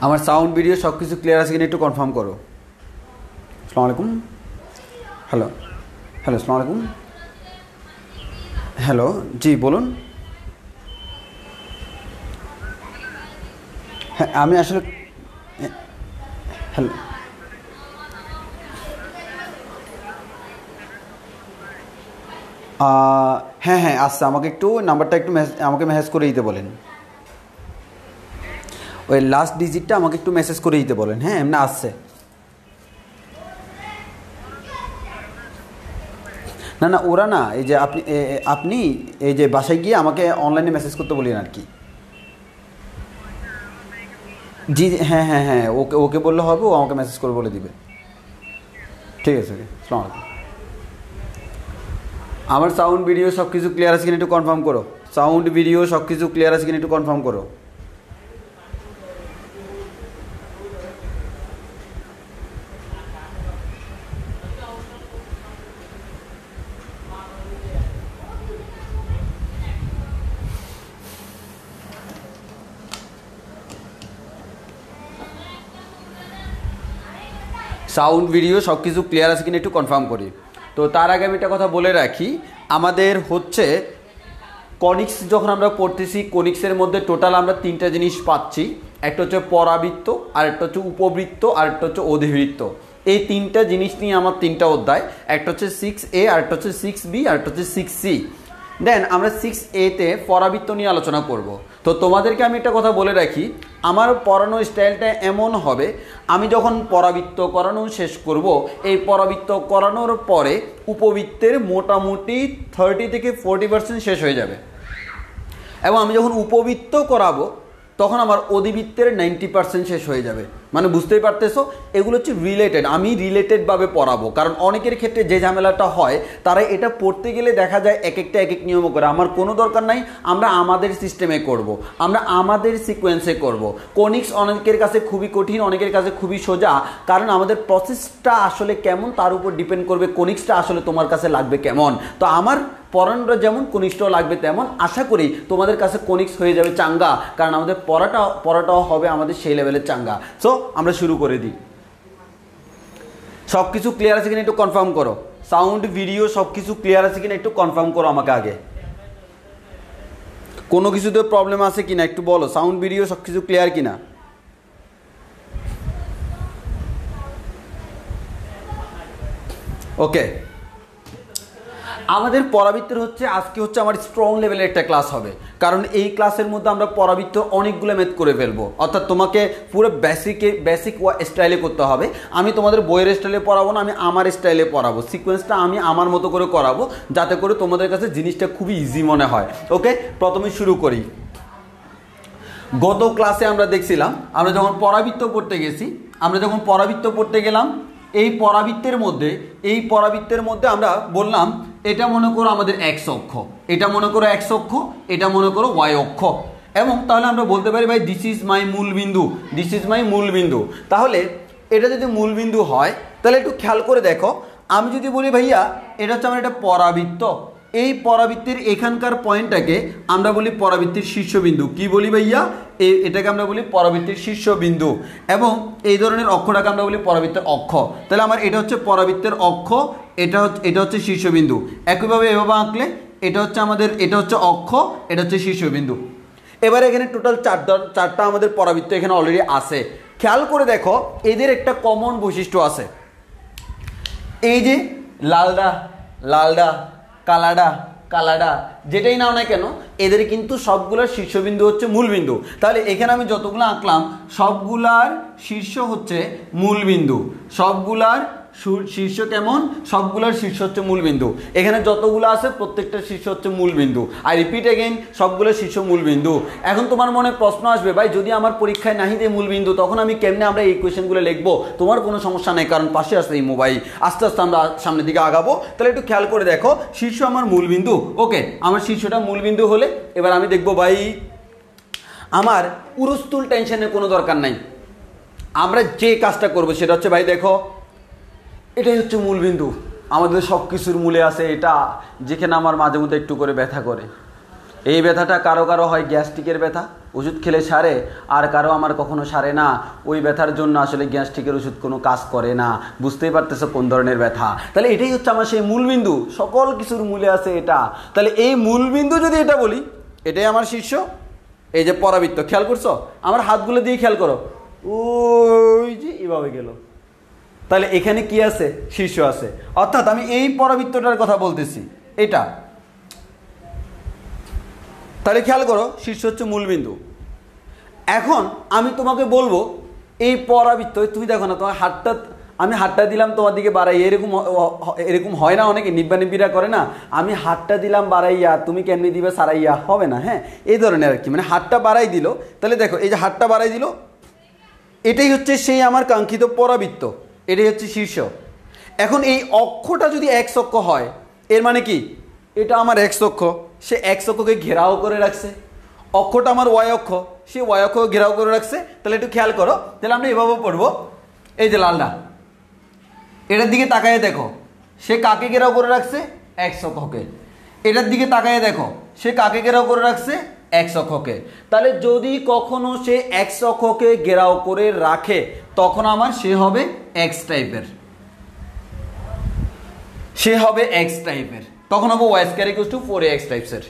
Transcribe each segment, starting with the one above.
আমার sound video সব কিছু ক্লিয়ার আছে কিনা একটু কনফার্ম করো। আসসালামু আলাইকুম। হ্যালো হ্যালো, আসসালামু আলাইকুম। হ্যালো, জি বলুন। হ্যাঁ আমি আসলে হ্যালো হ্যাঁ হ্যাঁ আচ্ছা, আমাকে একটু নাম্বারটা একটু আমাকে মেসেজ করে দিতে বলেন। ওই লাস্ট ডিজিটটা আমাকে একটু মেসেজ করে দিতে বলেন। হ্যাঁ এমনি আসছে। না না ওরা না, এই যে আপনি এই যে বাসায় গিয়ে আমাকে অনলাইনে মেসেজ করতে বলেন আর কি। জি হ্যাঁ হ্যাঁ হ্যাঁ, ওকে ওকে বললে হবে, ও আমাকে মেসেজ করে বলে দিবে। ঠিক আছে, ওকে। আসসালামু আলাইকুম। আমার সাউন্ড ভিডিও সব কিছু ক্লিয়ার আছে কিনা একটু কনফার্ম করো। সাউন্ড ভিডিও সব কিছু ক্লিয়ার আছে কিনা একটু কনফার্ম করো। সাউন্ড ভিডিও সব কিছু ক্লিয়ার আছে কিনা একটু কনফার্ম করি। তো তার আগে আমি একটা কথা বলে রাখি, আমাদের হচ্ছে কনিক্স যখন আমরা পড়তেছি, কনিক্সের মধ্যে টোটাল আমরা তিনটা জিনিস পাচ্ছি। একটা হচ্ছে পরাবৃত্ত, আরেকটা হচ্ছে উপবৃত্ত, আরেকটা হচ্ছে অধিবৃত্ত। এই তিনটা জিনিস নিয়ে আমার তিনটা অধ্যায়। একটা হচ্ছে 6A, আরেকটা হচ্ছে 6B, আরেকটা হচ্ছে 6C। দেন আমরা 6A-তে পরাবৃত্ত নিয়ে আলোচনা করব। তো তোমাদেরকে আমি একটা কথা বলে রাখি, আমার পড়ানোর স্টাইলটা এমন হবে, আমি যখন পরাবৃত্ত করানো শেষ করব, এই পরাবৃত্ত করানোর পরে উপবৃত্তের মোটামুটি 30 থেকে 40% শেষ হয়ে যাবে। এবং আমি যখন উপবৃত্ত করাবো তখন আমার অধিবৃত্তের 90% শেষ হয়ে যাবে। মানে বুঝতেই পারতেছো, এগুলো হচ্ছে রিলেটেড, আমি রিলেটেডভাবে পড়াবো। কারণ অনেকের ক্ষেত্রে যে ঝামেলাটা হয়, তারা এটা পড়তে গেলে দেখা যায় এক একটা এক এক নিয়ম করে। আমার কোনো দরকার নাই, আমরা আমাদের সিস্টেমে করব, আমরা আমাদের সিকোয়েন্সে করব। কনিক্স অনেকের কাছে খুবই কঠিন, অনেকের কাছে খুবই সোজা। কারণ আমাদের প্রসেসটা আসলে কেমন তার উপর ডিপেন্ড করবে কনিক্সটা আসলে তোমার কাছে লাগবে কেমন। তো আমার পড়ানোটা যেমন কনিষ্ঠও লাগবে তেমন, আশা করি তোমাদের কাছে কনিক্স হয়ে যাবে চাঙ্গা। কারণ আমাদের পড়াটাও হবে আমাদের সেই লেভেলের চাঙ্গা। সো আমরা শুরু করে দিই। সব কিছু ক্লিয়ার আছে কিনা একটু কনফার্ম করো। সাউন্ড ভিডিও সব কিছু ক্লিয়ার আছে কিনা একটু কনফার্ম করো আমাকে আগে। কোনো কিছুতে প্রবলেম আছে কিনা একটু বলো। সাউন্ড ভিডিও সব কিছু ক্লিয়ার কিনা। ওকে, আমাদের পরাবৃত্তের হচ্ছে আজকে হচ্ছে আমার স্ট্রং লেভেলের একটা ক্লাস হবে। কারণ এই ক্লাসের মধ্যে আমরা পরাবৃত্ত অনেকগুলো ম্যাথ করে ফেলবো। অর্থাৎ তোমাকে পুরো বেসিক স্টাইলে করতে হবে। আমি তোমাদের বইয়ের স্টাইলে পড়াবো না, আমি আমার স্টাইলে পড়াবো। সিকোয়েন্সটা আমি আমার মতো করে করাবো, যাতে করে তোমাদের কাছে জিনিসটা খুবই ইজি মনে হয়। ওকে, প্রথমে শুরু করি। গত ক্লাসে আমরা দেখছিলাম, আমরা যখন পরাবৃত্ত পড়তে গেলাম, এই পরাবৃত্তের মধ্যে আমরা বললাম এটা মনে করো আমাদের এক্স অক্ষ, এটা মনে করো এক্স অক্ষ, এটা মনে করো ওয়াই অক্ষ। এবং তাহলে আমরা বলতে পারি ভাই দিস ইজ মাই মূল বিন্দু। তাহলে এটা যদি মূল বিন্দু হয়, তাহলে একটু খেয়াল করে দেখো, আমি যদি বলি ভাইয়া এটা হচ্ছে আমার একটা পরাবৃত্ত, এই পরাবৃত্তের এখানকার পয়েন্টটাকে আমরা বলি পরাবৃত্তের শীর্ষবিন্দু। কি বলি ভাইয়া? এটাকে আমরা বলি পরাবৃত্তের শীর্ষবিন্দু। এবং এই ধরনের অক্ষটাকে আমরা বলি পরাবৃত্তের অক্ষ। তাহলে আমার এটা হচ্ছে পরাবৃত্তের অক্ষ, এটা হচ্ছে শীর্ষবিন্দু। একইভাবে এভাবে আঁকলে এটা হচ্ছে অক্ষ, এটা হচ্ছে শীর্ষবিন্দু। এবারে এখানে টোটাল চারটা আমাদের পরাবৃত্ত এখানে অলরেডি আছে। খেয়াল করে দেখো, এদের একটা কমন বৈশিষ্ট্য আছে। এই যে লালডা কালাডা যেটাই নাও না কেন, এদের কিন্তু সবগুলোর শীর্ষবিন্দু হচ্ছে মূলবিন্দু। তাহলে এখানে আমি যতগুলো আঁকলাম সবগুলার শীর্ষ হচ্ছে মূলবিন্দু। সবগুলার শীর্ষ হচ্ছে মূলবিন্দু। এখানে যতগুলো আছে প্রত্যেকটা শীর্ষ হচ্ছে মূলবিন্দু। আই রিপিট এগেইন, সবগুলো শীর্ষ মূলবিন্দু। এখন তোমার মনে প্রশ্ন আসবে, ভাই যদি আমার পরীক্ষায় নাহি দেয় মূলবিন্দু, তখন আমি কেমনে আমরা এই কোয়েশ্চেনগুলো লিখবো? তোমার কোনো সমস্যা নেই, কারণ পাশে আসছে এই মোবাইল। আস্তে আস্তে আমরা সামনের দিকে আগাবো। তাহলে একটু খেয়াল করে দেখো, শীর্ষ আমার মূলবিন্দু। ওকে, আমার শীর্ষটা মূলবিন্দু হলে এবার আমি দেখবো ভাই আমার উরুস্থুল টেনশনের কোনো দরকার নাই। আমরা যে কাজটা করবো সেটা হচ্ছে, ভাই দেখো এটাই হচ্ছে মূলবিন্দু, আমাদের সব কিছুর মূলে আছে এটা, যেখানে আমার মাঝে মধ্যে একটু করে ব্যথা করে। এই ব্যথাটা কারো হয় গ্যাস্ট্রিকের ব্যথা, ওষুধ খেলে সারে, আর কারো আমার কখনো সারে না। ওই ব্যথার জন্য আসলে গ্যাস্ট্রিকের ওষুধ কোনো কাজ করে না। বুঝতেই পারতেছো কোন ধরনের ব্যথা। তাহলে এটাই হচ্ছে আমার সেই মূলবিন্দু, সকল কিছুর মূলে আছে এটা। তাহলে এই মূলবিন্দু যদি এটা বলি, এটাই আমার শীর্ষ। এই যে পরাবৃত্ত, খেয়াল করছো আমার হাতগুলো দিয়ে, খেয়াল করো, ওই যে এভাবে গেল। তাহলে এখানে কি আছে? শীর্ষ আছে। অর্থাৎ আমি এই পরাবৃত্তটার কথা বলতেছি, এটা। তাহলে খেয়াল করো, শীর্ষ হচ্ছে মূলবিন্দু। এখন আমি তোমাকে বলবো এই পরাবৃত্ত, তুমি দেখো না তোমার হাতটা, আমি হাতটা দিলাম তোমার দিকে বাড়াই, এরকম হয় না? অনেকে নিব্বা নিব্বিরা করে না, আমি হাতটা দিলাম বাড়াইয়া, তুমি কেমনি দিবে সারাইয়া, হবে না। হ্যাঁ, এই ধরনের আর কি, মানে হাতটা বাড়াই দিল। তাহলে দেখো এই যে হাতটা বাড়াই দিল, এটাই হচ্ছে সেই আমার কাঙ্ক্ষিত পরাবৃত্ত, এটাই হচ্ছে শীর্ষ। এখন এই অক্ষটা যদি এক্স অক্ষ হয়, এর মানে কি? এটা আমার এক্স অক্ষ, সে এক্স অক্ষকে ঘেরাও করে রাখছে। অক্ষটা আমার ওয়াই অক্ষ, সে ওয়াই অক্ষকে ঘেরাও করে রাখছে। তাহলে একটু খেয়াল করো, তাহলে আমরা এভাবে পড়বো, এই যে লালটা, এটার দিকে তাকায় দেখো, সে কাকে ঘেরাও করে রাখছে? এক্স অক্ষকে। এটার দিকে তাকায় দেখো, সে কাকে ঘেরাও করে রাখছে? এক্স অক্ষকে। তাহলে যদি কখনো সে এক্স অক্ষকে ঘেরাও করে রাখে, তখন আমার সে হবে এক্স টাইপের, সে হবে এক্স টাইপের। তখন হবে y square equals to 4ax টাইপসের।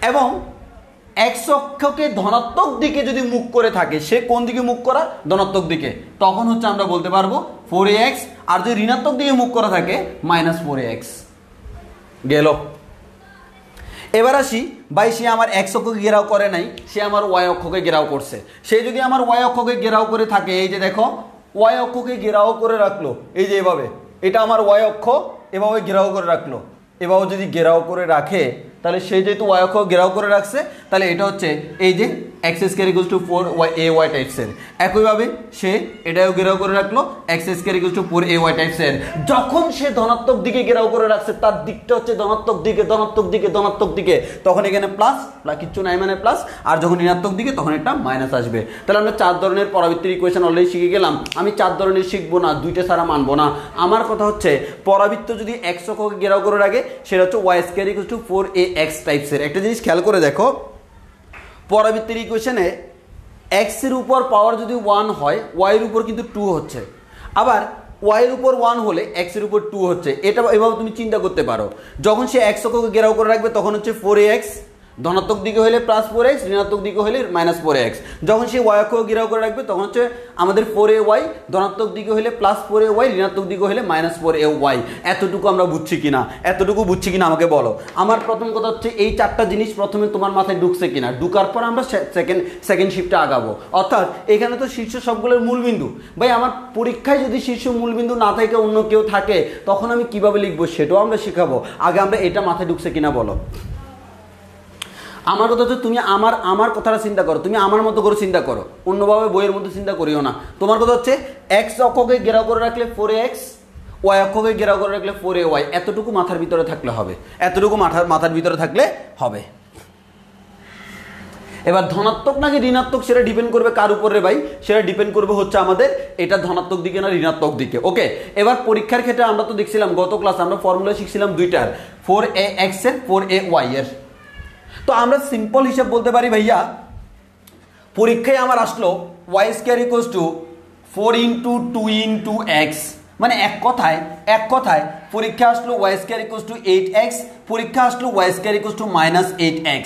এবং এক্স অক্ষকে ধনাত্মক দিকে যদি মুখ করে থাকে, সে কোন দিকে মুখ করা? ধনাত্মক দিকে। তখন হচ্ছে আমরা বলতে পারবো 4ax। আর যদি ঋণাত্মক দিকে মুখ করা থাকে, -4ax। গেল। এবার আসি, ভাই সে আমার এক্স অক্ষকে ঘেরাও করে নাই, সে আমার ওয়াই অক্ষকে ঘেরাও করছে। সে যদি আমার ওয়াই অক্ষকে ঘেরাও করে থাকে, এই যে দেখো ওয়াই অক্ষকে ঘেরাও করে রাখলো, এই যে এভাবে, এটা আমার ওয়াই অক্ষ, এভাবে ঘেরাও করে রাখলো। এভাবে যদি ঘেরাও করে রাখে, তাহলে সে যেহেতু ওয়াই অক্ষ ঘেরাও করে রাখছে, তাহলে এটা হচ্ছে এই যে x square equals to 4ay টাইপসের। একইভাবে সে এটাও ঘেরাও করে রাখলো, x square equals to 4ay টাইপসের। যখন সে ধনাত্মক দিকে ঘেরাও করে রাখছে, তার দিকটা হচ্ছে ধনাত্মক দিকে, ধনাত্মক দিকে, ধনাত্মক দিকে, তখন এখানে প্লাস, কিচ্ছু নাই মানে প্লাস। আর যখন ঋণাত্মক দিকে, তখন একটা মাইনাস আসবে। তাহলে আমরা 4 ধরনের পরাবৃত্তির ইকুয়েশন অলরেডি শিখে গেলাম। আমি 4 ধরনের শিখবো না, 2টা ছাড়া মানবো না। আমার কথা হচ্ছে পরাবৃত্ত যদি এক্স অক্ষকে ঘেরাও করে রাখে, সেটা হচ্ছে y square equals to 4ax টাইপসের। একটা জিনিস খেয়াল করে দেখো, পরাবৃত্তির ইকুয়েশনে এক্স এর উপর পাওয়ার যদি 1 হয়, ওয়াই এর উপর কিন্তু 2 হচ্ছে। আবার ওয়াই এর উপর 1 হলে এক্স এর উপর 2 হচ্ছে। এটা এভাবে তুমি চিন্তা করতে পারো। যখন সে এক্স অক্ষকে ঘেরাও করে রাখবে, তখন হচ্ছে 4ax, ধনাত্মক দিকে হলে +4x, ঋণাত্মক দিকে হলে -4x। যখন সে ওয়াই অক্ষকে ঘেরাও করে রাখবে, তখন হচ্ছে আমাদের 4ay, ধনাত্মক দিকে হলে +4ay, ঋণাত্মক দিকে হলে -4ay। এতটুকু আমরা বুঝছি কিনা? এতটুকু বুঝছি কিনা আমাকে বলো। আমার প্রথম কথা হচ্ছে এই 4টা জিনিস প্রথমে তোমার মাথায় ঢুকছে কিনা। ঢুকার পর আমরা সেকেন্ড শিফটে আগাবো। অর্থাৎ এখানে তো শীর্ষ সবগুলোর মূলবিন্দু। ভাই আমার পরীক্ষায় যদি শীর্ষ মূলবিন্দু না থাকে, অন্য কেউ থাকে, তখন আমি কিভাবে লিখবো সেটাও আমরা শেখাবো। আগে আমরা এটা মাথায় ঢুকছে কিনা বলো। আমার কথা হচ্ছে তুমি আমার কথাটা চিন্তা করো, তুমি আমার মতো করে চিন্তা করো, অন্যভাবে বইয়ের মধ্যে চিন্তা করিও না। তোমার কথা হচ্ছে এক্স অক্ষকে ঘেরাও করে রাখলে 4ax, ওয়াই অক্ষকে ঘেরাও করে রাখলে 4ay। এতটুকু মাথার ভিতরে থাকলে হবে, এতটুকু মাথার ভিতরে থাকলে হবে। এবার ধনাত্মক নাকি ঋণাত্মক, সেটা ডিপেন্ড করবে কার উপরে ভাই? সেটা ডিপেন্ড করবে হচ্ছে আমাদের এটা ধনাত্মক দিকে না ঋণাত্মক দিকে। ওকে, এবার পরীক্ষার ক্ষেত্রে আমরা তো দেখছিলাম গত ক্লাস, আমরা ফর্মুলা শিখছিলাম দুইটার, 4ax এর, 4ay এর। তো আমরা সিম্পল হিসাব বলতে পারি, ভাইয়া পরীক্ষায় আমার আসলো Y square equals to 4 × 2 × x, মানে এক কথায় পরীক্ষা আসলো Y square equals two 8x, পরীক্ষা আসলো Y square equals two -8x।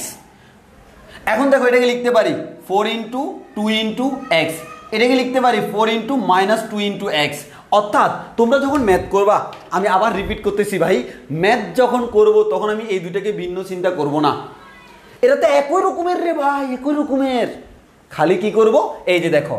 এখন দেখো এটাকে লিখতে পারি 4 × 2 × x, এটাকে লিখতে পারি 4 × -2 × x। অর্থাৎ তোমরা যখন ম্যাথ করবা, আমি আবার রিপিট করতেছি ভাই, ম্যাথ যখন করব তখন আমি এই দুটাকে ভিন্ন চিন্তা করব না। এটা তো একই রকমের রে ভাই, একই রকমের। খালি কি করব, এই যে দেখো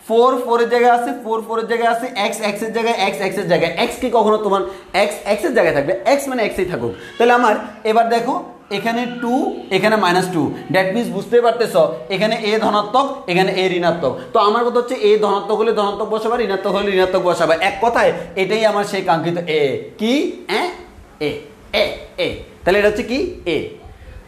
4 এর জায়গায় আছে, 4 এর জায়গায় আছে, x এর জায়গায়, x এর জায়গায়। x কি কখনো তোমার x এর জায়গায় থাকবে? x মানে x ই থাকুক। তাহলে আমার এবার দেখো এখানে 2, এখানে -2, দ্যাট মিনস বুঝতে পারতেছ এখানে a ধনাত্মক, এখানে a ঋণাত্মক। তো আমার কথা হচ্ছে a ধনাত্মক হলে ধনাত্মক বসাবা, ঋণাত্মক হলে ঋণাত্মক বসাবা। এক কথায় এটাই আমার সেই কাঙ্ক্ষিত a। কি? এ। তাহলে এটা হচ্ছে কি? a।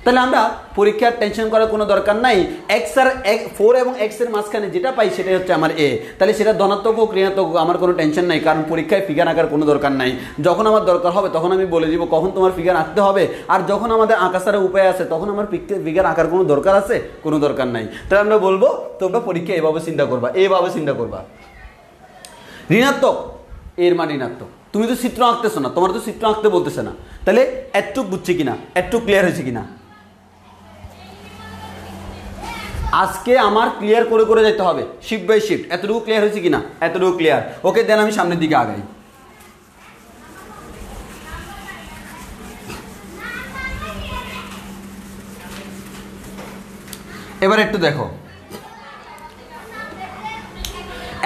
তাহলে আমরা পরীক্ষার টেনশন করার কোনো দরকার নাই। এক্স আর 4 এবং এক্স এর মাঝখানে যেটা পাই সেটাই হচ্ছে আমার এ, তাহলে সেটা ধনাত্মক হোক ঋণাত্মক হোক আমার কোনো টেনশন নাই, কারণ পরীক্ষায় ফিগার আঁকার কোনো দরকার নাই। যখন আমার দরকার হবে তখন আমি বলে দিব কখন তোমার ফিগার আঁকতে হবে, আর যখন আমাদের আঁকা ছাড়া উপায় আছে তখন আমার ফিগার আঁকার কোনো দরকার আছে, কোনো দরকার নাই। তাহলে আমরা বলবো তোমরা পরীক্ষা এভাবে চিন্তা করবা, এভাবে চিন্তা করবা। ঋণাত্মক এর মান ঋণাত্মক, তুমি তো চিত্র আঁকতেছো না, তোমার তো চিত্র আঁকতে বলতেছে না, তাহলে একটু বুঝছি কিনা, একটু ক্লিয়ার হয়েছে কিনা আজকে আমার ক্লিয়ার করে করে যেতে হবে, শিফট বাই শিফট। এতটুকু ক্লিয়ার হয়েছে কিনা, এতটুকু ক্লিয়ার, ওকে। দেন আমি সামনের দিকে আগাই। এবার একটু দেখো,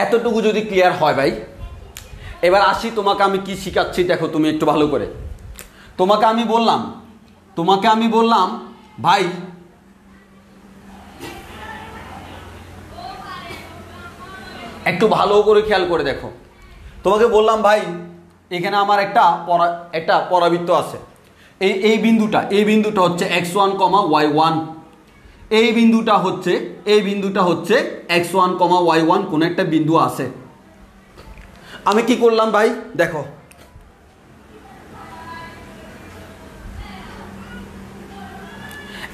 এতটুকু যদি ক্লিয়ার হয় ভাই, এবার আসি তোমাকে আমি কি শিখাচ্ছি দেখো তুমি একটু ভালো করে। তোমাকে আমি বললাম ভাই একটু ভালো করে খেয়াল করে দেখো, তোমাকে বললাম ভাই এখানে আমার একটা পরাবৃত্ত আছে, এই বিন্দুটা হচ্ছে x1, y1, এই বিন্দুটা হচ্ছে x1, y1 কোন একটা বিন্দু আছে। আমি কি করলাম ভাই দেখো,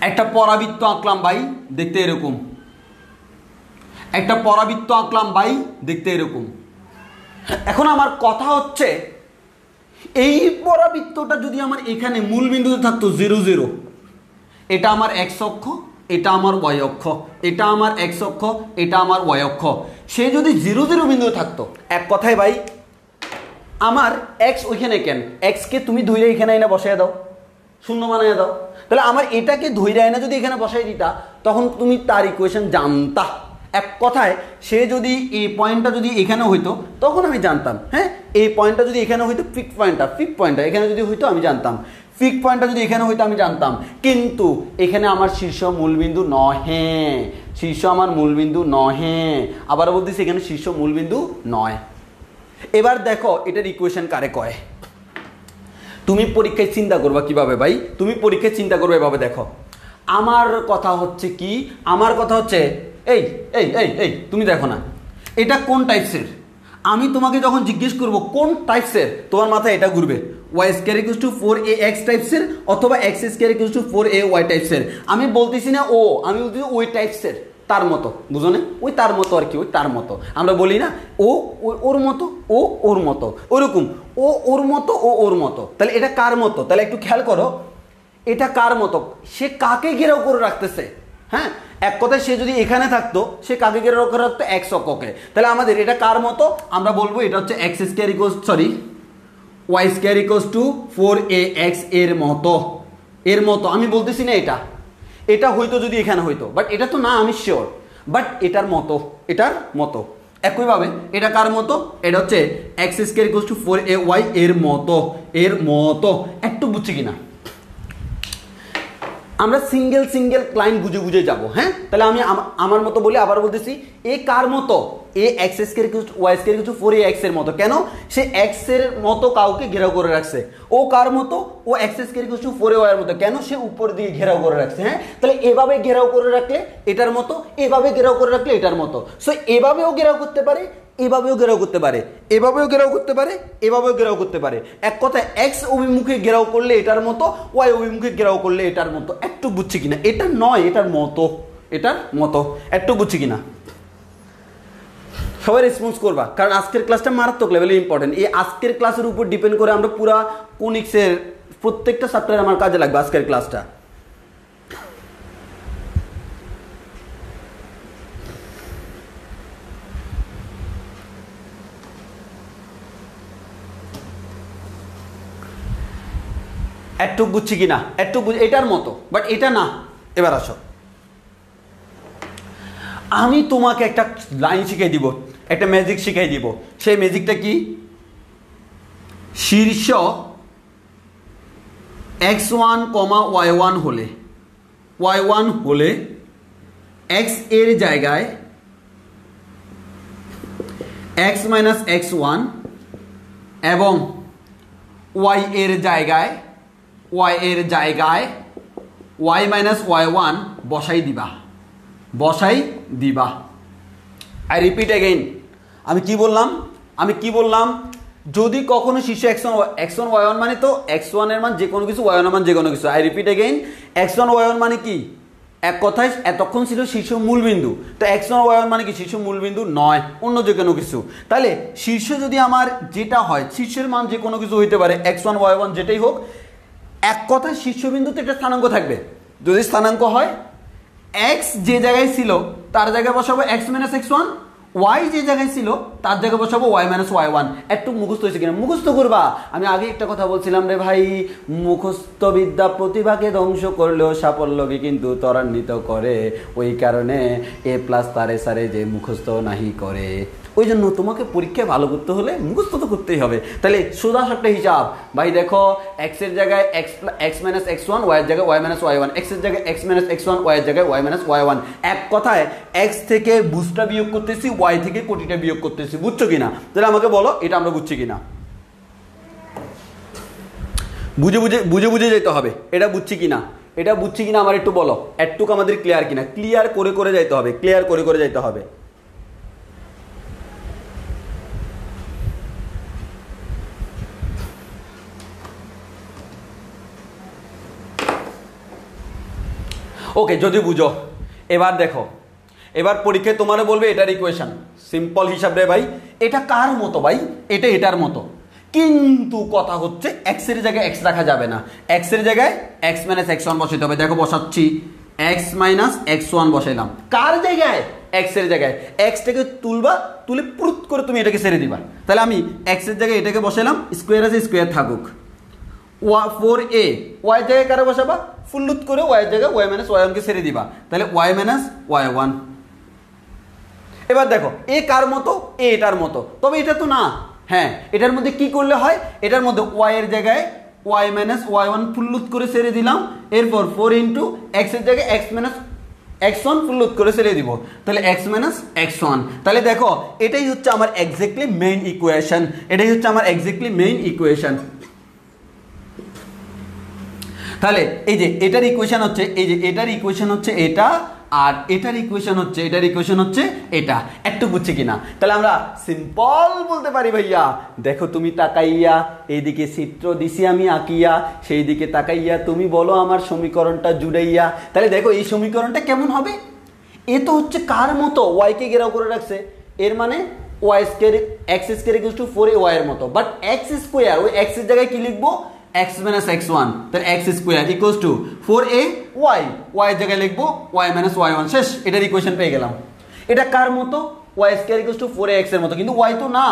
একটা পরাবৃত্ত আঁকলাম ভাই, দেখতে এরকম, একটা পরাবৃত্ত আঁকলাম ভাই, দেখতে এরকম। এখন আমার কথা হচ্ছে এই পরাবৃত্তটা যদি আমার এখানে মূল বিন্দুতে থাকতো 0 0, এটা আমার x অক্ষ, এটা আমার y অক্ষ, এটা আমার x অক্ষ, এটা আমার y অক্ষ, সে যদি 0 0 বিন্দুতে থাকতো, এক কথায় ভাই আমার x ওইখানে কেন, x কে তুমি ধইরে এখানে এনে বসায় দাও, শূন্য বানায় দাও, তাহলে আমার এটাকে ধইরে এনে যদি এখানে বসাই দিতা তখন তুমি তার ইকুয়েশন জানতা। এক কথায় সে যদি এই পয়েন্টটা যদি এখানে হইতো তখন আমি জানতাম, হ্যাঁ এই পয়েন্টটা যদি এখানে হইতো ফিক্স পয়েন্টটা এখানে যদি হইতো আমি জানতাম, ফিক্স পয়েন্টটা যদি এখানে হইতো আমি জানতাম, কিন্তু এখানে আমার শীর্ষ মূলবিন্দু নহে, শীর্ষ আমার মূলবিন্দু নহে, আবার বলতেছি এখানে শীর্ষ মূলবিন্দু নয়। এবার দেখো এটার ইকুয়েশন কারে কয়। তুমি পরীক্ষায় চিন্তা করবা কিভাবে ভাই, তুমি পরীক্ষায় চিন্তা করবে এভাবে দেখো। আমার কথা হচ্ছে কি, আমার কথা হচ্ছে এই এই এই এই তুমি দেখো না এটা কোন টাইপসের, আমি তোমাকে যখন জিজ্ঞেস করব কোন টাইপসের, তোমার মাথায় এটা ঘুরবে y square equals to 4ax টাইপসের অথবা x square equals to 4ay টাইপসের। আমি বলতেছি না ও, আমি বলতেছি ওই টাইপসের, তার মতো, বুঝো না, ওই তার মতো আর কি, ওই তার মতো। আমরা বলি না ও ওর মতো, ও ওর মতো, ওরকম ও ওর মতো, ও ওর মতো। তাহলে এটা কার মতো, তাহলে একটু খেয়াল করো এটা কার মতো, সে কাকে ঘেরাও করে রাখতেছে। হ্যাঁ এক কথায় সে যদি এখানে থাকতো সে কাকে ঘেরাও করে রাখতো, x অক্ষকে। তাহলে আমাদের এটা কার মতো, আমরা বলবো এটা হচ্ছে x square equals y square equals to 4ax এর মতো, এর মতো। আমি বলতেছি না এটা হয়তো যদি এখানে হইতো, বাট এটা তো না, আমি শিওর, বাট এটার মতো, এটার মতো। একইভাবে এটা কার মতো, এটা হচ্ছে x square equals to 4ay এর মতো, এর মতো। একটু বুঝছি কিনা, আমরা সিঙ্গেল ক্লাইন্ট বুঝে বুঝে যাব। হ্যাঁ তাহলে আমি আমার মতো বলি, আবার বলতেছি এ কার মতো, এ x square equals two y square equals to 4ax এর মতো। কেন, সে x এর মতো কাউকে ঘেরাও করে রাখছে। ও কার মতো, ও x square equals to 4ay এর মতো। কেন, সে উপর দিয়ে ঘেরাও করে রাখছে। হ্যাঁ তাহলে এভাবে ঘেরাও করে রাখলে এটার মতো, এভাবে ঘেরাও করে রাখলে এটার মতো। সো এভাবেও ঘেরাও করতে পারে, এভাবেও ঘেরাও করতে পারে, এভাবেও ঘেরাও করতে পারে, এভাবেও ঘেরাও করতে পারে। এক কথায় এক্স অভিমুখে ঘেরাও করলে এটার মতো, ওয়াই অভিমুখে ঘেরাও করলে এটার মতো। একটু বুঝছি কিনা, এটা নয় এটার মতো, এটার মতো। একটু বুঝছি কিনা, সবাই রেসপন্স করবা, কারণ আজকের ক্লাসটা মারাত্মক লেভেলে ইম্পর্টেন্ট। এই আজকের ক্লাসের উপর ডিপেন্ড করে আমরা পুরা কোনিক্সের প্রত্যেকটা চ্যাপ্টারে আমার কাজে লাগবে আজকের ক্লাসটা। একটু বুঝছি কিনা, একটু এটার মতো, বাট এটা না। এবার আসো, আমি তোমাকে একটা লাইন শিখাই দিব, একটা ম্যাজিক শিখাই দিব। সেই ম্যাজিকটা কি, শীর্ষ x1, y1 হলে, y1 হলে x এর জায়গায় x মাইনাস x1 এবং y এর জায়গায় ওয়াই মাইনাস ওয়াই ওয়ান বসাই দিবা। আই রিপিট এগেইন, আমি কি বললাম যদি কখনো শীর্ষ x1 y1 মানে তো x1 এর মান যে কোনো কিছু, y1 এর মান যে কোনো কিছু। I repeat again, x1 y1 মানে কি, এক কথায় এতক্ষণ ছিল শীর্ষ মূলবিন্দু, তো x1 y1 মানে কি শীর্ষ মূলবিন্দু নয়, অন্য যে কোনো কিছু। তাহলে শীর্ষ যদি আমার যেটা হয়, শীর্ষের মান যে কোনো কিছু হইতে পারে, x1 y1 যেটাই হোক, এক কথায় শীর্ষবিন্দুতে একটা স্থানাঙ্ক থাকবে। যদি স্থানাঙ্ক হয় x যে জায়গায় ছিল তার জায়গায় বসাবো x মাইনাস x1, y যে জায়গায় ছিল তার জায়গায় বসাবো y মাইনাস y1। একটু মুখস্থ হয়েছে কিনা মুখস্থ করবা। আমি আগে একটা কথা বলছিলাম রে ভাই, মুখস্থ বিদ্যা প্রতিভাকে ধ্বংস করলেও সাফল্যকে কিন্তু ত্বরান্বিত করে, ওই কারণে এ প্লাস তারে সারে যে মুখস্থ নাহি করে। ওই জন্য তোমাকে পরীক্ষায় ভালো করতে হলে মুখস্থ তো করতেই হবে। তাহলে সোজা একটা হিসাব ভাই, দেখো x এর জায়গায় x মাইনাস x1, y এর জায়গায় y মাইনাস y1, x এর জায়গায় x মাইনাস x1, y এর জায়গায় y মাইনাস y1। এক কথায় x থেকে বুঝটা বিয়োগ করতেছি, y থেকে কোটিটা বিয়োগ করতেছি। বুঝছো কিনা? তাহলে আমাকে বলো এটা আমরা বুঝছি কিনা। বুঝে যেতে হবে, এটা বুঝছি কিনা আমার একটু বলো, একটুকু আমাদের ক্লিয়ার কিনা, ক্লিয়ার করে যাইতে হবে। ওকে, যদি বুঝো এবার দেখো, এবার পরীক্ষায় তোমার বলবে এটার ইকুয়েশন, সিম্পল হিসাব রে ভাই। এটা কার মতো ভাই? এটা এটার মতো, কিন্তু কথা হচ্ছে এক্স এর জায়গায় এক্স রাখা যাবে না, এক্স এর জায়গায় এক্স মাইনাস x1 বসাইতে হবে। দেখো বসাচ্ছি, এক্স মাইনাস x1 বসাইলাম, কার জায়গায়? এক্স এর জায়গায়। এক্সটাকে তুলে পুরুত করে তুমি এটাকে ছেড়ে দিবা। তাহলে আমি এক্স এর জায়গায় এটাকে বসাইলাম, স্কোয়ার আছে স্কোয়ার থাকুক, 4a, ওয়াই জায়গায় কারে বসাবা? ফুল্লুত করে ওয়াই জায়গায় ওয়াই মাইনাস ওয়াই ওয়ানকে ছেড়ে দিবা, তাহলে ওয়াই মাইনাস ওয়াই ওয়ান। এবার দেখো এ কার মতো? এ এটার মতো, তবে এটা তো না। হ্যাঁ, এটার মধ্যে কি করলে হয়? এটার মধ্যে ওয়াই এর জায়গায় ওয়াই মাইনাস ওয়াই ওয়ান ফুল্লুত করে ছেড়ে দিলাম, এরপর 4 ইন্টু এক্স এর জায়গায় এক্স মাইনাস x1 ফুল্লুত করে ছেড়ে দিব, তাহলে x মাইনাস x1। তাহলে দেখো এটাই হচ্ছে আমার এক্স্যাক্টলি মেইন ইকুয়েশন, তাহলে এই যে এটার ইকুয়েশন হচ্ছে, এটা, আর এটার ইকুয়েশন হচ্ছে এটা। একটু বুঝছে কিনা? তাহলে আমরা সিম্পল বলতে পারি ভাইয়া, দেখো তুমি তাকাইয়া, এইদিকে চিত্র দিছি আমি আঁকিয়া, সেই দিকে তাকাইয়া তুমি বলো আমার সমীকরণটা জুড়াইয়া। তাহলে দেখো এই সমীকরণটা কেমন হবে? এ তো হচ্ছে কার মতো? ওয়াই কে ঘেরাও করে রাখছে, এর মানে y square x square equals to 4a y এর মতো, বাট এক্স স্কোয়ার, ওই এক্স এর জায়গায় কি লিখবো? x minus x1, তাহলে x square equals to 4a y, y এর জায়গায় লিখবো y minus y1। শেষ, এটার ইকুয়েশন পেয়ে গেলাম। এটা কার মতো? y square equals to 4ax এর মতো, কিন্তু y তো না,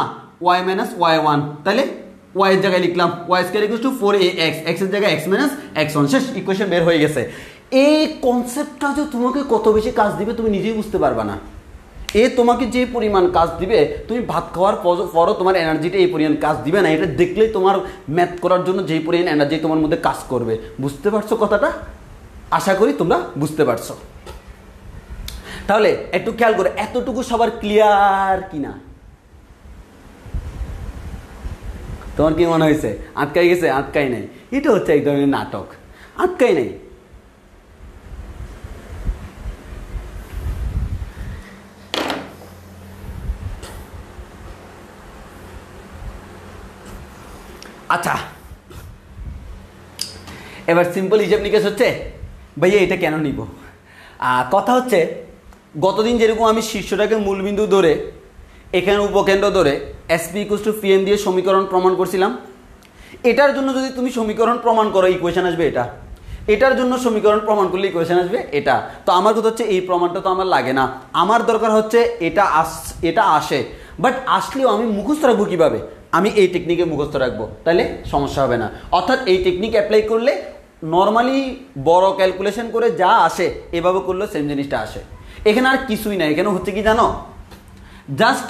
y minus y1, তাহলে y এর জায়গায় লিখলাম y square equals to 4ax, x এর জায়গায় x minus x1। শেষ, ইকুয়েশন বের হয়ে গেছে। এই কনসেপ্টটা যে তোমাকে কত বেশি কাজ দিবে তুমি নিজেই বুঝতে পারবা না। এ তোমাকে যে পরিমাণ কাজ দিবে, তুমি ভাত খাওয়ার পরও তোমার এনার্জিটা এই পরিমাণ কাজ দিবে না। এটা দেখলেই তোমার ম্যাথ করার জন্য যেই পরিমাণ এনার্জি তোমার মধ্যে কাজ করবে। বুঝতে পারছো কথাটা? আশা করি তোমরা বুঝতে পারছো। তাহলে একটু খেয়াল করে, এতটুকু সবার ক্লিয়ার কিনা? তোমার কি মনে হয়েছে? আটকাই গেছে? আটকাই নাই, এটা হচ্ছে এক ধরনের নাটক, আটকাই নাই। আচ্ছা, এবার সিম্পল হিসাব নিকেশ হচ্ছে ভাইয়া এটা কেন নিব? কথা হচ্ছে গতদিন যেরকম আমি শীর্ষটাকে মূলবিন্দু ধরে এখানে উপকেন্দ্র ধরে এসপি ইকুয়ালস টু পিএম দিয়ে সমীকরণ প্রমাণ করছিলাম, এটার জন্য যদি তুমি সমীকরণ প্রমাণ করো ইকুয়েশন আসবে এটা, এটার জন্য সমীকরণ প্রমাণ করলে ইকুয়েশন আসবে এটা। তো আমার কথা হচ্ছে এই প্রমাণটা তো আমার লাগে না, আমার দরকার হচ্ছে এটা আসে, বাট আসলেও আমি মুখস্থ রাখবো কীভাবে? আমি এই টেকনিকে মুখস্থ রাখবো, তাহলে সমস্যা হবে না। অর্থাৎ এই টেকনিক অ্যাপ্লাই করলে নর্মালি বড় ক্যালকুলেশন করে যা আসে এভাবে করলেও সেম জিনিসটা আসে। এখানে আর কিছুই না, এখানে হচ্ছে কি জানো, জাস্ট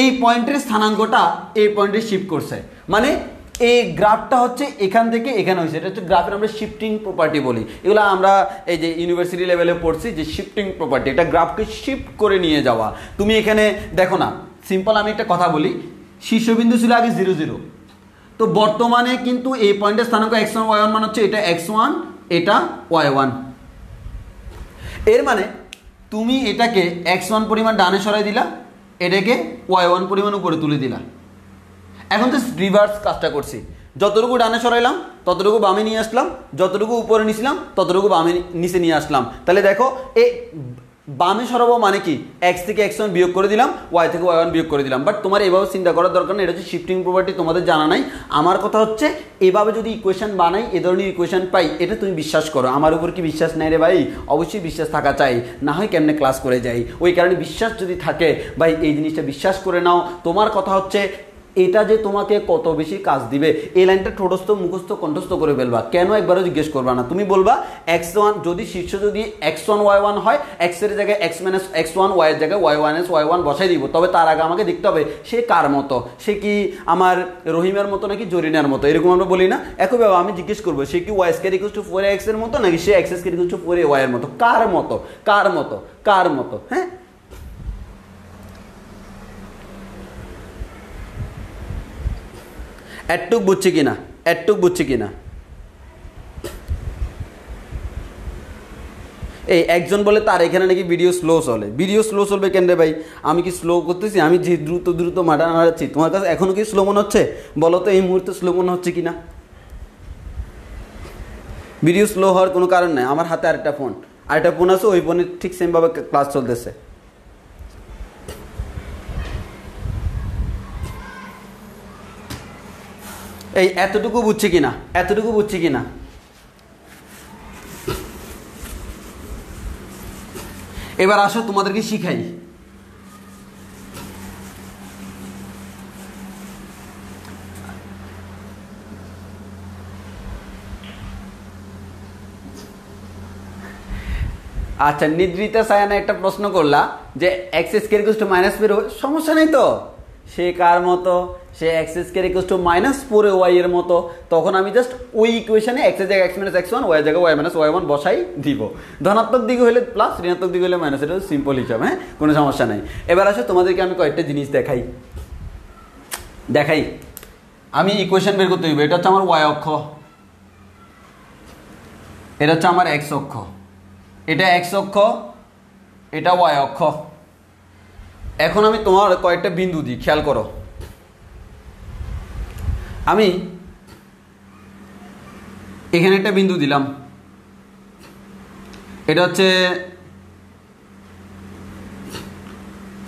এই পয়েন্টের স্থানাঙ্কটা এই পয়েন্টে শিফট করছে, মানে এই গ্রাফটা হচ্ছে এখান থেকে এখানে হয়েছে। এটা হচ্ছে গ্রাফের আমরা শিফটিং প্রপার্টি বলি, এগুলো আমরা এই যে ইউনিভার্সিটি লেভেলে পড়ছি যে শিফটিং প্রপার্টি, এটা গ্রাফকে শিফট করে নিয়ে যাওয়া। তুমি এখানে দেখো না, সিম্পল আমি একটা কথা বলি, শীর্ষবিন্দু ছিল আগে 0 0, তো বর্তমানে কিন্তু এই পয়েন্টের স্থানাঙ্ক x1 y1 মানে হচ্ছে এটা x1 এটা y1। এর মানে তুমি এটাকে x1 পরিমাণ ডানে সরাই দিলা, এটাকে y1 পরিমাণ উপরে তুলে দিলা। এখন তো রিভার্স কাজটা করছি, যতটুকু ডানে সরাইলাম ততটুকু বামে নিয়ে আসলাম, যতটুকু উপরে নিয়েছিলাম ততটুকু বামে নিচে নিয়ে আসলাম। তাহলে দেখো এ বামে সরাবো মানে কি, এক্স থেকে x1 বিয়োগ করে দিলাম, ওয়াই থেকে y1 বিয়োগ করে দিলাম। বাট তোমার এভাবে চিন্তা করার দরকার নেই, এটা হচ্ছে শিফটিং প্রপার্টি, তোমাদের জানা নাই। আমার কথা হচ্ছে এভাবে যদি ইকুয়েশন বানাই, এ ধরনের ইকুয়েশন পাই, এটা তুমি বিশ্বাস করো। আমার উপর কি বিশ্বাস নেই রে ভাই? অবশ্যই বিশ্বাস থাকা চাই, না হয় কেমনে ক্লাস করে যাই। ওই কারণে বিশ্বাস যদি থাকে ভাই, এই জিনিসটা বিশ্বাস করে নাও। তোমার কথা হচ্ছে এটা যে তোমাকে কত বেশি কাজ দিবে, এই লাইনটা ঠোঁটস্থ মুখস্থ কণ্ঠস্থ করে ফেলবা, কেন একবারও জিজ্ঞেস করবা না। তুমি বলবা x1 যদি শীর্ষ যদি x1 y1 হয়, x এর জায়গায় x মাইনাস x1, y এর জায়গায় y মাইনাস y1 বসাই দিব। তবে তার আগে আমাকে দেখতে হবে সে কার মতো, সে কি আমার রহিমের মতো নাকি জরিনার মতো, এরকম আমরা বলি না। একইভাবে আমি জিজ্ঞেস করবো সে কি y square equals two 4x এর মতো নাকি সে x square equals two 4y এর মতো, কার মতো কার মতো কার মতো। হ্যাঁ, এটুক বুঝছি কিনা, এটুক বুঝছি কিনা। এই একজন বলে তার এখানে নাকি ভিডিও স্লো চলে। ভিডিও স্লো চলবে কেন রে ভাই? আমি কি স্লো করতেছি? আমি যে দ্রুত দ্রুত মাঠা নাড়াচ্ছি, তোমার কাছে এখনও কি স্লো মনে হচ্ছে? বলো তো এই মুহূর্তে স্লো মনে হচ্ছে কিনা। ভিডিও স্লো হওয়ার কোনো কারণ নাই। আমার হাতে আরেকটা ফোন আছে, ওই ফোনে ঠিক সেমভাবে ক্লাস চলতেছে। এই এতটুকু বুঝছি কিনা, এতটুকু বুঝছি কিনা। এবার আসো তোমাদেরকে শিখাই। আচ্ছা, নিদ্রিতা সায়ানা একটা প্রশ্ন করলা যে x square equals to minus 4, সমস্যা নেই তো। সে কার মতো? সে x square equals to minus 4y এর মতো। তখন আমি জাস্ট ওই ইকুয়েশনে এক্স এর জায়গায় এক্স মাইনাস x1, ওয়াই এর জায়গায় ওয়াই মাইনাস y1 বসাই দিব। ধনাত্মক দিকে হলে প্লাস, ঋণাত্মক দিকে হলে মাইনাস, এটা সিম্পল হিসাব। হ্যাঁ, কোনো সমস্যা নাই। এবার আসো তোমাদেরকে আমি কয়েকটা জিনিস দেখাই। আমি ইকুয়েশন বের করতে দিব। এটা হচ্ছে আমার y অক্ষ, এটা হচ্ছে আমার x অক্ষ, এটা x অক্ষ, এটা y অক্ষ। এখন আমি তোমার কয়েকটা বিন্দু দিই, খেয়াল করো। আমি এখানে একটা বিন্দু দিলাম, এটা হচ্ছে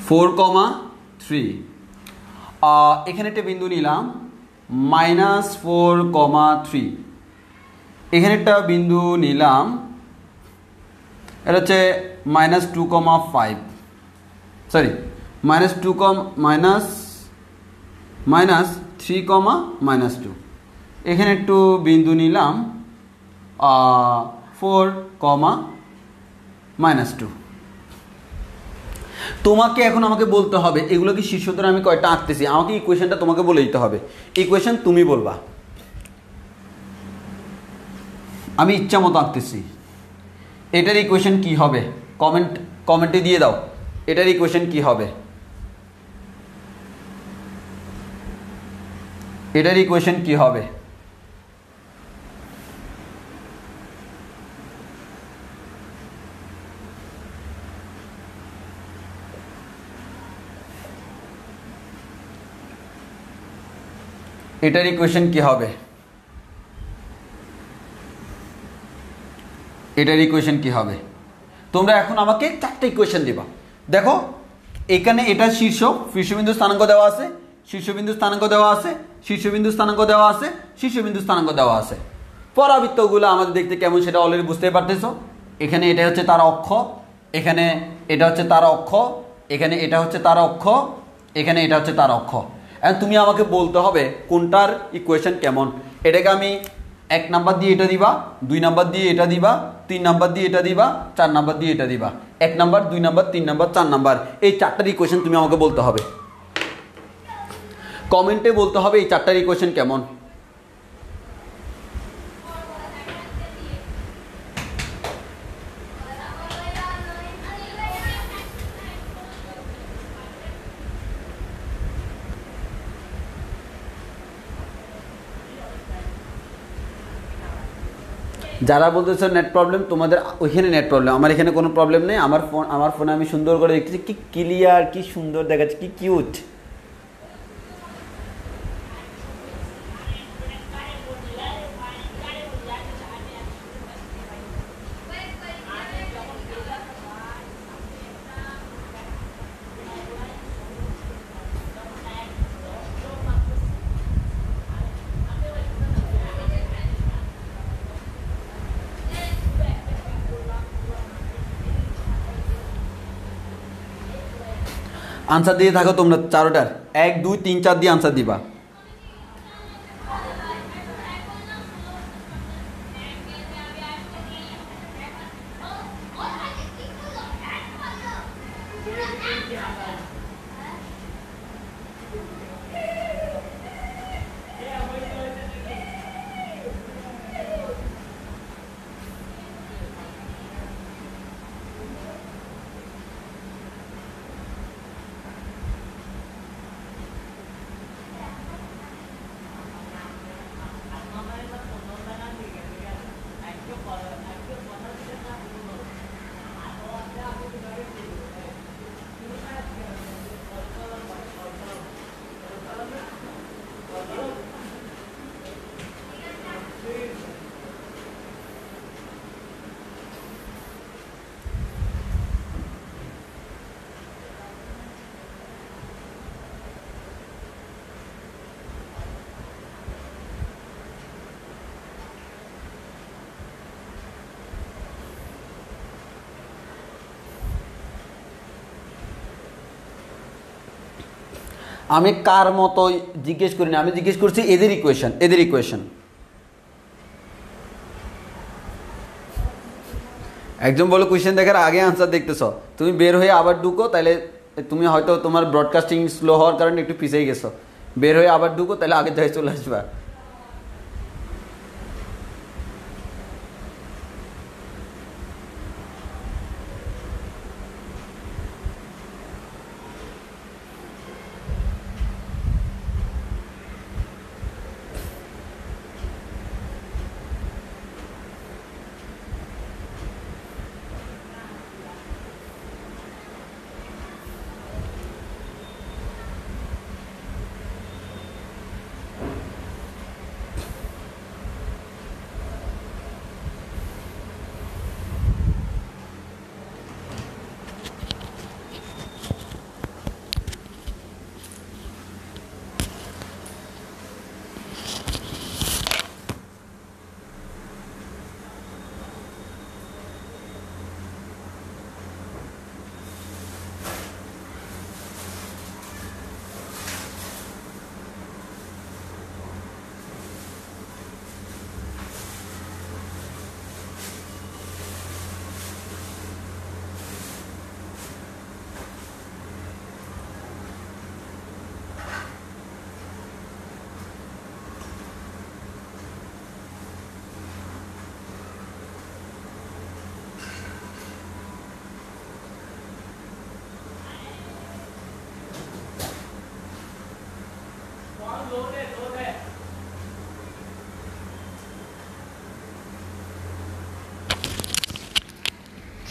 4,3। এখানে একটা বিন্দু নিলাম -4,3। এখানে একটা বিন্দু নিলাম, এটা হচ্ছে -2,5, সরি -3,-2। এখানে একটু বিন্দু নিলাম 4,-2। তোমাকে এখন আমাকে বলতে হবে এগুলো কি শীর্ষ ধরে আমি কয়টা আঁকতেছি, আমাকে ইকুয়েশনটা তোমাকে বলে দিতে হবে। ইকুয়েশন তুমি বলবা, আমি ইচ্ছা মতো আঁকতেছি। এটার ইকুয়েশন কি হবে কমেন্টে দিয়ে দাও। এটার ইকুয়েশন কি হবে? এটার ইকুয়েশন কি হবে? এটার ইকুয়েশন কি হবে? এটার ইকুয়েশন কি হবে? তোমরা এখন আমাকে চারটা ইকুয়েশন দিবা। দেখো এখানে এটা শীর্ষবিন্দু স্থানাঙ্ক দেওয়া আছে, শীর্ষবিন্দু স্থানাঙ্ক দেওয়া আছে, শীর্ষবিন্দু স্থানাঙ্ক দেওয়া আছে, শীর্ষবিন্দু স্থানাঙ্ক দেওয়া আছে। পরাবৃত্তগুলো আমাদের দেখতে কেমন সেটা অলরেডি বুঝতেই পারতেছো। এখানে এটা হচ্ছে তার অক্ষ, এখানে এটা হচ্ছে তার অক্ষ, এখানে এটা হচ্ছে তার অক্ষ, এখানে এটা হচ্ছে তার অক্ষ। এখন তুমি আমাকে বলতে হবে কোনটার ইকুয়েশন কেমন। এটাকে আমি 1 নাম্বার দিয়ে এটা দিবা, 2 নাম্বার দিয়ে এটা দিবা, 3 নাম্বার দিয়ে এটা দিবা, 4 নাম্বার দিয়ে এটা দিবা। 1 নাম্বার, 2 নাম্বার, 3 নাম্বার, 4 নাম্বার, এই চারটার ইকুয়েশন তুমি আমাকে বলতে হবে। কমেন্টে বলতে হবে এই চারটার ইকুয়েশন কেমন। যারা বলতেছো নেট প্রবলেম, তোমাদের ওইখানে নেট প্রবলেম, আমার এখানে কোনো প্রবলেম নেই। আমার ফোনে আমি সুন্দর করে দেখতেছি, কি ক্লিয়ার, কি সুন্দর দেখাচ্ছে, কি কিউট। আনসার দিয়ে থাকো তোমরা চারোটার, 1 2 3 4 দিয়ে আনসার দিবা। আমি কার মতো জিজ্ঞেস করিনি, আমি জিজ্ঞেস করছি এদের ইকুয়েশন, এদের ইকুয়েশন। একজন বলো কোয়েশ্চেন দেখার আগে আনসার দেখতেছ, তুমি বের হয়ে আবার ঢুকো, তাহলে তুমি হয়তো তোমার ব্রডকাস্টিং স্লো হওয়ার কারণে একটু পিছিয়ে গেছো, বের হয়ে আবার ঢুকো, তাহলে আগের জায়গায় চলে আসবা।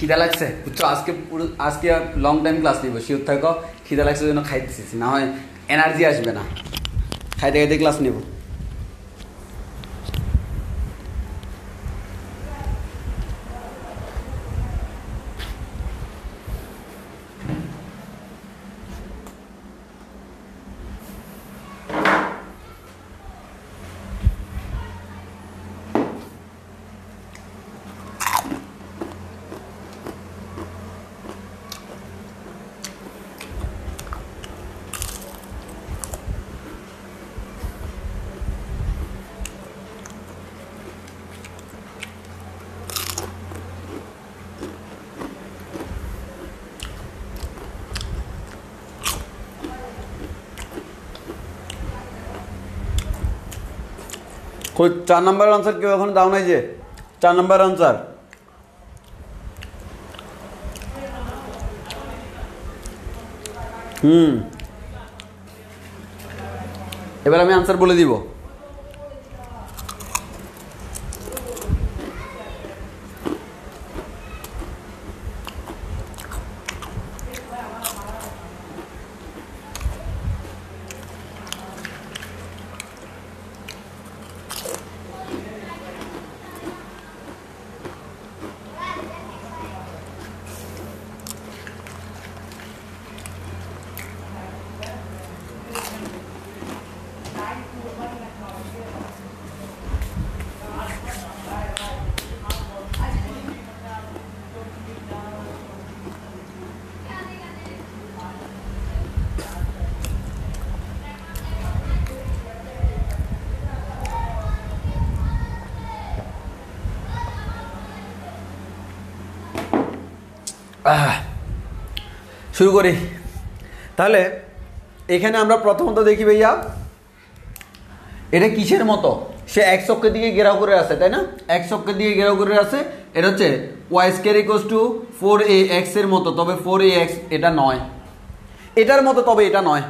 খিদা লাগছে বুঝছো, আজকে লং টাইম ক্লাস নিব, শিওর থাকো। খিদা লাগছে জন্য খাইতেছি, না হয় এনার্জি আসবে না, খাইতে খাইতে ক্লাস নিব। কই 4 নাম্বার আনসার কেউ এখন দাও নাই, যে 4 নাম্বার আনসার। এবার আমি আনসার বলে দিব। শুরু করি। তাহলে এখানে আমরা প্রথমত দেখি ভাইয়া এটা কিসের মতো, সে এক অক্ষের দিকে ঘেরাও করে আছে, তাই না? এক অক্ষের দিকে ঘেরাও করে আছে। এটা হচ্ছে Y square equals to 4ax এর মতো, তবে 4ax এটা নয়, এটার মতো, তবে এটা নয়।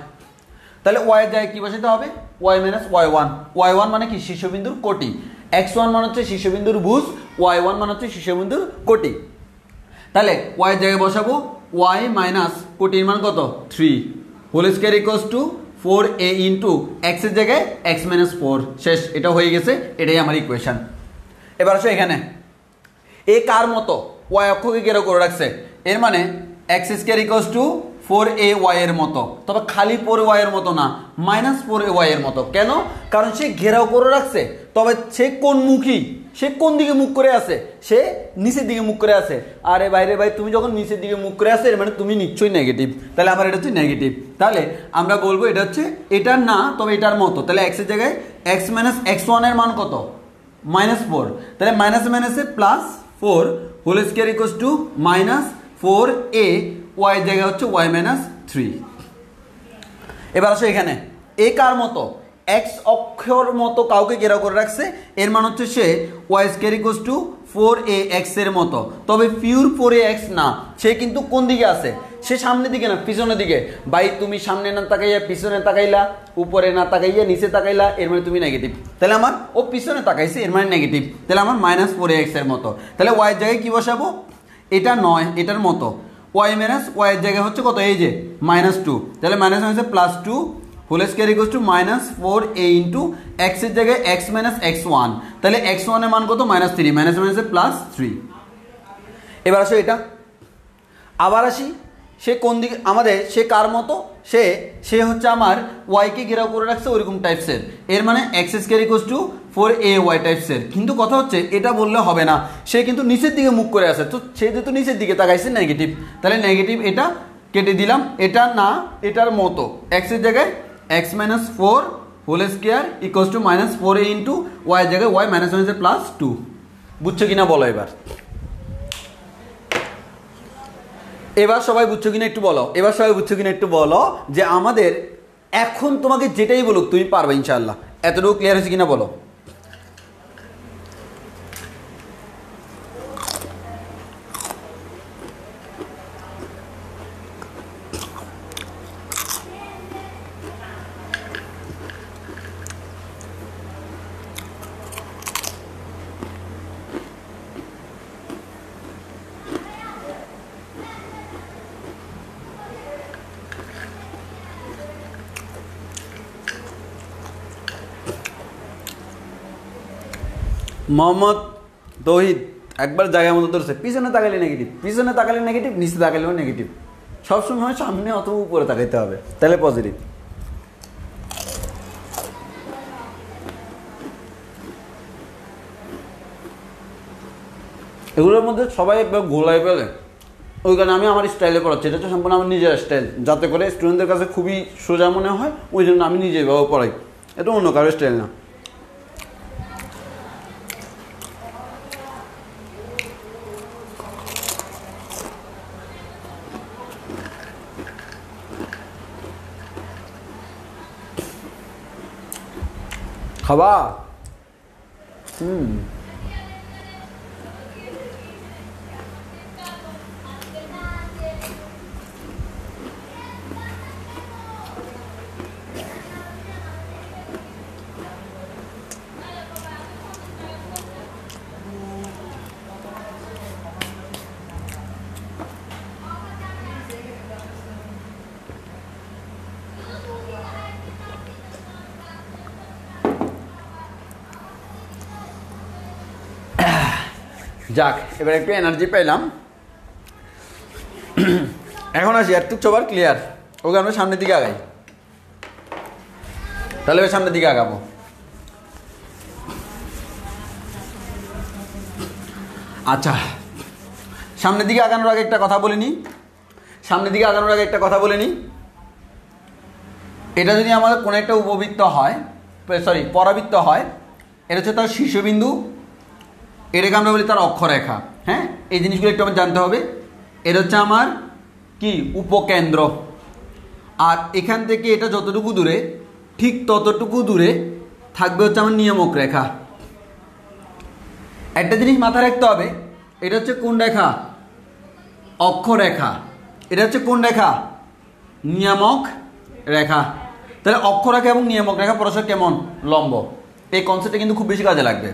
তাহলে ওয়াই এর জায়গায় কি বসাতে হবে? Y minus y one. Y one মানে কি? শীর্ষবিন্দুর কোটি। এক্স ওয়ান মানে হচ্ছে শীর্ষবিন্দুর ভুজ, ওয়াই ওয়ান মানে হচ্ছে শীর্ষবিন্দুর কোটি। তাহলে ওয়াই এর জায়গায় বসাবো ওয়াই মাইনাস কোটির মান কত? 3 whole square equals to 4a into x এর জায়গায় এক্স মাইনাস 4। শেষ, এটা হয়ে গেছে, এটাই আমার ইকুয়েশন। এবার আসো এখানে এ কার মতো? ওয়াই অক্ষকে ঘেরাও করে রাখছে, এর মানে x square equals to 4ay এর মতো, তবে খালি 4y এর মতো না, মাইনাস 4ay এর মতো। কেন? কারণ সে ঘেরাও করে রাখছে, তবে সে কোন মুখী? সে কোন দিকে মুখ করে আছে? সে নিচের দিকে মুখ করে আছে। আরে বাইরে ভাই, তুমি যখন নিচের দিকে মুখ করে আছে এর মানে তুমি নিশ্চয়ই নেগেটিভ। তাহলে আমার এটা হচ্ছে নেগেটিভ। তাহলে আমরা বলবো এটা হচ্ছে এটার না, তবে এটার মতো। তাহলে এক্স এর জায়গায় এক্স মাইনাস এক্স ওয়ান এর মান কত? মাইনাস 4। তাহলে মাইনাস মাইনাসে plus 4 whole square equals to minus 4a, y এর জায়গায় হচ্ছে ওয়াই মাইনাস 3। এবার আসো এখানে এ কার মতো? এক্স অক্ষর মতো কাউকে ঘেরাও করে রাখছে, এর মান হচ্ছে সে y square equals to 4ax এর মতো, তবে পিওর 4ax না। সে কিন্তু কোন দিকে আছে? সে সামনের দিকে না, পিছনের দিকে। ভাই তুমি সামনে না তাকাইয়া পিছনে তাকাইলা, উপরে না তাকাইয়া নিচে তাকাইলা, এর মানে তুমি নেগেটিভ। তাহলে আমার ও পিছনে তাকাইছে, এর মানে নেগেটিভ। তাহলে আমার মাইনাস 4ax এর মতো। তাহলে ওয়াই এর জায়গায় কি বসাবো? এটা নয়, এটার মতো। ওয়াই মাইনাস ওয়াই এর জায়গায় হচ্ছে কত? এই যে মাইনাস 2। তাহলে মাইনাস মাইনাসে plus 2 whole square equals to minus 4a into x এর জায়গায় এক্স মাইনাস এক্স ওয়ান। তাহলে এক্স ওয়ানের মান কত? মাইনাস 3, মাইনাস মাইনাসে প্লাস 3। এবার আসো এটা আবার আসি, সে কোন দিকে আমাদের? সে কার মতো? সে হচ্ছে আমার ওয়াইকে ঘেরাও করে রাখছে ওইরকম টাইপসের, এর মানে x square equals to 4ay টাইপসের। কিন্তু কথা হচ্ছে এটা বললে হবে না, সে কিন্তু নিচের দিকে মুখ করে আছে, তো সে যেহেতু নিচের দিকে তাকাইছে নেগেটিভ। তাহলে নেগেটিভ এটা কেটে দিলাম, এটা না, এটার মতো। এক্স এর জায়গায় x minus 4 whole square equals to minus 4a into y এর জায়গায় ওয়াই মাইনাস মাইনাসে প্লাস 2। বুঝছো কিনা বলো এবার? এবার সবাই বুঝছো কিনা একটু বলো? এবার সবাই বুঝছো কিনা একটু বলো যে আমাদের এখন তোমাকে যেটাই বলুক তুমি পারবে ইনশাআল্লাহ। এতটুকু ক্লিয়ার হয়েছে কিনা বলো? মোহাম্মদ তৌহিদ একবার জায়গার মতো ধরছে, পিছনে তাকালে নেগেটিভ, পিছনে তাকালে নেগেটিভ, নিচে তাকালেও নেগেটিভ। সবসময় সামনে অথবা উপরে তাকাইতে হবে, তাহলে পজিটিভ। এগুলোর মধ্যে সবাই একবার গোলাই ফেলে, ওই কারণে আমি আমার স্টাইলে পড়াচ্ছি। এটা হচ্ছে সম্পূর্ণ আমার নিজের স্টাইল, যাতে করে স্টুডেন্টদের কাছে খুবই সোজা মনে হয়, ওই জন্য আমি নিজে এভাবে পড়াই। এটা অন্য কারো স্টাইল না। খাবা? যাক, এবার একটু এনার্জি পেলাম। এখন আসি এতটুক সবার ক্লিয়ার। ওকে আমরা সামনের দিকে আগাই। তাহলে এবার সামনের দিকে আগাবো। আচ্ছা, সামনের দিকে আগানোর আগে একটা কথা বলে নিই। এটা যদি আমাদের কোনো একটা উপবৃত্ত হয়, পরাবৃত্ত হয়, এটা হচ্ছে তার শীর্ষবিন্দু, এটাকে আমরা বলি তার অক্ষরেখা। হ্যাঁ, এই জিনিসগুলো একটু আমার জানতে হবে। এটা হচ্ছে আমার কি উপকেন্দ্র। আর এখান থেকে এটা যতটুকু দূরে ঠিক ততটুকু দূরে থাকবে হচ্ছে আমার নিয়ামক রেখা। একটা জিনিস মাথায় রাখতে হবে, এটা হচ্ছে কোন রেখা? অক্ষরেখা। এটা হচ্ছে কোন রেখা? নিয়ামক রেখা। তাহলে অক্ষরেখা এবং নিয়ামক রেখা পরস্পর কেমন? লম্ব। এই কনসেপ্টটা কিন্তু খুব বেশি কাজে লাগবে।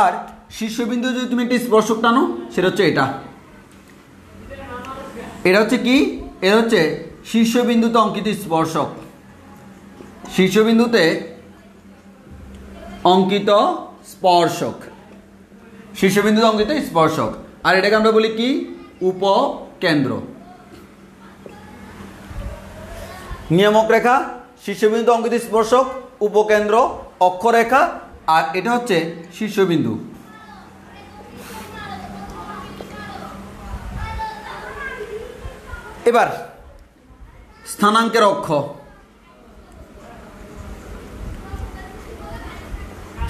আর শীর্ষবিন্দু যদি তুমি একটা স্পর্শক টানো, সেটা হচ্ছে এটা। এটা হচ্ছে কি? এটা হচ্ছে শীর্ষবিন্দুতে অঙ্কিত স্পর্শক। শীর্ষবিন্দুতে অঙ্কিত স্পর্শক, শীর্ষবিন্দুতে অঙ্কিত স্পর্শক। আর এটাকে আমরা বলি কি? উপকেন্দ্র। নিয়ামক রেখা, শীর্ষবিন্দু অঙ্কিত স্পর্শক, উপকেন্দ্র, অক্ষরেখা, আর এটা হচ্ছে শীর্ষবিন্দু। এবার স্থানাঙ্কের অক্ষ।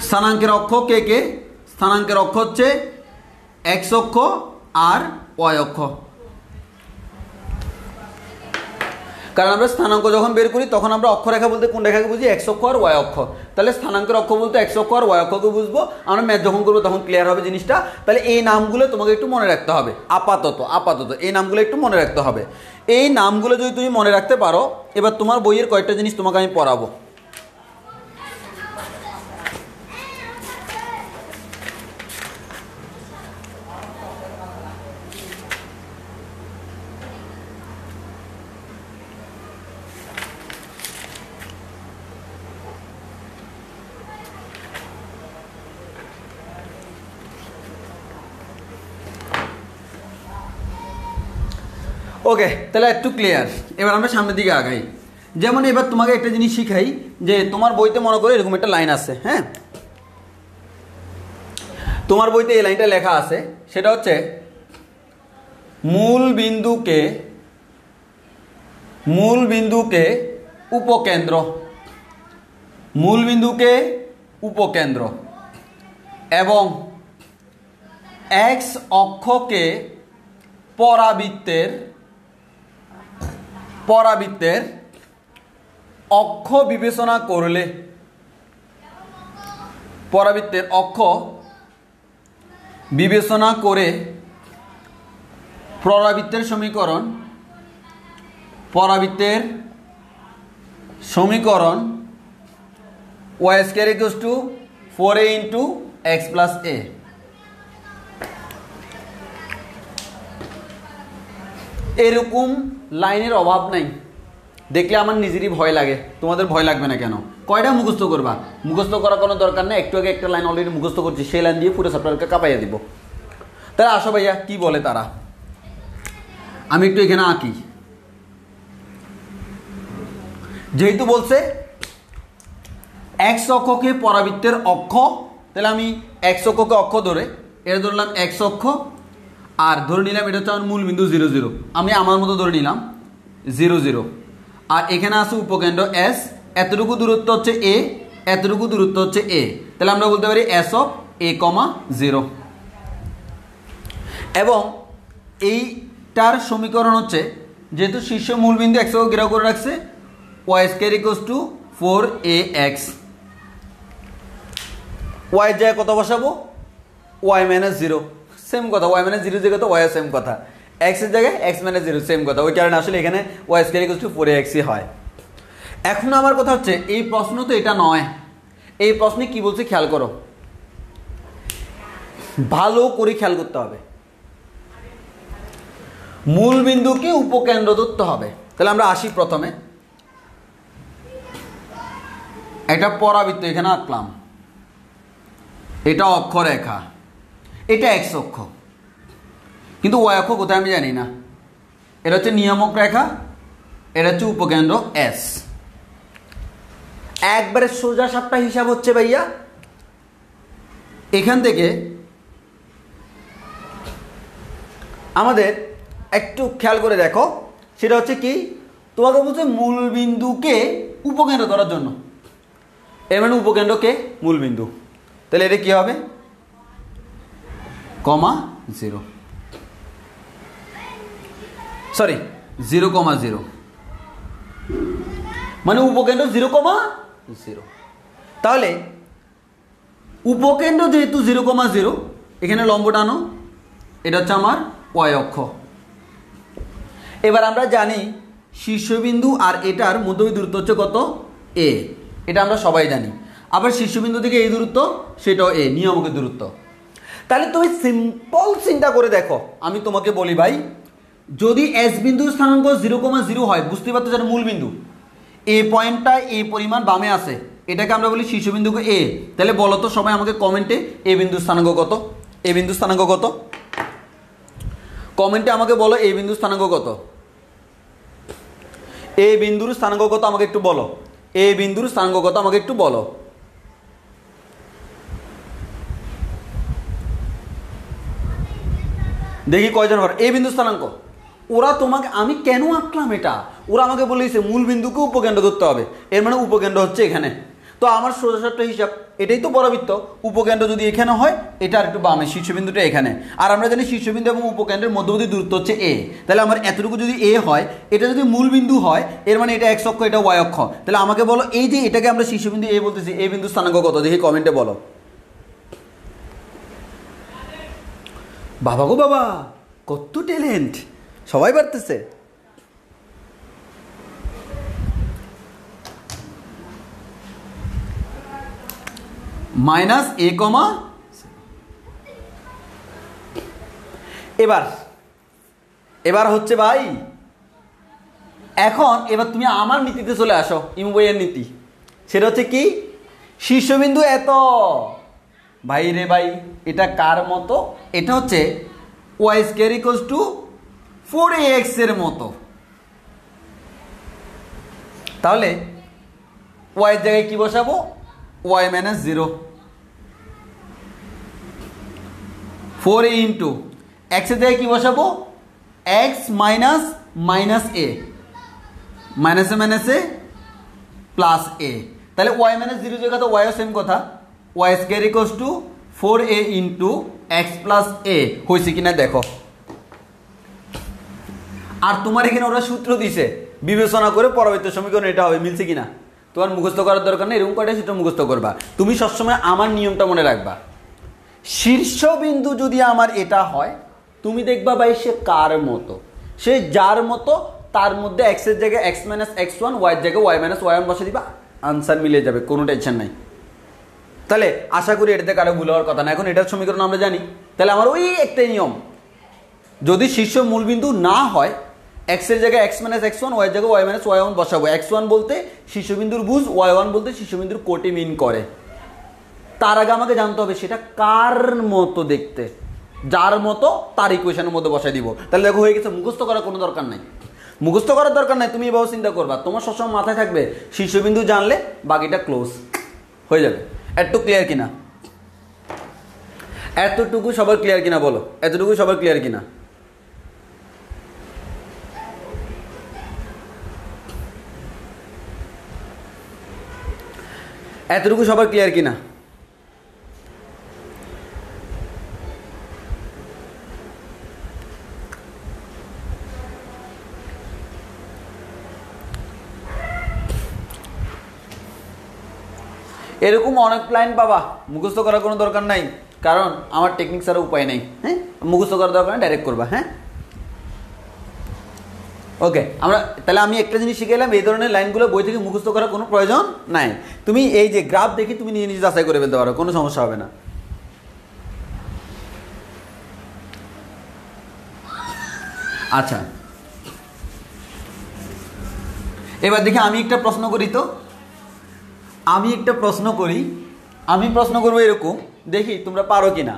স্থানাঙ্কের অক্ষ কে কে? স্থানাঙ্কের অক্ষ হচ্ছে এক্স অক্ষ আর ওয়াই অক্ষ। কারণ আমরা স্থানাঙ্ক যখন বের করি তখন আমরা অক্ষরেখা বলতে কোন রেখাকে বুঝি? এক্স অক্ষ আর ওয়াই অক্ষ। তাহলে স্থানাঙ্কের অক্ষ বলতে এক্স অক্ষ আর ওয়াই অক্ষকে বুঝবো। আমরা ম্যাথ যখন করবো তখন ক্লিয়ার হবে জিনিসটা। তাহলে এই নামগুলো তোমাকে একটু মনে রাখতে হবে। আপাতত এই নামগুলো একটু মনে রাখতে হবে। এই নামগুলো যদি তুমি মনে রাখতে পারো, এবার তোমার বইয়ের কয়েকটা জিনিস তোমাকে আমি পড়াবো। ওকে, তাহলে একটু ক্লিয়ার। এবার আমরা সামনের দিকে আগাই। যেমন এবার তোমাকে একটা জিনিস শিখাই, যে তোমার বইতে মনে করো এরকম একটা লাইন আছে। হ্যাঁ, তোমার বইতে এই লাইনটা লেখা আছে, সেটা হচ্ছে মূল বিন্দুকে উপকেন্দ্র, মূল বিন্দুকে উপকেন্দ্র এবং এক্স অক্ষকে পরাবৃত্তের অক্ষ বিবেচনা করলে, পরাবৃত্তের অক্ষ বিবেচনা করে পরাবৃত্তের সমীকরণ y square equals to 4a into x plus a। এরকম লাইনের অভাব নাই। দেখলে আমার নিজেরই ভয় লাগে, তোমাদের ভয় লাগবে না কেন? কয়টা মুখস্থ করবা? মুখস্থ করার কোনো দরকার নেই। একটু আগে একটা লাইন অলরেডি মুখস্থ করছি, সেই লাইন দিয়ে পুরো চ্যাপ্টারকে কাঁপাইয়া দিব। তাহলে আসো ভাইয়া, কি বলে তারা? আমি একটু এখানে আঁকি। যেহেতু বলছে এক্স অক্ষকে পরাবৃত্তের অক্ষ, তাহলে আমি এক্স অক্ষকে অক্ষ ধরে এটা ধরলাম এক্স অক্ষ, আর ধরে নিলাম এটা হচ্ছে আমার মূল বিন্দু 0 0। আমি আমার মতো ধরে নিলাম 0 0। আর এখানে আছে উপকেন্দ্র এস, এতটুকু দূরত্ব হচ্ছে এ, এতটুকু দূরত্ব হচ্ছে এ। তাহলে আমরা বলতে পারি এস অফ এ কমা 0। এবং এইটার সমীকরণ হচ্ছে, যেহেতু শীর্ষ মূলবিন্দু এক্স অক্ষ ঘেরাও করে রাখছে, y square equals to 4ax। Y জায়গায় কত বসাবো? ওয়াই মাইনাস 0, সেম কথা। ওয়াই মাইনাস 0 জায়গায় তো ওয়াই সেম কথা। এক্স এর জায়গায় এক্স মাইনাস 0 সেম কথা। ওই কারণে আসলে এখানে Y square equals to 4ax হয়। এখন আমার কথা হচ্ছে, এই প্রশ্ন তো এটা নয়। এই প্রশ্নে কি বলছে খেয়াল করো, ভালো করে খেয়াল করতে হবে। মূল বিন্দুকে উপকেন্দ্র ধরতে হবে। তাহলে আমরা আসি প্রথমে, এটা পরাবৃত্ত এখানে আঁকলাম, এটা অক্ষরেখা, এটা এক্স অক্ষ, কিন্তু ওয়াই অক্ষ কোথায় আমি জানি না। এটা হচ্ছে নিয়ামক রেখা, এটা হচ্ছে উপকেন্দ্র এস। একবারে সোজা সাপটা হিসাব হচ্ছে ভাইয়া, এখান থেকে আমাদের একটু খেয়াল করে দেখো, সেটা হচ্ছে কি, তোমাকে বলছে মূল বিন্দুকে উপকেন্দ্র ধরার জন্য। এর মানে উপকেন্দ্র কে? মূল বিন্দু। তাহলে এটা কি হবে? কমা 0। সরি 0,0 মানে উপকেন্দ্র 0,0। তাহলে উপকেন্দ্র যেহেতু 0,0 এখানে লম্ব টানো, এটা হচ্ছে আমার ওয়াই অক্ষ। এবার আমরা জানি শীর্ষবিন্দু আর এটার মধ্যবর্তী দূরত্ব হচ্ছে কত, এ, এটা আমরা সবাই জানি। আবার শীর্ষবিন্দু থেকে এই দূরত্ব সেটাও এ, নিয়মকের দূরত্ব। তাহলে তুমি সিম্পল চিন্তা করে দেখো, আমি তোমাকে বলি ভাই, যদি এস বিন্দুর স্থানাঙ্ক 0,0 হয়, বুঝতে পারতো যেটা মূল বিন্দু, এ পয়েন্টটা এ পরিমাণ বামে আছে, এটাকে আমরা বলি শীর্ষবিন্দুকে এ। তাহলে বলো তো সবাই আমাকে কমেন্টে এ বিন্দুর স্থানাঙ্ক কত, এ বিন্দুর স্থানাঙ্ক কত, কমেন্টে আমাকে বলো এ বিন্দুর স্থানাঙ্ক কত, এ বিন্দুর স্থানাঙ্ক কত আমাকে একটু বলো, এ বিন্দুর স্থানাঙ্ক কত আমাকে একটু বলো। দেখি কয়জন ঘর এ বিন্দু স্থানাঙ্ক। ওরা তোমাকে, আমি কেন আঁকলাম এটা, ওরা আমাকে বলেছে মূল বিন্দুকে উপকেন্দ্র ধরতে হবে, এর মানে উপকেন্দ্র হচ্ছে এখানে। তো আমার সোজাসাপটা হিসাব, এটাই তো বরাবৃত্ত, উপকেন্দ্র যদি এখানে হয় এটা আর একটু বামে, শীর্ষবিন্দুটা এখানে। আর আমরা জানি শীর্ষবিন্দু এবং উপকেন্দ্রের মধ্যবর্তী দূরত্ব হচ্ছে এ। তাহলে আমার এতটুকু যদি এ হয়, এটা যদি মূল বিন্দু হয়, এর মানে এটা এক্স অক্ষ, এটা ওয়াই অক্ষ। তাহলে আমাকে বলো এই যে এটাকে আমরা শীর্ষবিন্দু এ বলতেছি, এ বিন্দু স্থানাঙ্ক কত, দেখি কমেন্টে বলো। বাবা গো বাবা, কত ট্যালেন্ট, সবাই পারতেছে। মাইনাস এ কমা, এবার হচ্ছে ভাই, এখন এবার তুমি আমার নীতিতে চলে আসো, ইমু বইয়ের নীতি। সেটা হচ্ছে কি, শীর্ষবিন্দু এত, ভাই রে ভাই এটা কার মতো, এটা হচ্ছে y square equals to 4ax এর মতো। তাহলে ওয়াই এর জায়গায় কি বসাবো, y minus 0, 4a into x এর জায়গায় কি বসাবো, এক্স মাইনাস মাইনাস এ, মাইনাসে মাইনাসে প্লাস এ। তাহলে ওয়াই মাইনাস 0 জায়গা তো ওয়াইও সেম কথা, y square equals to 4a into x plus a, হয়েছে কিনা দেখো। আর তোমার এখানে ওরা সূত্র দিছে, বিবেচনা করে পরবর্তী সমীকরণ এটা হবে, মিলছে কিনা। তোমার মুখস্থ করার দরকার নেই, এরকম কয়টা সূত্র মুখস্থ করবা। তুমি সবসময় আমার নিয়মটা মনে রাখবা, শীর্ষবিন্দু যদি আমার এটা হয়, তুমি দেখবা ভাই সে কার মতো, সে যার মতো, তার মধ্যে এক্স এর জায়গায় এক্স মাইনাস x1, ওয়াই এর জায়গায় ওয়াই মাইনাস y1 বসে দিবা, আনসার মিলে যাবে, কোনো টেনশন নাই। তাহলে আশা করি এটাতে কারো ভুল হওয়ার কথা না। এখন এটার সমীকরণ আমরা জানি, তাহলে আমার ওই একটাই নিয়ম, যদি শীর্ষ মূলবিন্দু না হয়, এক্স এর জায়গায় এক্স মাইনাস x1, ওয়াই এর জায়গায় ওয়াই মাইনাস y1 বসাবো। x1 বলতে শীর্ষবিন্দুর ভুজ, y1 বলতে শীর্ষবিন্দুর কোটি মিন করে। তার আগে আমাকে জানতে হবে সেটা কার মতো দেখতে, যার মতো তার ইকুয়েশনের মধ্যে বসাই দিব। তাহলে দেখো হয়ে গেছে, মুখস্থ করার কোনো দরকার নাই, মুখস্থ করার দরকার নাই। তুমি এভাবে চিন্তা করবা, তোমার সবসময় মাথায় থাকবে শীর্ষবিন্দু জানলে বাকিটা ক্লোজ হয়ে যাবে। একটু ক্লিয়ার কিনা, এতটুকু সবার ক্লিয়ার কিনা বলো, এতটুকু সবার ক্লিয়ার কিনা। এতটুকু সবার ক্লিয়ার কিনা। এরকম অনেক লাইন পাবা, মুখস্থ করার কোনো দরকার নাই, কারণ আমার টেকনিক ছাড়া উপায় নেই। হ্যাঁ, মুখস্থ করার দরকার নেই, ডাইরেক্ট করবা। হ্যাঁ, ওকে। আমরা তাহলে আমি একটা জিনিস শিখে এলাম, এই ধরনের লাইনগুলো বই থেকে মুখস্থ করার কোনো প্রয়োজন নাই। তুমি এই যে গ্রাফ দেখি তুমি নিজে নিজে যাচাই করে ফেলতে পারো, কোনো সমস্যা হবে না। আচ্ছা, এবার দেখি আমি একটা প্রশ্ন করি তো, আমি একটা প্রশ্ন করি, আমি প্রশ্ন করবো এরকম, দেখি তোমরা পারো কিনা।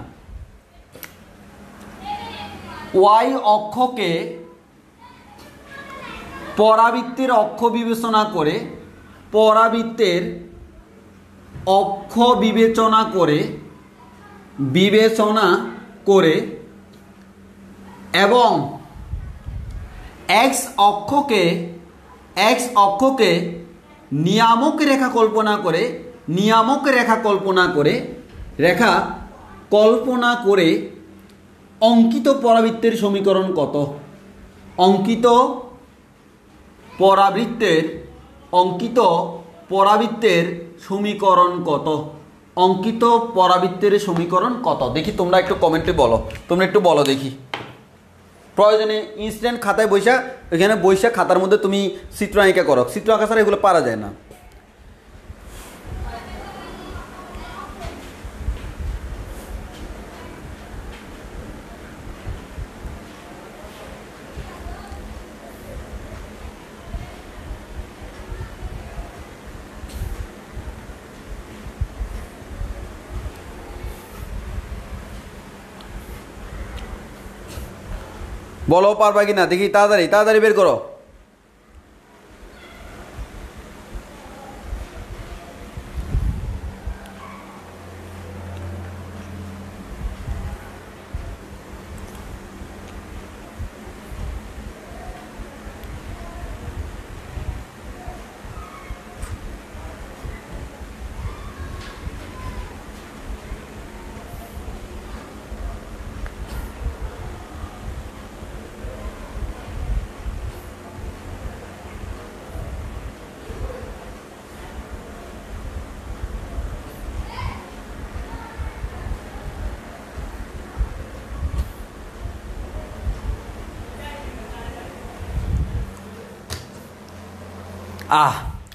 ওয়াই অক্ষকে পরাবৃত্তের অক্ষ বিবেচনা করে, পরাবৃত্তের অক্ষ বিবেচনা করে এবং এক্স অক্ষকে নিয়ামক রেখা কল্পনা করে অঙ্কিত পরাবৃত্তের সমীকরণ কত? অঙ্কিত পরাবৃত্তের সমীকরণ কত? অঙ্কিত পরাবৃত্তের সমীকরণ কত? দেখি তোমরা একটু কমেন্টে বলো, তোমরা একটু বলো দেখি। প্রয়োজনে ইনস্ট্যান্ট খাতায় বৈশা, এখানে বৈশা খাতার মধ্যে তুমি চিত্র আঁকা করো, চিত্র আঁকা ছাড়া এগুলো পারা যায় না। বলো পারবা কি না দেখি, তাড়াতাড়ি তাড়াতাড়ি বের করো।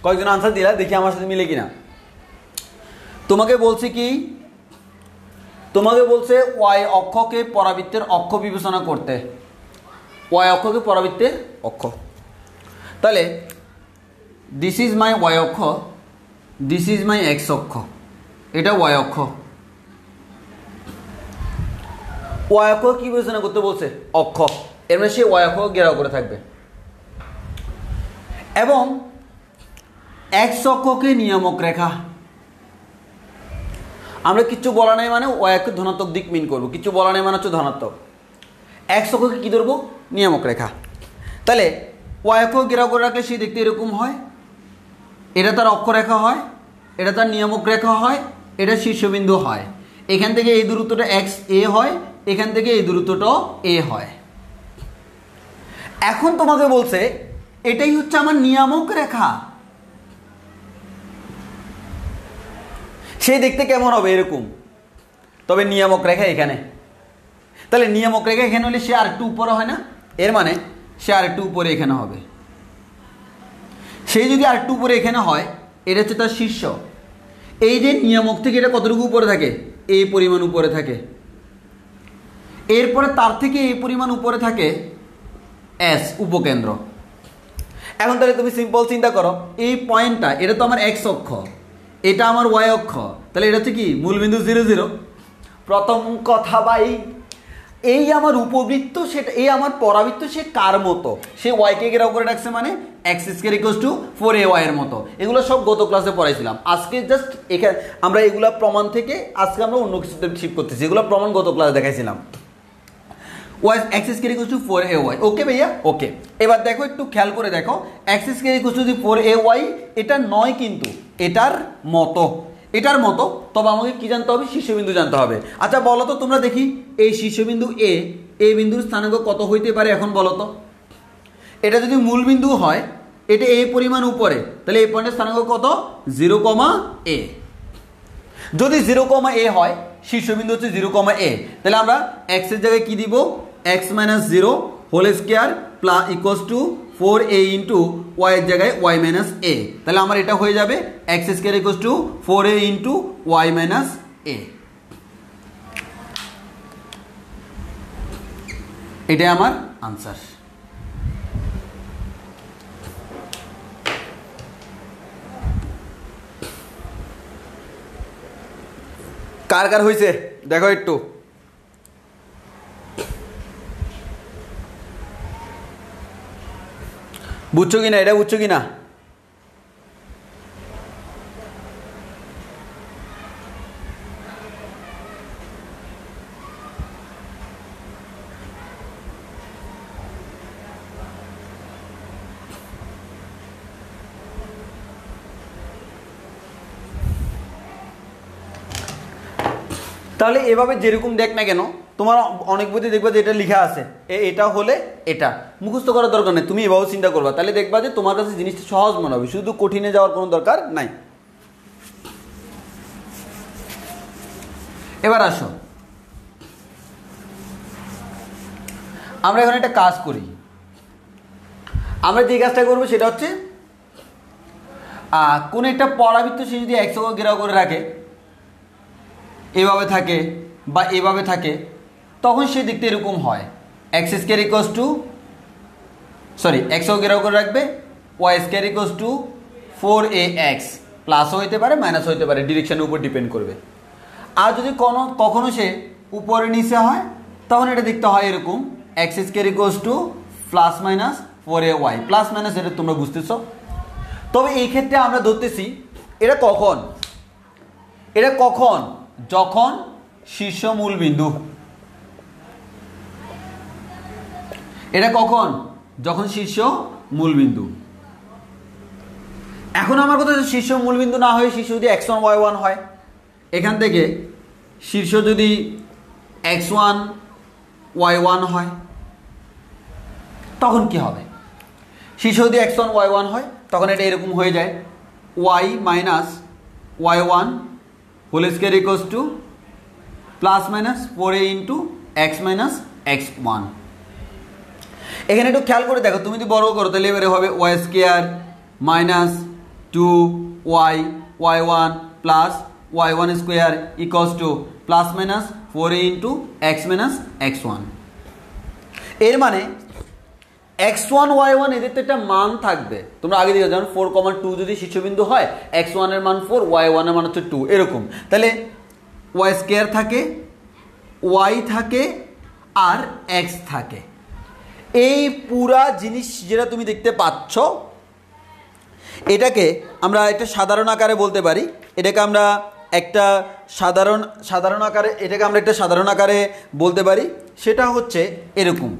কয়েকজন আনসার দিলা, দেখি আমার সাথে মিলে কিনা। তোমাকে বলছি কি, তোমাকে বলছে ওয়াই অক্ষকে পরাবৃত্তের অক্ষ বিবেচনা করতে, ওয়াই অক্ষকে পরাবৃত্তের অক্ষ। তাহলে দিস ইজ মাই ওয়াই অক্ষ, দিস ইজ মাই এক্স অক্ষ, এটা ওয়াই অক্ষ। ওয়াই অক্ষ কি বিবেচনা করতে বলছে? অক্ষ। এর মানে সে ওয়াই অক্ষ ঘেরাও করে থাকবে। এবং এক্স অক্ষকে নিয়ামক রেখা, আমরা কিচ্ছু বলা নাই মানে ওয়াই অক্ষ ধনাত্মক দিক মিন করবো, কিছু বলা নাই মানে হচ্ছে ধনাত্মক। এক্স অক্ষকে কী ধরবো? নিয়ামক রেখা। তাহলে ওয়াই অক্ষ ঘেরাও করে রাখলে সে দেখতে এরকম হয়, এটা তার অক্ষরেখা হয়, এটা তার নিয়ামক রেখা হয়, এটা শীর্ষবিন্দু হয়। এখান থেকে এই দূরত্বটা এক্স এ হয়, এখান থেকে এই দূরত্বটাও এ হয়। এখন তোমাকে বলছে এটাই হচ্ছে আমার নিয়ামক রেখা, সে দেখতে কেমন হবে? এরকম। তবে নিয়ামক রেখা এখানে, তাহলে নিয়ামক রেখা এখানে হলে সে আর একটু উপরে হয় না? এর মানে সে আর একটু উপরে এখানে হবে। সেই যদি আর একটু উপরে এখানে হয়, এটা হচ্ছে তার শীর্ষ। এই যে নিয়ামক থেকে এটা কতটুকু উপরে থাকে? এই পরিমাণ উপরে থাকে। এরপরে তার থেকে এই পরিমাণ উপরে থাকে এস, উপকেন্দ্র। এখন তাহলে তুমি সিম্পল চিন্তা করো, এই পয়েন্টটা এটা তো আমার এক্স অক্ষ, এটা আমার ওয়াই অক্ষ, তাহলে এটা হচ্ছে কি মূলবিন্দু 0 0। প্রথম কথা ভাই, এই আমার উপবৃত্ত সেটা, এই আমার পরাবৃত্ত সে কার মতো? সে ওয়াইকে ঘেরাও করে রাখছে মানে x square equals to 4ay এর মতো। এগুলো সব গত ক্লাসে পড়াইছিলাম। আজকে জাস্ট এখানে আমরা এগুলো প্রমাণ থেকে আজকে আমরা অন্য কিছুতে শিফট করতেছি, এগুলো প্রমাণ গত ক্লাসে দেখাইছিলাম। Y x square equals to 4ay। Okay ভাইয়া, ওকে। এবার দেখো, একটু খেয়াল করে দেখো, x square equals to 4ay এটা নয় কিন্তু এটার মতো, এটার মতো। তবে আমাকে কি জানতে হবে? শীর্ষবিন্দু জানতে হবে। আচ্ছা বলো তো তোমরা দেখি, এই শীর্ষবিন্দু এ, এই বিন্দুর স্থানাঙ্ক কত হইতে পারে? এখন বলো তো। এটা যদি মূল বিন্দু হয়, এটা এই পরিমাণ উপরে, তাহলে এই পয়েন্টের স্থানাঙ্ক কত? 0,a। যদি 0,a হয়, শীর্ষবিন্দু হচ্ছে 0,a, তাহলে আমরা এক্স এর জায়গায় কি দিব? X minus 0 whole square plus equals to 4a into y এর জায়গায় ওয়াই মাইনাস এ। তাহলে আমার এটা হয়ে যাবে x square equals to 4a into y minus a. এটাই আমার আনসার। কার কার হয়েছে দেখো একটু। বুঝছো কিনা? এটা বুঝছো কিনা? তাহলে এভাবে যেরকম দেখ না কেন, তোমার অনেক বইতে দেখবা যে এটা লেখা আছে এটা হলে এটা মুখস্থ করার দরকার নেই, তুমি এভাবে চিন্তা করবা, তাহলে দেখবা যে তোমার কাছে জিনিসটা সহজ মনে হবে, শুধু কঠিনে যাওয়ার কোনো দরকার নাই। এবার আসো আমরা এখন একটা কাজ করি। আমরা যে কাজটা করবো সেটা হচ্ছে কোন একটা পরাবৃত্ত সে যদি এক্স অক্ষ ঘেরাও করে রাখে, এভাবে থাকে বা এভাবে থাকে, তখন সে দেখতে এরকম হয়। X square equals to x অক্ষ ঘেরাও করে রাখবে, y square equals to 4ax, প্লাসও হইতে পারে মাইনাসও হইতে পারে, ডিরেকশনের উপর ডিপেন্ড করবে। আর যদি কখনো সে উপরে নিচে হয়, তখন এটা দেখতে হয় এরকম, x square equals to plus minus 4ay, plus minus এটা তোমরা বুঝতেছ। তবে এই ক্ষেত্রে আমরা ধরতেছি এটা কখন যখন শীর্ষ মূল বিন্দু, এটা কখন যখন শীর্ষ মূল বিন্দু। এখন আমার কথা হচ্ছে শীর্ষ মূল বিন্দু না হয়ে শীর্ষ যদি x1 y1 হয়, এখান থেকে শীর্ষ যদি x1 y1 হয়, তখন কি হবে? শীর্ষ যদি x1 y1 হয় তখন এটা এরকম হয়ে যায়, y minus y1 whole square equals to plus minus 4a into x minus x1। এখানে একটু খেয়াল করে দেখো, তুমি যদি বড় করো তাহলে এবারে হবে y square minus 2y y1 plus y1 square equals to plus minus 4a into x minus x1। এর মানে x1 y1 এদের তো একটা মান থাকবে, তোমরা আগে দেখো, যেমন 4,2 যদি শীর্ষবিন্দু হয়, x1 এর মান 4, y1 এর মান হচ্ছে 2, এরকম। তাহলে ওয়াই স্কোয়ার থাকে, y থাকে আর x থাকে। এই পুরা জিনিস যেটা তুমি দেখতে পাচ্ছ, এটাকে আমরা একটা সাধারণ আকারে বলতে পারি, এটাকে আমরা একটা সাধারণ আকারে বলতে পারি, সেটা হচ্ছে এরকম,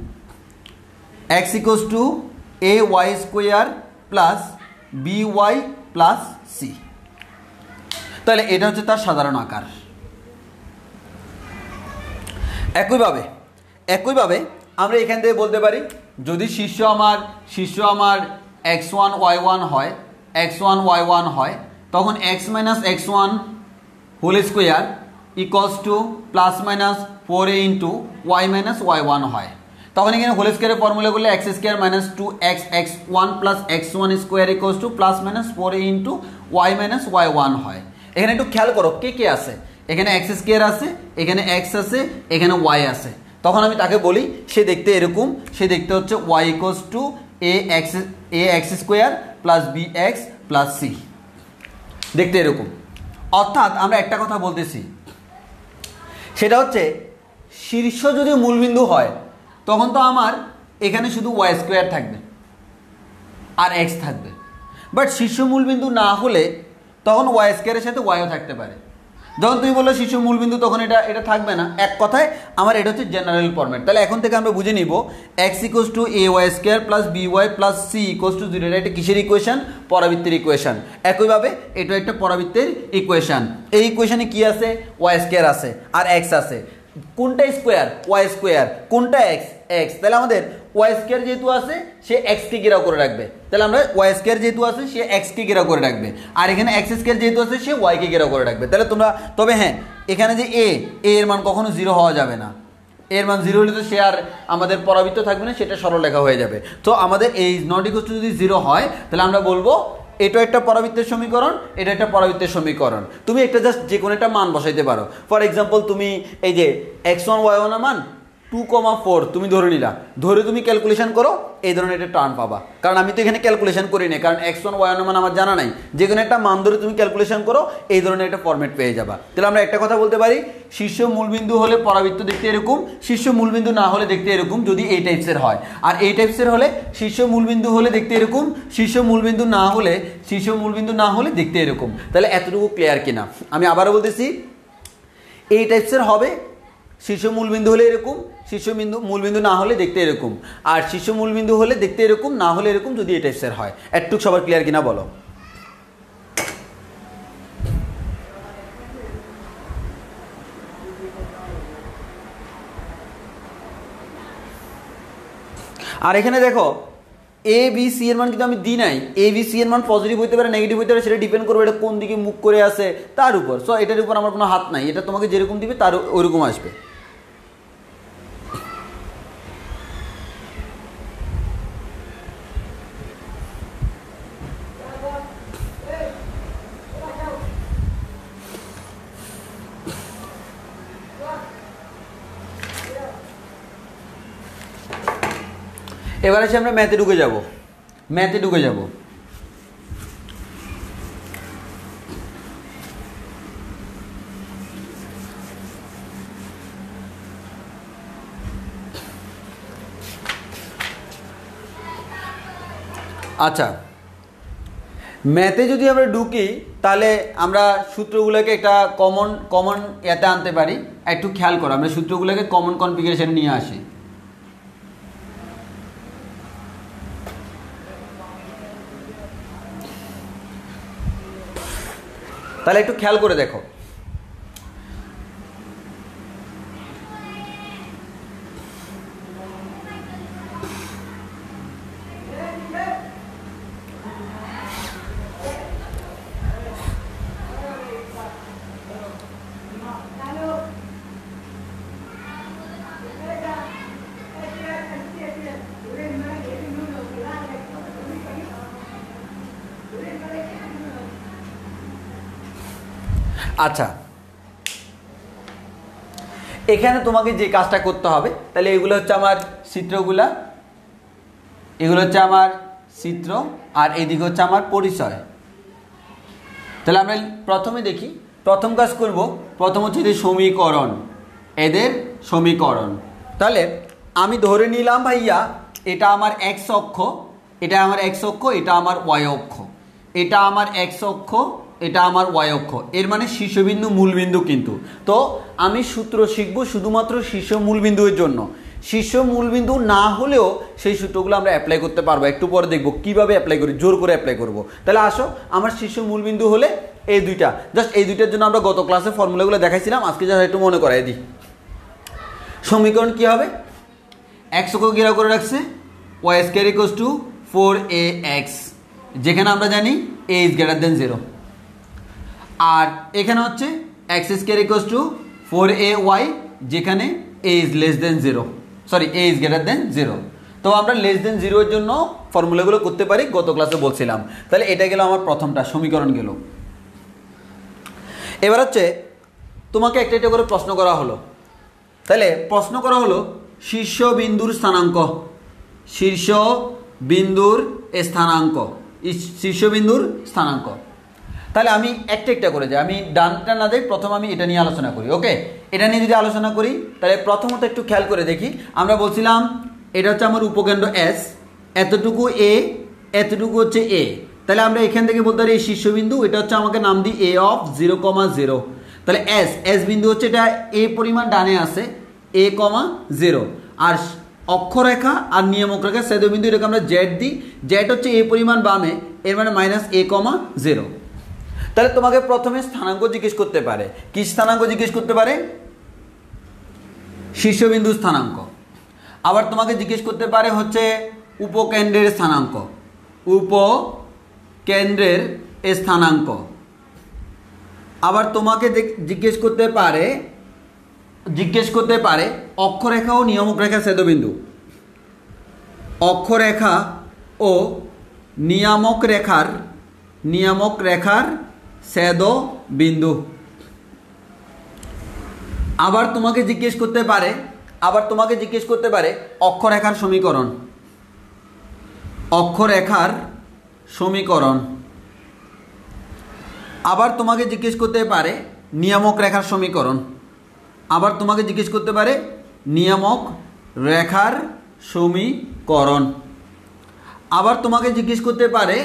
x equals to ay square plus by plus c। তাহলে এটা হচ্ছে তার সাধারণ আকার। একইভাবে আমরা এখান থেকে বলতে পারি, যদি শীর্ষ আমার x1 y1 হয়, তখন x minus x1 whole square equals to plus minus 4a into y minus y1 হয়। তখন এখানে হোল স্কোয়ারের ফর্মুলা করলে x square minus 2x x1 plus x1 square equals to plus minus 4a into y minus y1 হয়। এখানে একটু খেয়াল করো কে আছে, এখানে এক্স স্কোয়ার আছে, এখানে x আছে, এখানে y আছে। তখন আমি তাকে বলি সে দেখতে এরকম, সে দেখতে হচ্ছে y equals to ax square plus bx plus c, দেখতে এরকম। অর্থাৎ আমরা একটা কথা বলতেছি, সেটা হচ্ছে শীর্ষ যদি মূলবিন্দু হয়, তখন তো আমার এখানে শুধু ওয়াই স্কোয়ার থাকবে আর x থাকবে, বাট শীর্ষ মূলবিন্দু না হলে তখন ওয়াই স্কোয়ারের সাথে ওয়াইও থাকতে পারে। যখন তুমি বললো শীর্ষ মূলবিন্দু, তখন এটা থাকবে না। এক কথায় আমার এটা হচ্ছে জেনারেল ফরম্যাট। তাহলে এখন থেকে আমরা বুঝে নিব x equals to a y square plus b y plus c equals to 0, এটা কিসের ইকুয়েশন? পরাবৃত্তের ইকুয়েশন। একইভাবে এটা একটা পরাবৃত্তের ইকুয়েশন। এই ইকুয়েশনে কি আছে? ওয়াই স্কোয়ার আছে আর এক্স আছে। কোনটা স্কোয়ার? Y square. কোনটা এক্স? এক্স। তাহলে আমাদের ওয়াই স্কোয়ার যেহেতু আছে সে এক্সকে ঘেরাও করে রাখবে, তাহলে আমরা ওয়াই স্কোয়ার যেহেতু আছে সে এক্সকে ঘেরাও করে রাখবে, আর এখানে এক্স স্কোয়ার যেহেতু আছে সে ওয়াইকে ঘেরাও করে রাখবে। তাহলে তোমরা, তবে হ্যাঁ, এখানে যে এর মান কখনো 0 হওয়া যাবে না। এর মান 0 হলে তো সে আর আমাদের পরাবৃত্ত থাকবে না, সেটা সরলরেখা হয়ে যাবে। তো আমাদের এই নট ইকুয়াল টু যদি 0 হয়, তাহলে আমরা বলবো এটা একটা পরাবৃত্তের সমীকরণ, এটা একটা পরাবৃত্তের সমীকরণ। তুমি একটা জাস্ট যে কোনো একটা মান বসাইতে পারো। ফর এক্সাম্পল, তুমি এই যে x1 y1 এর মান 2,4 তুমি ধরে নিলা, ধরে তুমি ক্যালকুলেশন করো, এই ধরনের একটা টার্ম পাবা। কারণ আমি তো এখানে ক্যালকুলেশন করি না, কারণ x1 y1 এর মান আমার জানা নাই। যে কোনো একটা মান ধরে তুমি ক্যালকুলেশন করো, এই ধরনের একটা ফরম্যাট পেয়ে যাবা। তাহলে আমরা একটা কথা বলতে পারি, শীর্ষ মূলবিন্দু হলে পরাবৃত্ত দেখতে এরকম, শীর্ষ মূলবিন্দু না হলে দেখতে এরকম, যদি এই টাইপসের হয়। আর এই টাইপসের হলে শীর্ষ মূলবিন্দু হলে দেখতে এরকম, শীর্ষ মূলবিন্দু না হলে দেখতে এরকম। তাহলে এতটুকু ক্লিয়ার কিনা? আমি আবারও বলতেছি, এই টাইপসের হবে, শীর্ষ মূলবিন্দু হলে এরকম, শীর্ষ মূলবিন্দু না হলে দেখতে এরকম, আর শীর্ষ মূলবিন্দু হলে দেখতে এরকম, না হলে এরকম, যদি এই টাইপসের হয়। একটু সবার ক্লিয়ার কিনা বলো? আর এখানে দেখো এ বি সি এর মান কিন্তু আমি দিই নাই, এ বি সি এর মান পজিটিভ হইতে পারে নেগেটিভ হইতে পারে, সেটা ডিপেন্ড করবে এটা কোন দিকে মুখ করে আছে তার উপর। সো এটার উপর আমার কোনো হাত নাই, এটা তোমাকে যেরকম দিবে তার ওইরকম আসবে। এবার এসে আমরা ম্যাথে ঢুকে যাব, ম্যাথে ঢুকে যাব। আচ্ছা, ম্যাথে যদি আমরা ঢুকি তাহলে আমরা সূত্রগুলোকে একটা কমন এতে আনতে পারি। একটু খেয়াল করো, আমরা সূত্রগুলোকে কমন কনফিগারেশন নিয়ে আসি। তাহলে একটু খেয়াল করে দেখো, আচ্ছা এখানে তোমাকে যে কাজটা করতে হবে, তাহলে এগুলো হচ্ছে আমার চিত্রগুলা, এগুলো হচ্ছে আমার চিত্র, আর এইদিকে হচ্ছে আমার পরিচয়। তাহলে আমরা প্রথমে দেখি, প্রথম কাজ করব, প্রথম হচ্ছে এদের সমীকরণ, এদের সমীকরণ। তাহলে আমি ধরে নিলাম ভাইয়া এটা আমার এক্স অক্ষ, এটা আমার এক্স অক্ষ, এটা আমার ওয়াই অক্ষ, এটা আমার এক্স অক্ষ, এটা আমার ওয়াই অক্ষ, এর মানে শীর্ষবিন্দু মূলবিন্দু। কিন্তু তো আমি সূত্র শিখবো শুধুমাত্র শীর্ষ মূলবিন্দুর জন্য, শীর্ষ মূলবিন্দু না হলেও সেই সূত্রগুলো আমরা অ্যাপ্লাই করতে পারবো। একটু পরে দেখবো কীভাবে অ্যাপ্লাই করি, জোর করে অ্যাপ্লাই করবো। তাহলে আসো, আমার শীর্ষ মূলবিন্দু হলে এই দুইটা, জাস্ট এই দুইটার জন্য আমরা গত ক্লাসে ফর্মুলাগুলো দেখাইছিলাম, আজকে যা একটু মনে করাই দিই। সমীকরণ কী হবে, এক্স অক্ষ ঘেরাও করে রাখছে, y square equals to 4ax, যেখানে আমরা জানি a ইজ গ্রেটার দেন 0, আর এখানে হচ্ছে x square equals to 4ay, যেখানে a is less than 0, sorry a is greater than 0। তো আমরা লেস দেন 0 এর জন্য ফর্মুলাগুলো করতে পারি, গত ক্লাসে বলছিলাম। তাহলে এটা গেল আমার প্রথমটা, সমীকরণ গেল। এবার হচ্ছে তোমাকে একটা একটা করে প্রশ্ন করা হলো। তাহলে প্রশ্ন করা হলো শীর্ষ বিন্দুর স্থানাঙ্ক, শীর্ষ বিন্দুর স্থানাঙ্ক, শীর্ষবিন্দুর স্থানাঙ্ক। তাহলে আমি একটা একটা করে যাই, আমি ডানটা না দেই, প্রথম আমি এটা নিয়ে আলোচনা করি। ওকে, এটা নিয়ে যদি আলোচনা করি তাহলে প্রথমত একটু খেয়াল করে দেখি, আমরা বলছিলাম এটা হচ্ছে আমার উপকেন্দ্র এস, এতটুকু এ, এতটুকু হচ্ছে এ। তাহলে আমরা এখান থেকে বলতে পারি এই শীর্ষবিন্দু, এটা হচ্ছে আমাকে নাম দিই এ অফ 0,0। তাহলে এস, এস বিন্দু হচ্ছে এটা এ পরিমাণ ডানে আছে, a,0, আর অক্ষরেখা আর নিয়ামক রেখা ছেদবিন্দু এটাকে আমরা জেড দিই, জেড হচ্ছে এ পরিমাণ বামে, এর মানে -a,0। তাহলে তোমাকে প্রথমে স্থানাঙ্ক জিজ্ঞেস করতে পারে, কি স্থানাঙ্ক জিজ্ঞেস করতে পারে, শীর্ষবিন্দু স্থানাঙ্ক। আবার তোমাকে জিজ্ঞেস করতে পারে হচ্ছে উপকেন্দ্রের স্থানাঙ্ক, উপকেন্দ্রের স্থানাঙ্ক। আবার তোমাকে জিজ্ঞেস করতে পারে অক্ষরেখা ও নিয়ামক রেখা ছেদবিন্দু, অক্ষরেখা ও নিয়ামক রেখার ছেদবিন্দু। আবার তোমাকে জিজ্ঞেস করতে পারে অক্ষরেখার সমীকরণ, অক্ষরেখার সমীকরণ। আবার তোমাকে জিজ্ঞেস করতে পারে নিয়ামক রেখার সমীকরণ, আবার তোমাকে জিজ্ঞেস করতে পারে নিয়ামক রেখার সমীকরণ। আবার তোমাকে জিজ্ঞেস করতে পারে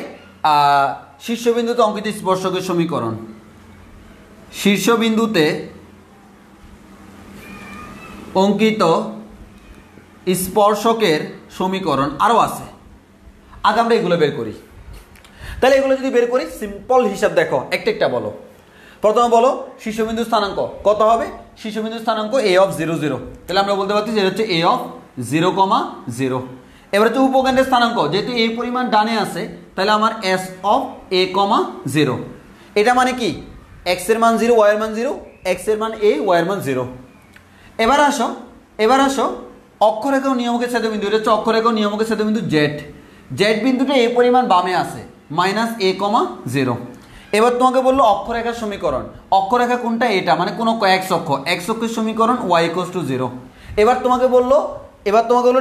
শীর্ষবিন্দুতে অঙ্কিত স্পর্শকের সমীকরণ, শীর্ষবিন্দুতে অঙ্কিত স্পর্শকের সমীকরণ। আরও আছে, আগে আমরা এগুলো বের করি। তাহলে এগুলো যদি বের করি, সিম্পল হিসাব দেখো, একটা একটা বলো। প্রথমে বলো শীর্ষবিন্দু স্থানাঙ্ক কত হবে, শীর্ষবিন্দু স্থানাঙ্ক a অফ 0, 0। তাহলে আমরা বলতে পারছি যে হচ্ছে a অফ 0,0। এবার হচ্ছে উপকেন্দ্রের স্থানাঙ্ক, যেহেতু এই পরিমাণ ডানে আছে তাহলে আমার এস অফ এ কমা 0। এটা মানে কি এক্স এর মান 0, ওয়াই এর মান 0, এক্স এর মান এ, ওয়াই এর মান 0। এবার আসো অক্ষরেখা ও নিয়মকের ছেদবিন্দু, এটা হচ্ছে অক্ষরেখা ও নিয়মকের ছেদবিন্দু জেড। জেড বিন্দুটা এই পরিমাণ বামে আছে মাইনাস এ কমা 0। এবার তোমাকে বললো অক্ষরেখার সমীকরণ, অক্ষরেখা কোনটা, এটা মানে কোন এক্স অক্ষের সমীকরণ ওয়াই ইকুয়ালস টু 0। এবার তোমাকে বললো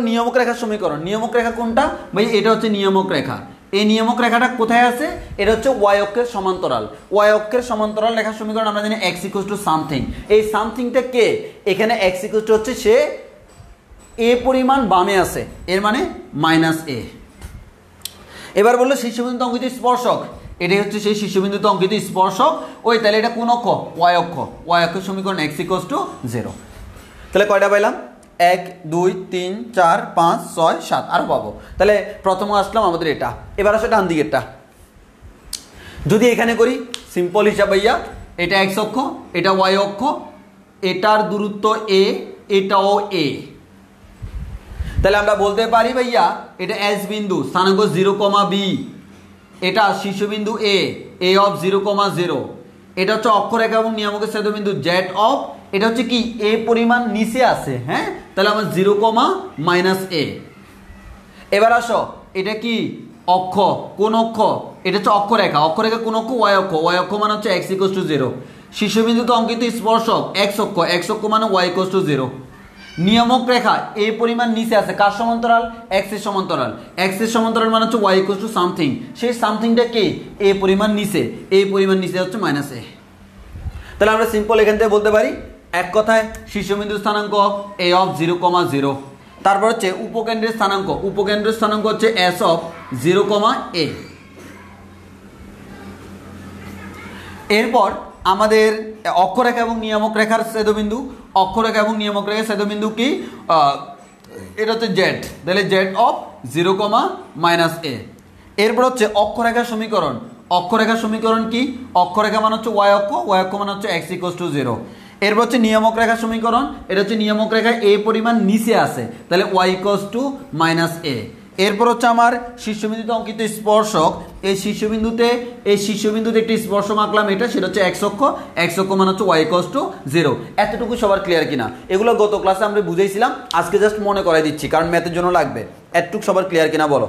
নিয়ামক রেখার সমীকরণ, নিয়ামক রেখা কোনটা ভাই, এটা হচ্ছে নিয়ামক রেখা। এই নিয়ামক রেখাটা কোথায় আছে, এটা হচ্ছে ওয়াই অক্ষের সমান্তরাল। ওয়াই অক্ষের সমান্তরাল রেখার সমীকরণ আমরা জানি এক্স ইকুয়ালস টু সামথিং। এই সামথিংটা কে, এখানে এক্স ইকুয়ালস টু হচ্ছে সে এ পরিমাণ বামে আছে, এর মানে মাইনাস এ। এবার বললো শীর্ষবিন্দুতে অঙ্কিত স্পর্শক, এটাই হচ্ছে সেই শীর্ষবিন্দুতে অঙ্কিত স্পর্শক। ওই তাহলে এটা কোন অক্ষ, ওয়াই অক্ষের সমীকরণ এক্স ইকুয়ালস টু 0। তাহলে কয়টা পাইলাম, 1 2 3 4 5 6 7, আরো পাবো। তাহলে প্রথম আসলাম আমাদের এটা। এবার আসে ডান দিকেরটা, যদি এখানে করি সিম্পল হিসাব ভাইয়া, এটা এক্স অক্ষ, এটা ওয়াই অক্ষ, এটার দূরত্ব এ, এটাও এ। তাহলে আমরা বলতে পারি ভাইয়া এটা এস বিন্দু, স্থানাঙ্ক 0, বি, এটা শীর্ষবিন্দু এ অফ 0, 0। এটা হচ্ছে অক্ষরেখা এবং নিয়ামকের ছেদবিন্দু জেড অফ, এটা হচ্ছে কি এ পরিমাণ নিচে আছে, হ্যাঁ, তাহলে আমার 0, মাইনাস এ। এবার আসো এটা কি অক্ষ, কোন অক্ষ, এটা হচ্ছে অক্ষরেখা কোন অক্ষ, ওয়াই অক্ষ মানে হচ্ছে এক্স ইকুয়ালস টু 0। শীর্ষবিন্দুতে অঙ্কিত স্পর্শক এক্স অক্ষ মানে ওয়াই ইকুয়ালস টু 0। নিয়ামক রেখা এই পরিমাণ নিচে আছে, কার সমান্তরাল, এক্স এর সমান্তরাল। এক্স এর সমান্তরাল মানে হচ্ছে ওয়াই ইকুয়ালস টু সামথিং, সেই সামথিংটা কি এই পরিমাণ নিচে, এই পরিমাণ নিচে হচ্ছে মাইনাস এ। তাহলে আমরা সিম্পল এখান থেকে বলতে পারি এক কথায় শীর্ষবিন্দু স্থানাঙ্ক এ অফ 0, 0। তারপর হচ্ছে উপকেন্দ্রের স্থানাঙ্ক হচ্ছে এস অফ 0, এ। এরপর আমাদের অক্ষরেখা এবং নিয়ামক রেখার ছেদবিন্দু, অক্ষরেখা এবং নিয়ামক রেখার ছেদবিন্দু কি, এটা হচ্ছে জেড, তাহলে জেড অফ 0, মাইনাস এ। এরপর হচ্ছে অক্ষরেখার সমীকরণ কি, অক্ষরেখা মানে হচ্ছে ওয়াই অক্ষ মানে হচ্ছে এক্স ইকুয়ালস টু 0। এরপর হচ্ছে নিয়ামক রেখার সমীকরণ, এটা হচ্ছে নিয়ামক রেখা এ পরিমাণ নিচে আছে, তাহলে ওয়াই ইকুয়ালস টু মাইনাস এ। এরপর হচ্ছে আমার শীর্ষবিন্দুতে অঙ্কিত স্পর্শক, এই শীর্ষবিন্দুতে একটি স্পর্শক আঁকলাম, এটা সেটা হচ্ছে এক্স অক্ষ মানে হচ্ছে ওয়াই ইকুয়ালস টু 0। এতটুকু সবার ক্লিয়ার কিনা, এগুলো গত ক্লাসে আমরা বুঝাইছিলাম, আজকে জাস্ট মনে করাই দিচ্ছি কারণ ম্যাথের জন্য লাগবে। এতটুকু সবার ক্লিয়ার কিনা বলো,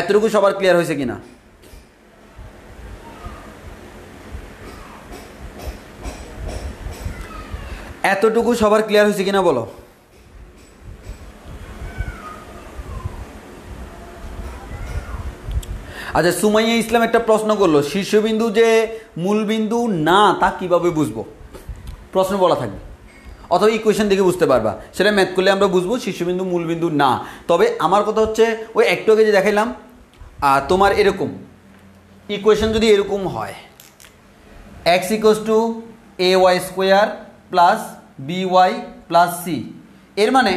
এতটুকু সবার ক্লিয়ার হয়েছে কিনা? এতটুকু সবার ক্লিয়ার হয়েছে কিনা বলো। আচ্ছা, সুমাইয়া ইসলাম একটা প্রশ্ন করলো, শীর্ষবিন্দু যে মূলবিন্দু না তা কিভাবে বুঝবো? প্রশ্ন বলা থাকবে অথবা ইকুয়েশন দেখে বুঝতে পারবা, সেটা ম্যাথ করলে আমরা বুঝবো শীর্ষবিন্দু মূলবিন্দু না। তবে আমার কথা হচ্ছে ওই একটু আগে যে দেখাইলাম তোমার এরকম ইকুয়েশন যদি এরকম হয়, x equals to a y square plus b y plus c, এর মানে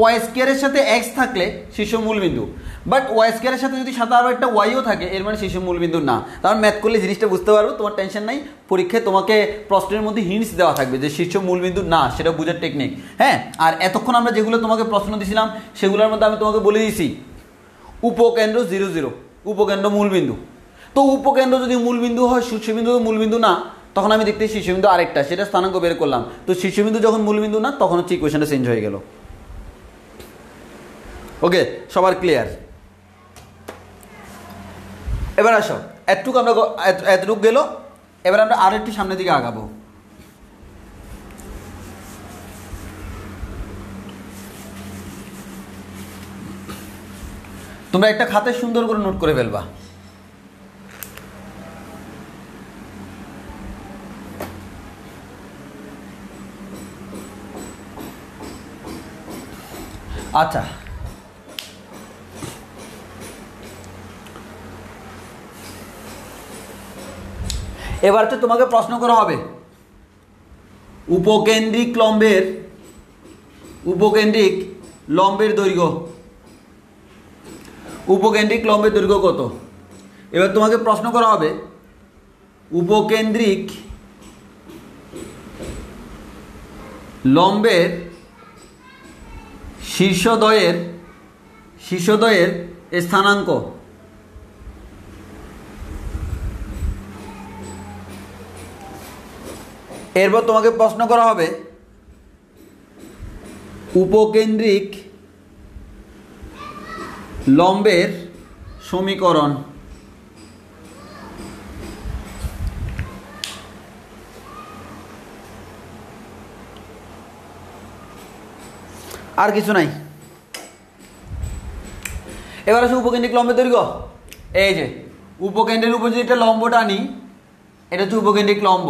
ওয়াই স্কোয়ারের সাথে এক্স থাকলে শীর্ষ মূলবিন্দু, বাট ওয়াই স্কোয়ারের সাথে যদি সাথে আরও একটা ওয়াইও থাকে, এর মানে শীর্ষ মূলবিন্দু না। তারপর ম্যাথ করলে জিনিসটা বুঝতে পারবো, তোমার টেনশন নাই। পরীক্ষায় তোমাকে প্রশ্নের মধ্যে হিন্টস দেওয়া থাকবে যে শীর্ষ মূলবিন্দু না, সেটা বোঝার টেকনিক। হ্যাঁ, আর এতক্ষণ আমরা যেগুলো তোমাকে প্রশ্ন দিয়েছিলাম সেগুলোর মধ্যে আমি তোমাকে বলে দিয়েছি উপকেন্দ্র 0, 0, উপকেন্দ্র মূলবিন্দু। তো উপকেন্দ্র যদি মূলবিন্দু হয়, শীর্ষবিন্দু মূলবিন্দু না, তখন আমি দেখতে শীর্ষবিন্দু আরেকটা, সেটা স্থানাঙ্ক বের করলাম। তো শীর্ষবিন্দু যখন মূলবিন্দু না, তখন হচ্ছে ইকুয়েশনটা চেঞ্জ হয়ে গেল। ওকে, সবার ক্লিয়ার? এবার আসো, এতটুকু গেল, এবার আমরা আর একটু সামনের দিকে আগাবো। তোমরা একটা খাতে সুন্দর করে নোট করে ফেলবা। আচ্ছা, এবার তো তোমাকে প্রশ্ন করা হবে উপকেন্দ্রিক লম্বের দৈর্ঘ্য, উপকেন্দ্রিক লম্বের দৈর্ঘ্য কত? এবার তোমাকে প্রশ্ন করা হবে উপকেন্দ্রিক লম্বের শীর্ষদ্বয়ের শীর্ষদ্বয়ের স্থানাঙ্ক। এরপর তোমাকে প্রশ্ন করা হবে উপকেন্দ্রিক লম্বের সমীকরণ। আর কিছু নাই। এবার আসে উপকেন্দ্রিক লম্বের দৈর্ঘ্য। এই যে উপকেন্দ্রের উপর যদি একটা লম্ব টানি, এটা হচ্ছে উপকেন্দ্রিক লম্ব।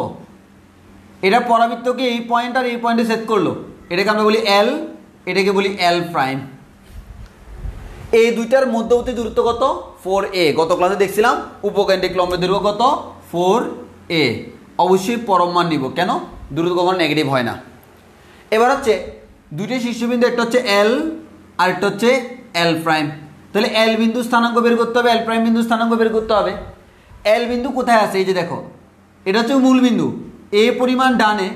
এটা পরাবৃত্তকে এই পয়েন্ট আর এই পয়েন্টে সেট করলো, এটাকে আমরা বলি এল, এটাকে বলি এল প্রাইম। এই দুইটার মধ্যবর্তী দূরত্ব কত? 4a। গত ক্লাসে দেখছিলাম উপকেন্দ্রিক লম্বের দৈর্ঘ্য কত? 4a। অবশ্যই পরম মান নিব, কেন? দূরত্ব কখনো নেগেটিভ হয় না। এবার হচ্ছে দুইটি শীর্ষবিন্দু, একটা হচ্ছে এল আর একটা হচ্ছে এল প্রাইম। তাহলে এল বিন্দু স্থানাঙ্ক বের করতে হবে, এল প্রাইম বিন্দু স্থানাঙ্ক বের করতে হবে। এল বিন্দু কোথায় আছে? এই যে দেখো, এটা হচ্ছে মূল বিন্দু। এ পরিমাণ ডানে,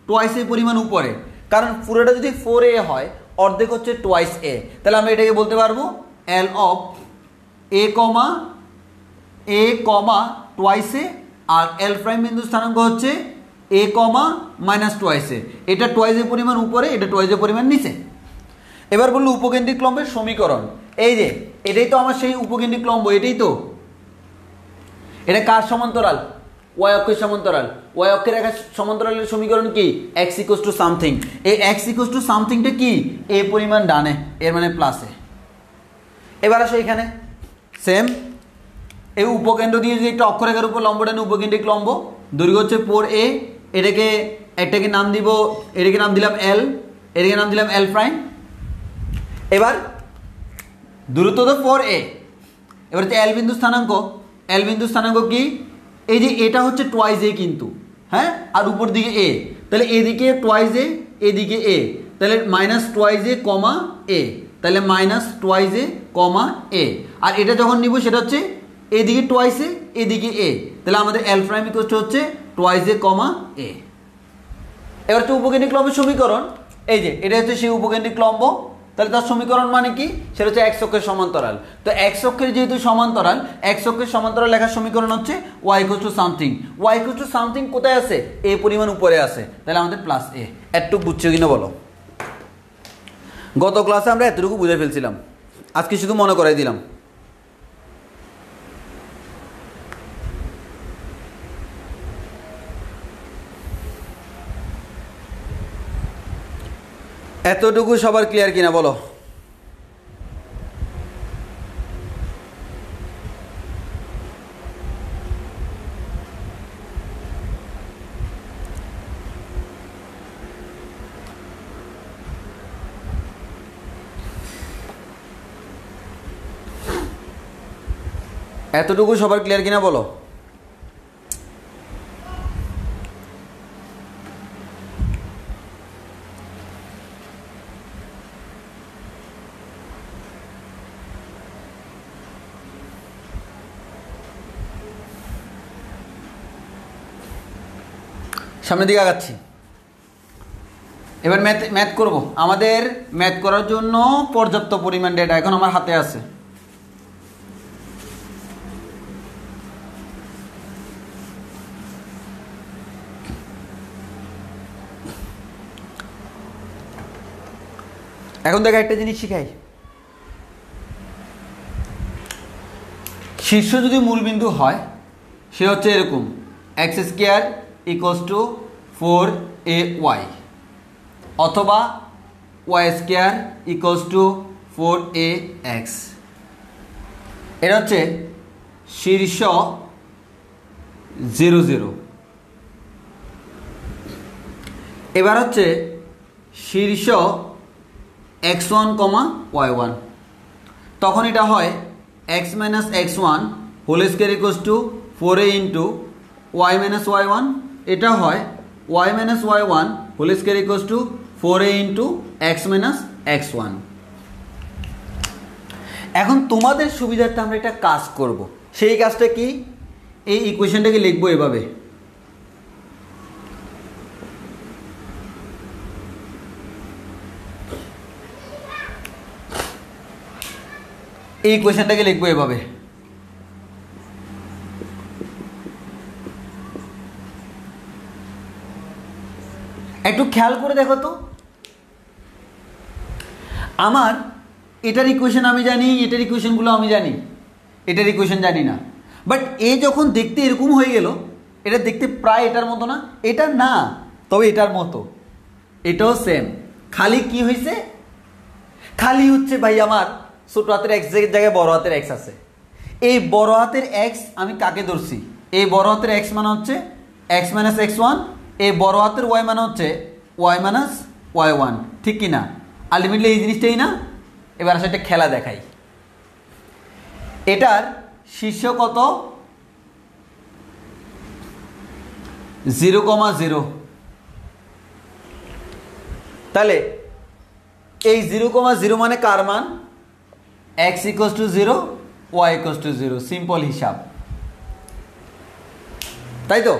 টোয়াইস এ পরিমাণ উপরে। কারণ পুরোটা যদি 4a হয়, অর্ধেক হচ্ছে টোয়াইস এ। তাহলে আমরা এটাকে বলতে পারবো L of a comma twice a, আর এল প্রাইম বিন্দু স্থানাঙ্ক হচ্ছে এ কমা মাইনাস টোয়াইস এ। এটা টোয়াইস এ পরিমাণ উপরে, এটা টোয়াইস এ পরিমাণ নিচে। এবার বললো উপকেন্দ্রিক লম্বের সমীকরণ। এই যে এটাই তো আমার সেই উপকেন্দ্রিক লম্ব, এটাই তো। এটা কার সমান্তরাল? ওয়াই অক্ষের সমান্তরাল। ওয়াই অক্ষের রেখা সমান্তরালের সমীকরণ কি? X equals to something. এই এক্স ইকুয়ালস টু সামথিংটা কি? এ পরিমাণ ডানে, এর মানে প্লাসে। এবার আসো এখানে সেম এই উপকেন্দ্র দিয়ে যদি একটা অক্ষরেখার উপর লম্ব টানে, উপকেন্দ্রিক লম্ব, দৈর্ঘ্য হচ্ছে 4a। এটাকে নাম দিব, এটাকে নাম দিলাম এল, এটাকে নাম দিলাম এল প্রাইম। এবার দূরত্ব তো 4a। এবার হচ্ছে এল বিন্দু স্থানাঙ্ক। এল বিন্দু স্থানাঙ্ক কি? এই যে এটা হচ্ছে টোয়াইস এ কিন্তু, হ্যাঁ, আর উপর দিকে এ। তাহলে এদিকে টোয়াইস এ, এদিকে এ, তাহলে মাইনাস টোয়াইস এ কমা এ, তাহলে মাইনাস টোয়াইস এ কমা এ। আর এটা যখন নিব সেটা হচ্ছে এদিকে টোয়াইস এ, এদিকে এ, তাহলে আমাদের এল প্রাইম ইকুয়াল হচ্ছে টোয়াইস এ কমা এ। এবার হচ্ছে উপকেন্দ্রিক লম্বের সমীকরণ। এই যে এটা হচ্ছে সেই উপকেন্দ্রিক লম্ব। তাহলে তার সমীকরণ মানে কি? সেটা হচ্ছে এক্স অক্ষের সমান্তরাল। তো এক্স অক্ষের যেহেতু সমান্তরাল, এক্স অক্ষের সমান্তরাল লেখার সমীকরণ হচ্ছে y equals to something. Y equals to something কোথায় আছে? এ পরিমাণ উপরে আছে, তাহলে আমাদের প্লাস এ। এতটুকু বুঝছো কিনা বলো? গত ক্লাসে আমরা এতটুকু বুঝে ফেলছিলাম, আজকে শুধু মনে করাই দিলাম। এতটুকু সবার ক্লিয়ার কিনা বলো? এতটুকু সবার ক্লিয়ার কিনা বলো? সামনের দিকে আগাচ্ছি। এবার ম্যাথ করব। আমাদের ম্যাথ করার জন্য পর্যাপ্ত পরিমাণ ডেটা এখন আমার হাতে আছে। এখন দেখো একটা জিনিস শিখাই। শীর্ষ যদি মূলবিন্দু হয়, সে হচ্ছে এরকম x square equals to 4ay, অথবা Y square equals to 4ax। এটা হচ্ছে শীর্ষ 0 0। এবার হচ্ছে শীর্ষ x1, y1। তখন এটা হয় x minus x1 whole square equals to 4a into y minus y1। এটা হয় y minus y1 whole square equals to 4a into x minus x1। এখন তোমাদের সুবিধার্থে আমরা একটা কাজ করব। সেই কাজটা কি? এই ইকুয়েশনটাকে লিখবো এভাবে। এই কোয়েশ্চেনটাকে লিখবো এভাবে, একটু খেয়াল করে দেখো তো, আমার এটার ইকুয়েশন আমি জানি, এটার ইকুয়েশনগুলো আমি জানি, এটার ইকুয়েশন জানি না, বাট এ যখন দেখতে এরকম হয়ে গেল, এটা দেখতে প্রায় এটার মতো না, এটা না তবে এটার মতো, এটাও সেম, খালি কি হয়েছে, খালি হচ্ছে ভাই আমার ছোট হাতের এক্স জায়গায় বড় হাতের এক্স আছে। এই বড় হাতের এক্স আমি কাকে ধরছি, এই বড় হাতের এক্স মানে হচ্ছে এক্স মাইনাস এক্স ওয়ান, এই বড় হাতের ওয়াই মানে হচ্ছে ওয়াই মাইনাস ওয়াই ওয়ান, ঠিক কি না? আলটিমেটলি এই জিনিসটাই না। এবার আসলে একটা খেলা দেখাই, এটার শীর্ষ কত, 0,0, তাহলে এই 0,0 মানে কার মান, x equals to 0, y equals to 0, simple হিসাব, তাই তো?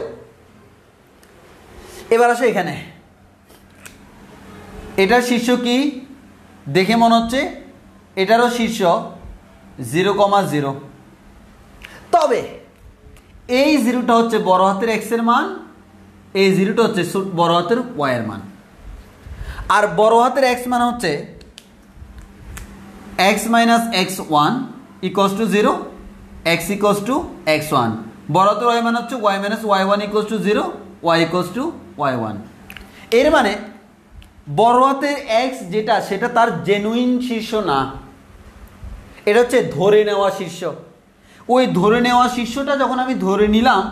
এবার আসো এখানে, এটার শীর্ষ কি দেখে মনে হচ্ছে, এটারও শীর্ষ 0,0, তবে এই জিরোটা হচ্ছে বড় হাতের এক্স এর মান, এই জিরোটা হচ্ছে বড় হাতের ওয়াই এর মান, আর বড় হাতের এক্স মান হচ্ছে x minus x one equals to 0, x equals to x one, বড় হাতের ওয়াই মান হচ্ছে y minus y one equals to 0, y equals to y one. এর মানে বড় হাতের এক্স যেটা, সেটা তার জেনুইন শীর্ষ না, এটা হচ্ছে ধরে নেওয়া শীর্ষ। ওই ধরে নেওয়া শীর্ষটা যখন আমি ধরে নিলাম,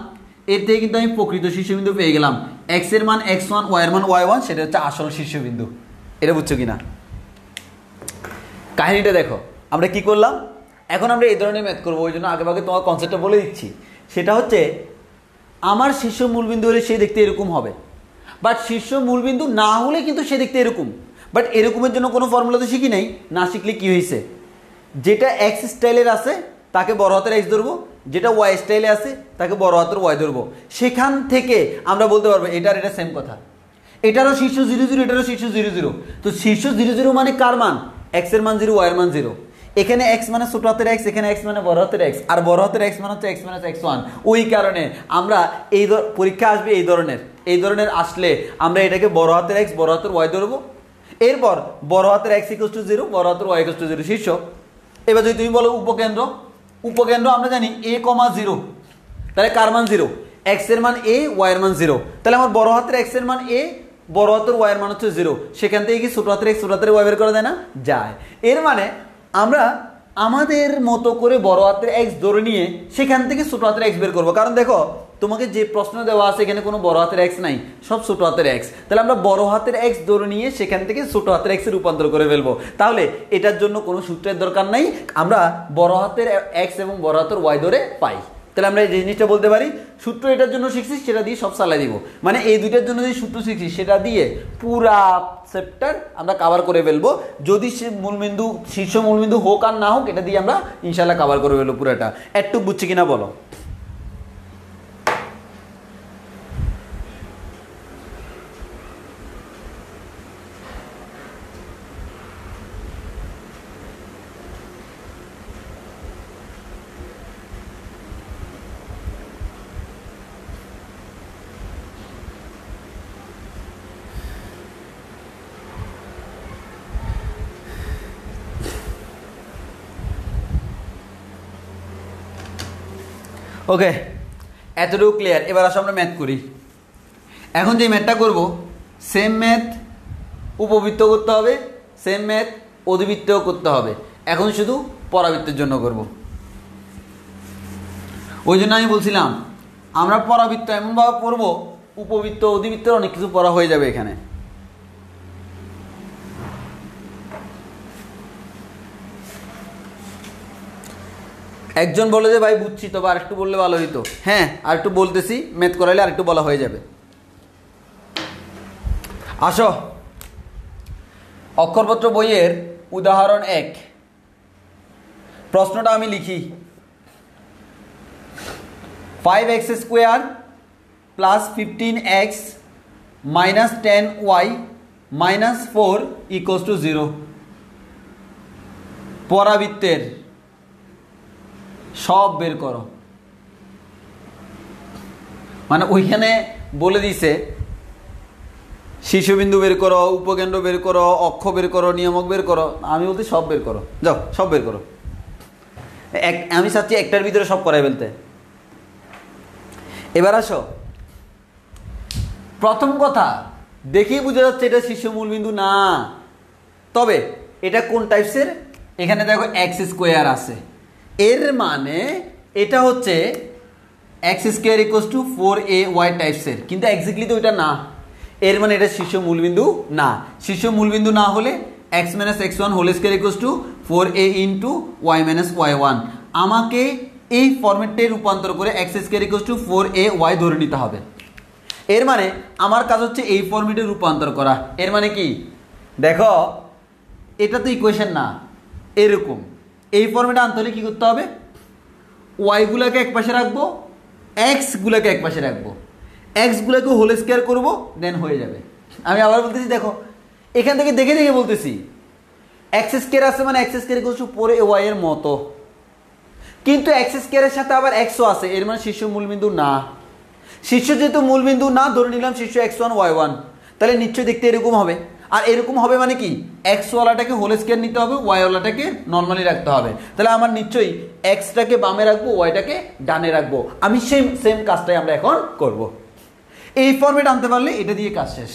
এর থেকে কিন্তু আমি প্রকৃত শীর্ষবিন্দু পেয়ে গেলাম, এক্স এর মান এক্স ওয়ান, ওয়াই এর মান ওয়াই ওয়ান, সেটা হচ্ছে আসল শীর্ষবিন্দু। এটা বুঝছো কিনা? কাহিনীটা দেখো, আমরা কি করলাম, এখন আমরা এই ধরনের ম্যাথ করবো, ওই জন্য আগে ভাগে তোমার কনসেপ্টটা বলে দিচ্ছি। সেটা হচ্ছে আমার শীর্ষ মূলবিন্দু হলে সে দেখতে এরকম হবে, বাট শীর্ষ মূলবিন্দু না হলে কিন্তু সে দেখতে এরকম, বাট এরকমের জন্য কোনো ফর্মুলা তো শিখি নাই, না শিখলে কি হয়েছে, যেটা এক্স স্টাইলের আছে তাকে বড় হাতের এক্স ধরবো, যেটা ওয়াই স্টাইলে আছে তাকে বড় হাতের ওয়াই ধরবো, সেখান থেকে আমরা বলতে পারবো এটা সেম কথা, এটারও শীর্ষ 0,0, এটারও শীর্ষ 0,0, তো শীর্ষ 0,0 মানে কার মান, এক্স এর মান 0, ওয়াই এর মান 0, এখানে এক্স মানে ছোট হাতের এক্স, এখানে এক্স মানে বড় হাতের এক্স, আর বড় হাতের এক্স মানে হচ্ছে এক্স মাইনাস এক্স ওয়ান। ওই কারণে আমরা এই পরীক্ষা আসবে এই ধরনের আসলে আমরা এটাকে বড় হাতের এক্স বড় হাতের ওয়াই ধরবো, এরপর বড় হাতের এক্স ইকুয়ালস টু 0, বড় হাতের ওয়াই ইকুয়ালস টু 0 শীর্ষ। এবার যদি তুমি বলো উপকেন্দ্র আমরা জানি a,0, তাহলে কার মান 0, এক্স এর মান a, ওয়াই এর মান 0, তাহলে আমার বড় হাতের এক্স এর মান a, বড় হাতের ওয়াই এর মান হচ্ছে 0, সেখান থেকে কি ছোট হাতের এক্স ছোট হাতের ওয়াই বের করা যায় না? যায়। এর মানে আমরা আমাদের মতো করে বড় হাতের এক্স ধরে নিয়ে সেখান থেকে ছোট হাতের এক্স বের করবো, কারণ দেখো তোমাকে যে প্রশ্ন দেওয়া আছে এখানে কোনো বড় হাতের এক্স নাই, সব ছোট হাতের এক্স, তাহলে আমরা বড় হাতের এক্স ধরে নিয়ে সেখান থেকে ছোট হাতের এক্সে রূপান্তর করে ফেলবো। তাহলে এটার জন্য কোনো সূত্রের দরকার নাই, আমরা বড় হাতের এক্স এবং বড় হাতের ওয়াই ধরে পাই। তাহলে আমরা এই জিনিসটা বলতে পারি, সূত্র এটার জন্য শিখছি সেটা দিয়ে সব চালাই দিব, মানে এই দুইটার জন্য যে সূত্র শিখছি সেটা দিয়ে পুরা চ্যাপ্টার আমরা কভার করে ফেলবো, যদি সে মূলবিন্দু শীর্ষ মূলবিন্দু হোক আর না হোক, এটা দিয়ে আমরা ইনশাল্লাহ কভার করে ফেলবো পুরাটা। একটু বুঝছি কিনা বলো? ওকে, এতটুকু ক্লিয়ার। এবার আসলে আমরা ম্যাথ করি। এখন যে ম্যাথটা করব, সেম ম্যাথ উপবৃত্ত করতে হবে, সেম ম্যাথ অধিবৃত্তও করতে হবে। এখন শুধু পরাবৃত্তের জন্য করব। ওই জন্য আমি বলছিলাম আমরা পরাবৃত্ত এমনভাবে পড়ব, উপবৃত্ত অধিবৃত্তের অনেক কিছু পড়া হয়ে যাবে এখানে। একজন বলে যে ভাই বুঝছি, তবে আরেকটু বললে ভালো হইতো। হ্যাঁ, আরেকটু বলতেছি, ম্যাথ করাইলে আরেকটু বলা হয়ে যাবে। আসো, অক্ষরপত্র বইয়ের উদাহরণ 1, প্রশ্নটা আমি লিখি। 5x² plus 15x minus 10y minus 4 equals to 0 পরাবৃত্তের সব বের করো, মানে ওইখানে বলে দিছে শীর্ষবিন্দু বের করো, উপকেন্দ্র বের করো, অক্ষ বের করো, নিয়ামক বের করো। আমি বলতে সব বের করো, যাও সব বের করো। আমি চাচ্ছি একটার ভিতরে সব করাই ফেলতে। এবার আসো, প্রথম কথা দেখেই বোঝা যাচ্ছে এটা শীর্ষ মূলবিন্দু না। তবে এটা কোন টাইপসের? এখানে দেখো এক্স স্কোয়ার আছে, এর মানে এটা হচ্ছে x square equals to 4ay টাইপসের, কিন্তু এক্স্যাক্টলি তো ওইটা না। এর মানে এটা শীর্ষ মূলবিন্দু না। শীর্ষ মূলবিন্দু না হলে x minus x1 whole square equals to 4a into y minus y1। আমাকে এই ফরম্যাটে রূপান্তর করে x square equals to 4ay ধরে নিতে হবে। এর মানে আমার কাজ হচ্ছে এই ফরম্যাটে রূপান্তর করা। এর মানে কি দেখো, এটা তো ইকুয়েশন না, এরকম এই ফরম্যাটে আনতে হলে কী করতে হবে? ওয়াইগুলোকে এক পাশে রাখবো, এক্সগুলোকে এক পাশে রাখবো, এক্সগুলোকে হোল স্কোয়ার করবো, দেন হয়ে যাবে। আমি আবার বলতেছি, দেখো এখান থেকে দেখে দেখে বলতেছি এক্স স্কোয়ার আছে মানে x square equals to 4ay এর মতো, কিন্তু এক্স স্কোয়ারের সাথে আবার এক্সও আছে, এর মানে শীর্ষ মূলবিন্দু না। শীর্ষ যেহেতু মূলবিন্দু না, ধরে নিলাম শীর্ষ x1 y1, তাহলে নিশ্চয়ই দেখতে এরকম হবে। আর এরকম হবে মানে কি, এক্সওয়ালাটাকে হোল স্কোয়ার নিতে হবে, ওয়াইওয়ালাটাকে নর্মালি রাখতে হবে। তাহলে আমার নিশ্চয়ই এক্সটাকে বামে রাখবো, ওয়াইটাকে ডানে রাখবো। আমি সেম কাজটাই আমরা এখন করব। এই ফর্মেট আনতে পারলে এটা দিয়ে কাজ শেষ।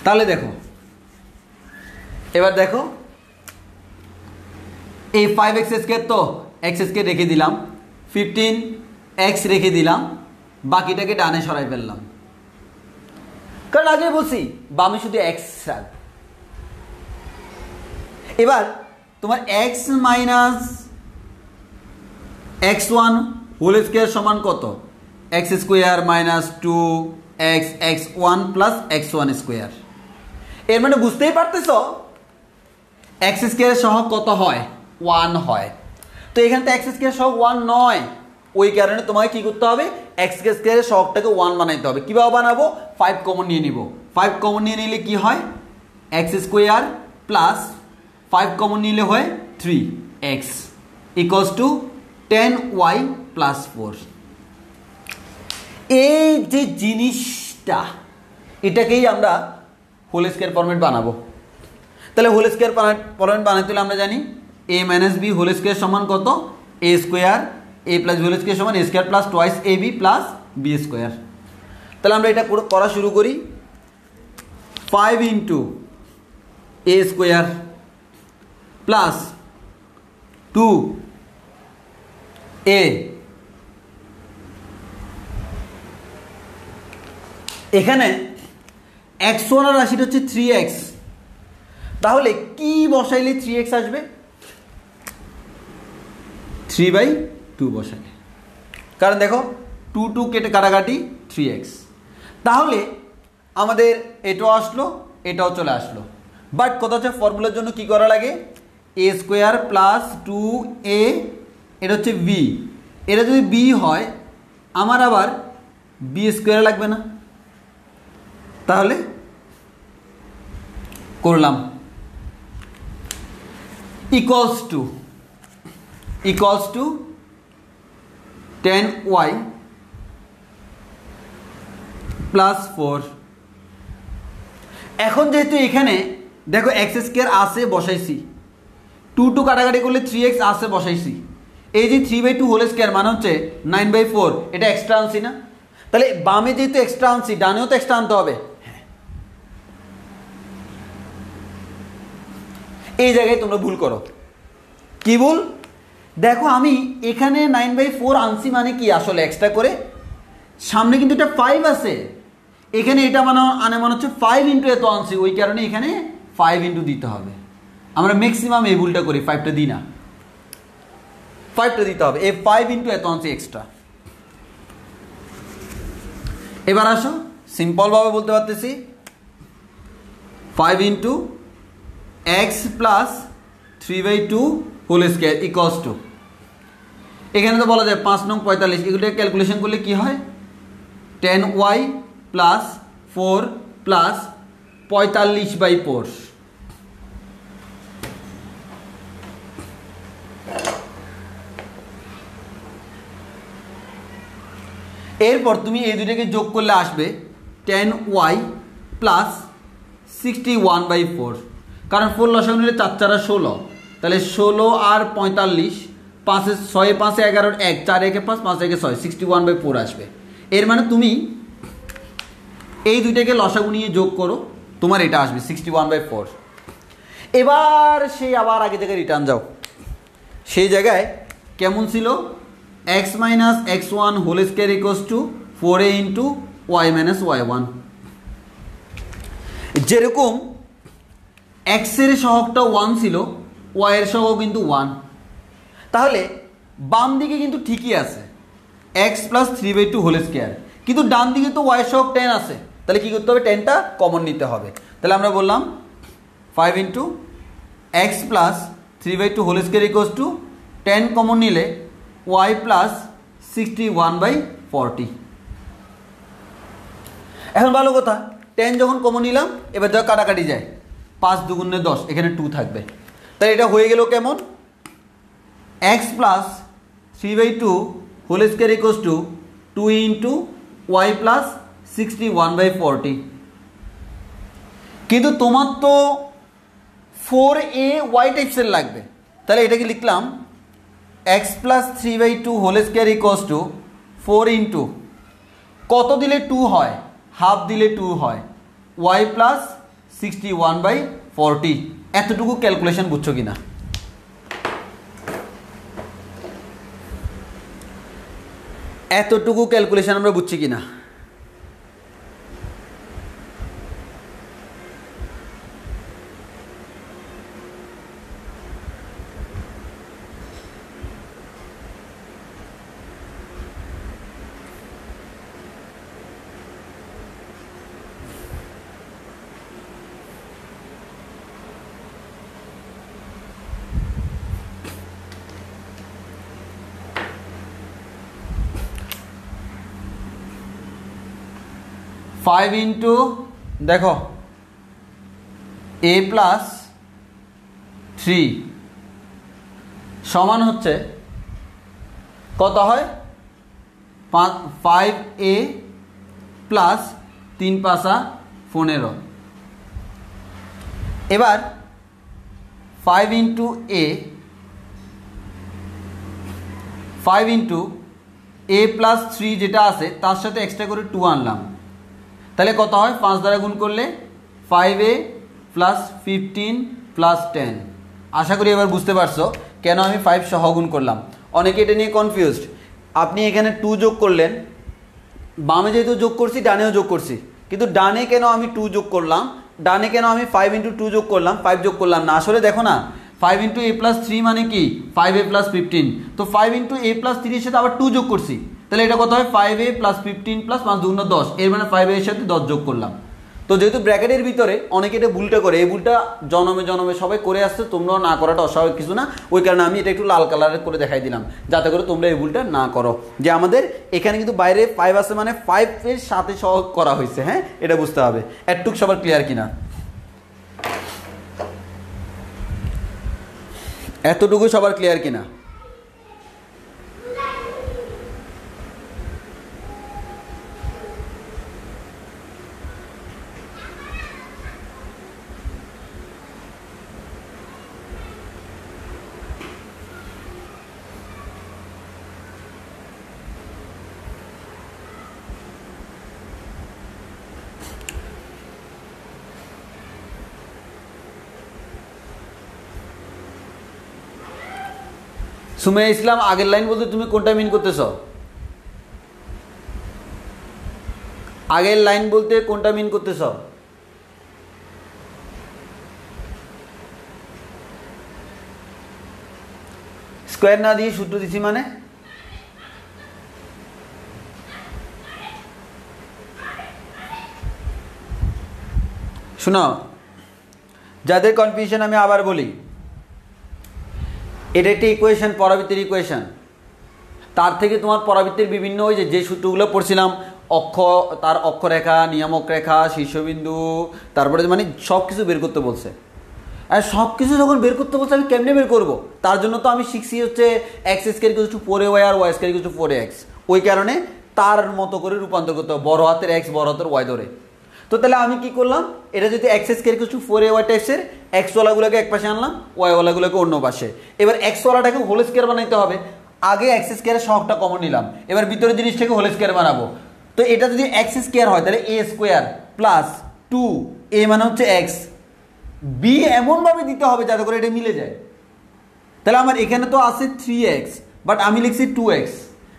তাহলে দেখো, এবার দেখো এই 5x স্কোয়ার, তো এক্স স্কোয়ার রেখে দিলাম, 15x রেখে দিলাম, বাকিটাকে ডানে সরাই ফেললাম, কারণ আগে বলছি বামে শুধু এক্স রাখ। এবার তোমার x minus x1 whole square সমান কত? X square minus 2x x1 plus x1 square. এর মানে বুঝতেই পারতেছ এক্স স্কোয়ারের সহগ কত হয়? 1 হয়। তো এখানে তো এক্স স্কোয়ার সহগ 1 নয়, ওই কারণে তোমাকে কি করতে হবে? এক্স স্কোয়ারের সহগটাকে 1 বানাইতে হবে। কীভাবে বানাবো? 5 কমন নিয়ে নিব। 5 কমন নিয়ে নিলে কি হয়? এক্স স্কোয়ার প্লাস 5 কমন নিলে হয় 3x equals to 10y plus 4। এই যে জিনিসটা, এটাকেই আমরা হোল স্কোয়ার ফরম্যাট বানাবো। তাহলে হোল স্কোয়ার ফরম্যাট বানাতে হলে আমরা জানি a minus b whole square সমান কত? a square, a plus whole square সমান a square plus twice ab plus b square. তাহলে আমরা এটা করা শুরু করি। 5 into a square plus 2a, এখানে x1 আর রাশিটা হচ্ছে 3x, তাহলে কি বসাইলে 3x আসবে? 3/2 বসাইলে, কারণ দেখো 2 কেটে কাটাকাটি 3x। তাহলে আমাদের এটাও আসলো, এটাও চলে আসলো। বাট কথা হচ্ছে ফর্মুলার জন্য কি করা লাগে? a স্কোয়ার প্লাস 2a, এটা হচ্ছে b, এটা যদি b হয় আমার আবার b স্কোয়ার লাগবে না? তাহলে করলাম ইকুয়ালস টু 10y প্লাস 4। এখন যেহেতু এখানে দেখো এক্স স্কোয়ার আসে বসাইছি, 2 কাটাকাটি করলে 3x আসে বসাইছি, এই যে 3/2 হোল স্কোয়ার মানে হচ্ছে 9/4, এটা এক্সট্রা আনছি না? তাহলে বামে যেহেতু এক্সট্রা আনছি, ডানেও তো এক্সট্রা আনতে হবে। এই জায়গায় তোমরা ভুল করো। কি ভুল? দেখো আমি এখানে 9/4 আনছি মানে কি, আসলে এক্সট্রা করে সামনে কিন্তু এটা 5 আছে, এখানে এটা আনে মানে হচ্ছে 5 ইন্টু এত আনছি, ওই কারণে এখানে 5 ইন্টু দিতে হবে। আমরা ম্যাক্সিমাম এই ভুলটা করি, 5টা দিই না, 5টা দিতে হবে। এই 5 ইন্টু এত আনছি এক্সট্রা। এবার আসো সিম্পলভাবে বলতে পারতেছি 5 into x plus 3/2 whole square equals to, এখানে তো বলা যায় 5 নং 45, এগুলো ক্যালকুলেশন করলে কি হয়? 10y plus 4 plus 45/4। এরপর তুমি এই দুটাকে যোগ করলে আসবে 10y প্লাস 61/4, কারণ 4 লসাগু নিলে 4 4 16, তাহলে 16 আর 45, 5 6 5 11 1 4 1 5 5 1 6 61/4 আসবে। এর মানে তুমি এই দুইটাকে লসাগু নিয়ে যোগ করো, তোমার এটা আসবে 61/4। এবার সেই আবার আগে থেকে রিটার্ন যাও, সেই জায়গায় কেমন ছিল, x minus x1 whole square equals to 4a into y minus y1। যেরকম x এর সহগটা 1 ছিল, y এর সহগ কিন্তু 1, তাহলে বাম দিকে কিন্তু ঠিকই আছে x প্লাস 3/2 হোল স্কোয়ার, কিন্তু ডান দিকে তো y এর সহগ 10 আছে, তাহলে কী করতে হবে, 10টা কমন নিতে হবে। তাহলে আমরা বললাম 5 into x plus 3/2 whole square equals to 10 common নিলে y প্লাস 61/40। এখন ভালো কথা, 10 যখন কমন নিলাম, এবার যা কাটাকাটি যায়, 5 2 10, এখানে 2 থাকবে, তাহলে এটা হয়ে গেল কেমন, x plus 3/2 whole square equals to 2 into y plus 61/40। কিন্তু তোমার তো 4a y টাইপসের লাগবে, তাহলে এটাকে লিখলাম x plus 3/2 whole square equals to 4 into কত দিলে 2 হয়, হাফ দিলে 2 হয়, y প্লাস 61/40। এতটুকু ক্যালকুলেশন বুঝছো কিনা? এতটুকু ক্যালকুলেশন আমরা বুঝছি কিনা? ফাইভ ইন্টু দেখো a প্লাস 3 সমান হচ্ছে কত হয়, 5a প্লাস 3 5 15। এবার 5 ইন্টু a প্লাস 3 যেটা আছে তার সাথে এক্সট্রা করে 2 আনলাম, তাহলে কত হয়, 5 দ্বারা গুণ করলে 5a প্লাস 15 প্লাস 10। আশা করি এবার বুঝতে পারছো কেন আমি 5 সহ গুণ করলাম। অনেকে এটা নিয়ে কনফিউজড, আপনি এখানে 2 যোগ করলেন, বামে যেহেতু যোগ করছি ডানেও যোগ করছি, কিন্তু ডানে কেন আমি 2 যোগ করলাম, ডানে কেন আমি 5 ইন্টু 2 যোগ করলাম, 5 যোগ করলাম না। আসলে দেখো না, 5 ইন্টু a প্লাস 3 মানে কি 5a প্লাস 15, তো 5 ইন্টু a প্লাস 3 এর সাথে আবার 2 যোগ করছি, তাহলে এটা কত হয়, 5a প্লাস 15 প্লাস 5 2 10, এর মানে 5a এর সাথে 10 যোগ করলাম। তো যেহেতু ব্র্যাকেটের ভিতরে অনেকে এটা ভুলটা করে, এই ভুলটা জনমে জনমে সবাই করে আসছে, তোমরাও না করাটা অস্বাভাবিক কিছু না, ওই কারণে আমি এটা একটু লাল কালারের করে দেখাই দিলাম, যাতে করে তোমরা এই ভুলটা না করো, যে আমাদের এখানে কিন্তু বাইরে 5 আছে মানে 5 এর সাথে সহ করা হয়েছে। হ্যাঁ, এটা বুঝতে হবে। এটুক সবার ক্লিয়ার কিনা? এতটুকু সবার ক্লিয়ার কিনা? সুমাইয়া ইসলাম, আগের লাইন বলতে তুমি কোনটা মিন করতেছ? আগের লাইন বলতে কোনটা মিন করতেছ? স্কোয়ার না দিয়ে সূত্র দিছি মানে? শোনো, যাদের কনফিউশন আমি আবার বলি, এটা একটি ইকুয়েশন, পরাবৃত্তের ইকুয়েশন। তার থেকে তোমার পরাবৃত্তের বিভিন্ন ওই যে সূত্রগুলো পড়ছিলাম, তার অক্ষরেখা, নিয়ামক রেখা, শীর্ষবিন্দু, তারপরে মানে সব কিছু বের করতে বলছে। আর সব কিছু যখন বের করতে বলছে আমি কেমনে বের করবো? তার জন্য তো আমি শিখছি হচ্ছে x square equal to 4ay আর y square equal to 4ax। ওই কারণে তার মতো করে রূপান্তর করতে হবে, বড় হাতের এক্স বড় হাতের ওয়াই ধরে। তো তাহলে আমি কি করলাম, এটা যদি x square equal to 4ay টাইপসের, এক্স ওয়ালাগুলোকে এক পাশে আনলাম, ওয়াই ওয়ালাগুলোকে অন্য পাশে। এবার এক্স ওয়ালাটাকে হোল স্কোয়ার বানাইতে হবে, আগে এক্স স্কোয়ারের সহগটা কমন নিলাম, এবার ভিতরের জিনিসটাকে হোল স্কোয়ার বানাবো। তো এটা যদি এক্স স্কোয়ার হয় তাহলে এ স্কোয়ার প্লাস 2a মানে হচ্ছে এক্স, বি এমনভাবে দিতে হবে যাতে করে এটা মিলে যায়। তাহলে আমার এখানে তো আছে 3x, বাট আমি লিখছি 2x,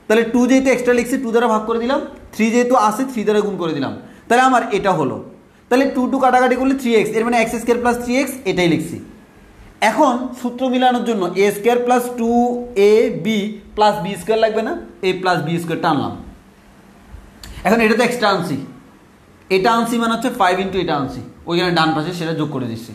তাহলে 2 যেহেতু এক্সট্রা লিখছি 2 দ্বারা ভাগ করে দিলাম, 3 যেহেতু আছে 3 দ্বারা গুণ করে দিলাম, তাহলে আমার এটা হলো। তাহলে 2 কাটাকাটি করলে 3x, এর মানে এক্স স্কোয়ার প্লাস 3x, এটাই লিখছি। এখন সূত্র মিলানোর জন্য a square plus 2ab plus b square লাগবে না, এ প্লাস বি স্কোয়ার টানলাম। এখন এটা তো এক্সট্রা আনছি, এটা আনছি মানে হচ্ছে 5 ইন্টু এটা আনছি, ওইখানে ডান পাশে সেটা যোগ করে দিচ্ছি।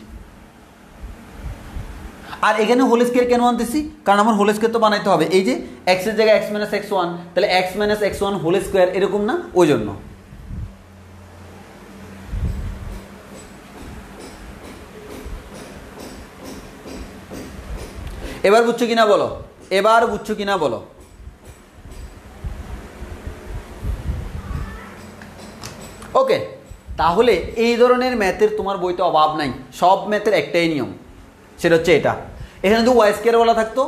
আর এখানে হোল স্কোয়ার কেন আনতেছি, কারণ আমার হোল স্কোয়ার তো বানাইতে হবে। এই যে এক্স এর জায়গায় এক্স মাইনাস এক্স ওয়ান, তাহলে x minus x one whole square এরকম না, ওই জন্য। এবার বুঝছো কিনা বলো, এবার বুঝছো কিনা বলো। ওকে, তাহলে এই ধরনের ম্যাথের তোমার বইতে অভাব নাই, সব ম্যাথের একটাই নিয়ম, সেটা হচ্ছে এটা। এখানে যদি ওয়াই স্কোয়ার বলা থাকতো,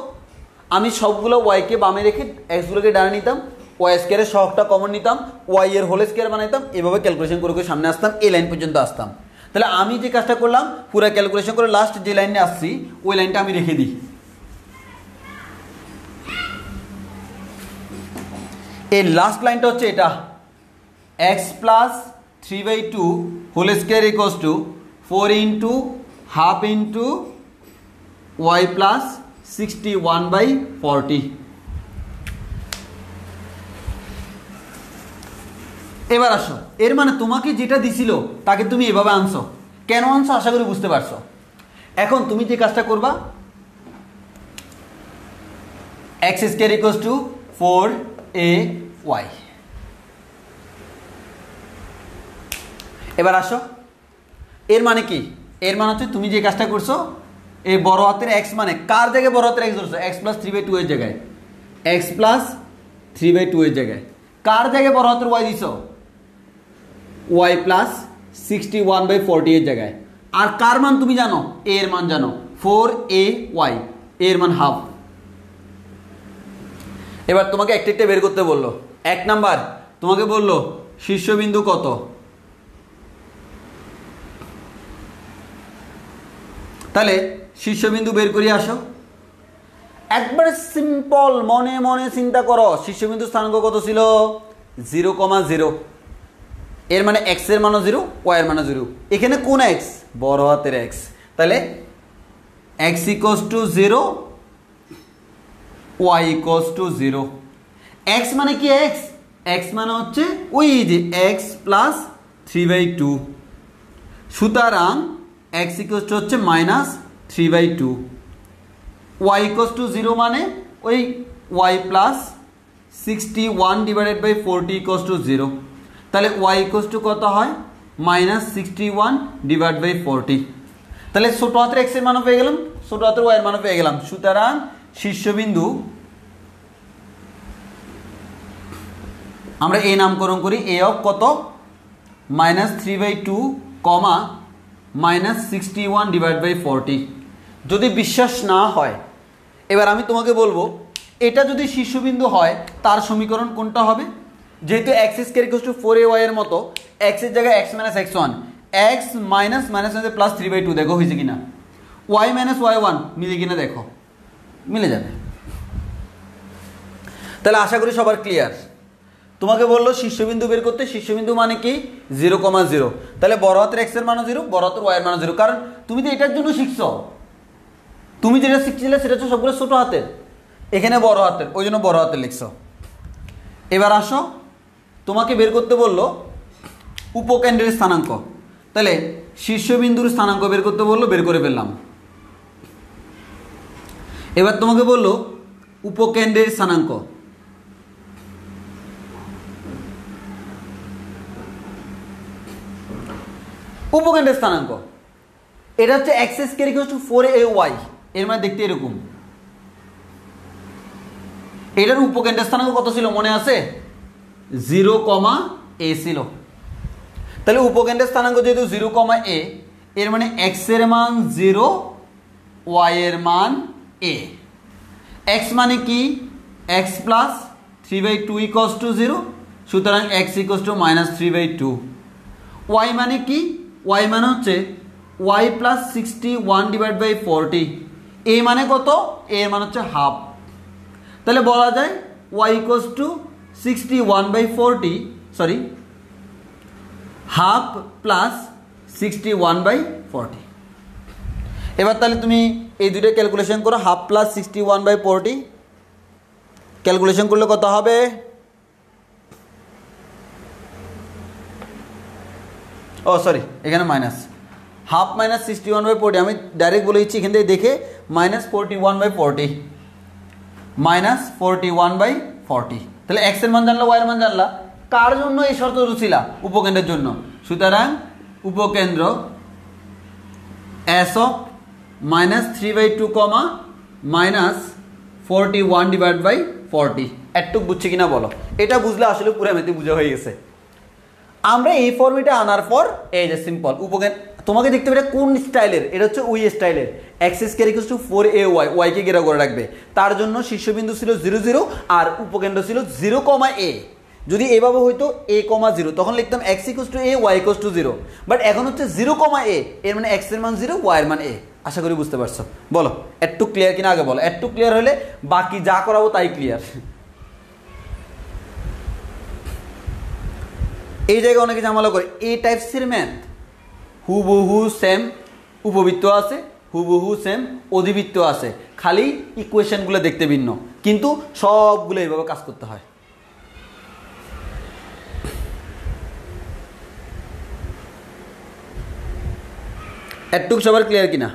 আমি সবগুলো ওয়াইকে বামে রেখে এক্সগুলোকে ডানে নিতাম, ওয়াই স্কোয়ারের সহগটা কমন নিতাম, ওয়াই এর হোল স্কোয়ার বানাইতাম, এভাবে ক্যালকুলেশন করে করে সামনে আসতাম, এই লাইন পর্যন্ত আসতাম। তাহলে আমি যে কাজটা করলাম, পুরো ক্যালকুলেশন করে লাস্ট যে লাইনে আসছি ওই লাইনটা আমি রেখে দিই। এই লাস্ট লাইনটা হচ্ছে এটা, x plus 3/2 whole square equals to 4 into half into y plus 61/40। এবার আসো, এর মানে তোমাকে যেটা দিছিল তাকে তুমি এভাবে আনছো, কেন আনছো আশা করি বুঝতে পারছো। এখন তুমি যে কাজটা করবা, x square equals to 4ay। এবার আসো, এর মানে কি, এর মানে হচ্ছে তুমি যে কাজটা করছো, এই বড় হাতের এক্স মানে কার জায়গায় বড় হাতের এক্স ধরছো, এক্স প্লাস 3/2 এর জায়গায়, এক্স প্লাস 3/2 এর জায়গায় কার জায়গায় বড় হাতের ওয়াই দিছো, ওয়াই প্লাস 61/40 এর জায়গায়। আর কার মান তুমি জানো, এ এর মান জানো, 4ay, এর মান হাফ। এবার তোমাকে একটা একটা বের করতে বললো। 1 নাম্বার তোমাকে বললো শীর্ষবিন্দু কত, তাহলে শীর্ষবিন্দু বের করিয়ে আসো। একবারে সিম্পল, মনে মনে চিন্তা করো, শীর্ষবিন্দু স্থানাঙ্ক কত ছিল, 0,0। এর মানে এক্স এর মানও 0, ওয়াই এর মানও 0। এখানে কোন এক্স, বড় হাতের এক্স, তাহলে x equals to 0, y equals to 0। X মানে কি, এক্স এক্স মানে হচ্ছে ওই যে এক্স প্লাস 3/2, সুতরাং এক্স ইকুয়ালস টু হচ্ছে মাইনাস 3/2, ওয়াই ইকুয়ালস টু 0 মানে ওই ওয়াই প্লাস 61/40 ইকুয়ালস টু 0। তাহলে ওয়াই ইকুয়ালস টু কত হয়, মাইনাস 61/40। তাহলে ছোট হাতের এক্স এর মানও পেয়ে গেলাম, ছোট হাতের ওয়াই এর মানও পেয়ে গেলাম। সুতরাং শীর্ষবিন্দু আমরা এই নামকরণ করি এ অফ কত, মাইনাস 3/2 কমা মাইনাস 61/40। যদি বিশ্বাস না হয়, এবার আমি তোমাকে বলবো এটা যদি শীর্ষবিন্দু হয় তার সমীকরণ কোনটা হবে, যেহেতু x square equals to 4ay এর মতো, এক্স এর জায়গায় x minus x one, x minus minus plus 3/2, দেখো হয়েছে কিনা, ওয়াই মাইনাস ওয়াই ওয়ান মিলে কিনা দেখো, মিলে যাবে। তাহলে আশা করি সবার ক্লিয়ার। তোমাকে বললো শীর্ষবিন্দু বের করতে, শীর্ষবিন্দু মানে কি 0,0, তাহলে বড় হাতের এক্স এর মানও 0, বড় হাতের ওয়াই এর মানও 0, কারণ তুমি তো এটার জন্য শিখছো, তুমি যেটা শিখছিলে সেটা হচ্ছে সবগুলো ছোট হাতের, এখানে বড় হাতের, ওই জন্য বড় হাতের লিখছো। এবার আসো, তোমাকে বের করতে বললো উপকেন্দ্রের স্থানাঙ্ক, তাহলে শীর্ষবিন্দুর স্থানাঙ্ক বের করতে বললো, বের করে ফেললাম। এবার তোমাকে বললো উপকেন্দ্রের স্থানাঙ্ক, উপকেন্দ্রের স্থানাঙ্ক এটা হচ্ছে x square equal to 4ay, এর মানে দেখতে এরকম। এটার উপকেন্দ্রের স্থানাঙ্ক কত ছিল মনে আছে, 0, a ছিল। তাহলে উপকেন্দ্রের স্থানাঙ্ক যেহেতু 0, a, এর মানে x এর মান 0, y এর মান a। x মানে কি? x প্লাস 3/2 ইকুয়ালস টু 0, সুতরাং x ইকুয়ালস টু -3/2। y মানে কি? y মানে হচ্ছে y প্লাস 61/40। a মানে কত? a এর মান হচ্ছে হাফ। তাহলে বলা যায় y equals to 61/40, sorry, half plus 61/40। এবার তাহলে তুমি এই দুটো ক্যালকুলেশন করো, হাফ প্লাস 61/40 ক্যালকুলেশন করলে কত হবে? ও সরি, এখানে মাইনাস, হাফ মাইনাস 61/40, আমি ডাইরেক্ট বলে দিচ্ছি এখান থেকে দেখে, -41/40, -41/40। তাহলে x এর মান জানলা, y এর মান জানলা। কার জন্য এই শর্ত ছিল? উপকেন্দ্রের জন্য। সুতরাং উপকেন্দ্র S of -3/2, -41/40। একটু বুঝছি কিনা বলো? এটা বুঝলে আসলে পুরো এমনিতে বুঝা হয়ে গেছে। আমরা এই ফর্মেটে আনার পর এই যে সিম্পল উপকেন্দ্র, তোমাকে দেখতে পাবে কোন স্টাইলের, এটা হচ্ছে ওই স্টাইলের। x² = 4ay, y কে ঘেরাও করে রাখবে। তার জন্য শীর্ষবিন্দু ছিল 0, 0 আর উপকেন্দ্র ছিল 0, a। যদি এভাবে হইতো a, 0, তখন লিখতাম x = a, y = 0। বাট এখন হচ্ছে 0, a, এর মানে x এর মান 0, y এর মান a। আশা করি বুঝতে পারছো। বলো একটু ক্লিয়ার কিনা আগে বলো। একটু ক্লিয়ার হলে বাকি যা করাবো তাই ক্লিয়ার। এই জায়গায় অনেকে ঝামেলা করে, এই টাইপসের ম্যাথ হুবহু সেম উপবৃত্ত আছে, হুবহু সেম অধিবৃত্ত আছে, খালি ইকুয়েশনগুলো দেখতে ভিন্ন, কিন্তু সবগুলো এইভাবে কাজ করতে হয়। একটু সবার ক্লিয়ার কিনা?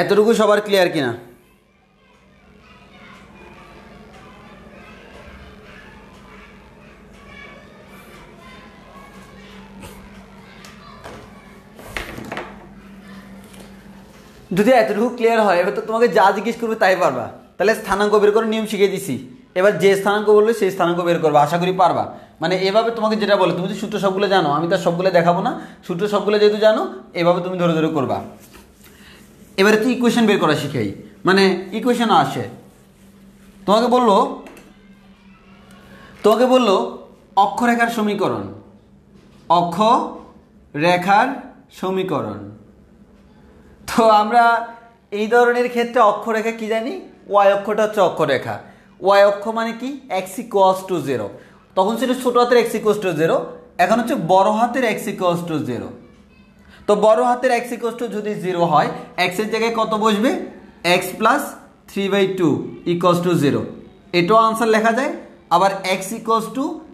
এতটুকু সবার ক্লিয়ার কিনা? যদি এতটুকু ক্লিয়ার হয়, এবার তো তোমাকে যা জিজ্ঞেস করবে তাই পারবা। তাহলে স্থানাঙ্ক বের করার নিয়ম শিখিয়ে দিছি, এবার যে স্থানাঙ্ক বলবে সেই স্থানাঙ্ক বের করবা, আশা করি পারবা। মানে এভাবে তোমাকে যেটা বলে, তুমি যদি সূত্র সবগুলো জানো, আমি তার সবগুলো দেখাবো না, সূত্র সবগুলো যেহেতু জানো, এভাবে তুমি ধরে ধরে করবা। এবারে তো ইকুয়েশন বের করা শিখাই, মানে ইকুয়েশন আসে, তোমাকে বললো অক্ষরেখার সমীকরণ, অক্ষরেখার সমীকরণ। তো আমরা এই ধরনের ক্ষেত্রে অক্ষরেখা কি জানি? y অক্ষটা হচ্ছে অক্ষরেখা। y অক্ষ মানে কি? x = 0। তখন ছিল ছোট হাতের x = 0, এখন হচ্ছে বড় হাতের x = 0। তো বড় হাতের x যদি 0 হয়, x এর জায়গায় কত বসবে? x + 3/2 = 0। এটাও আনসার লেখা যায়। আবার x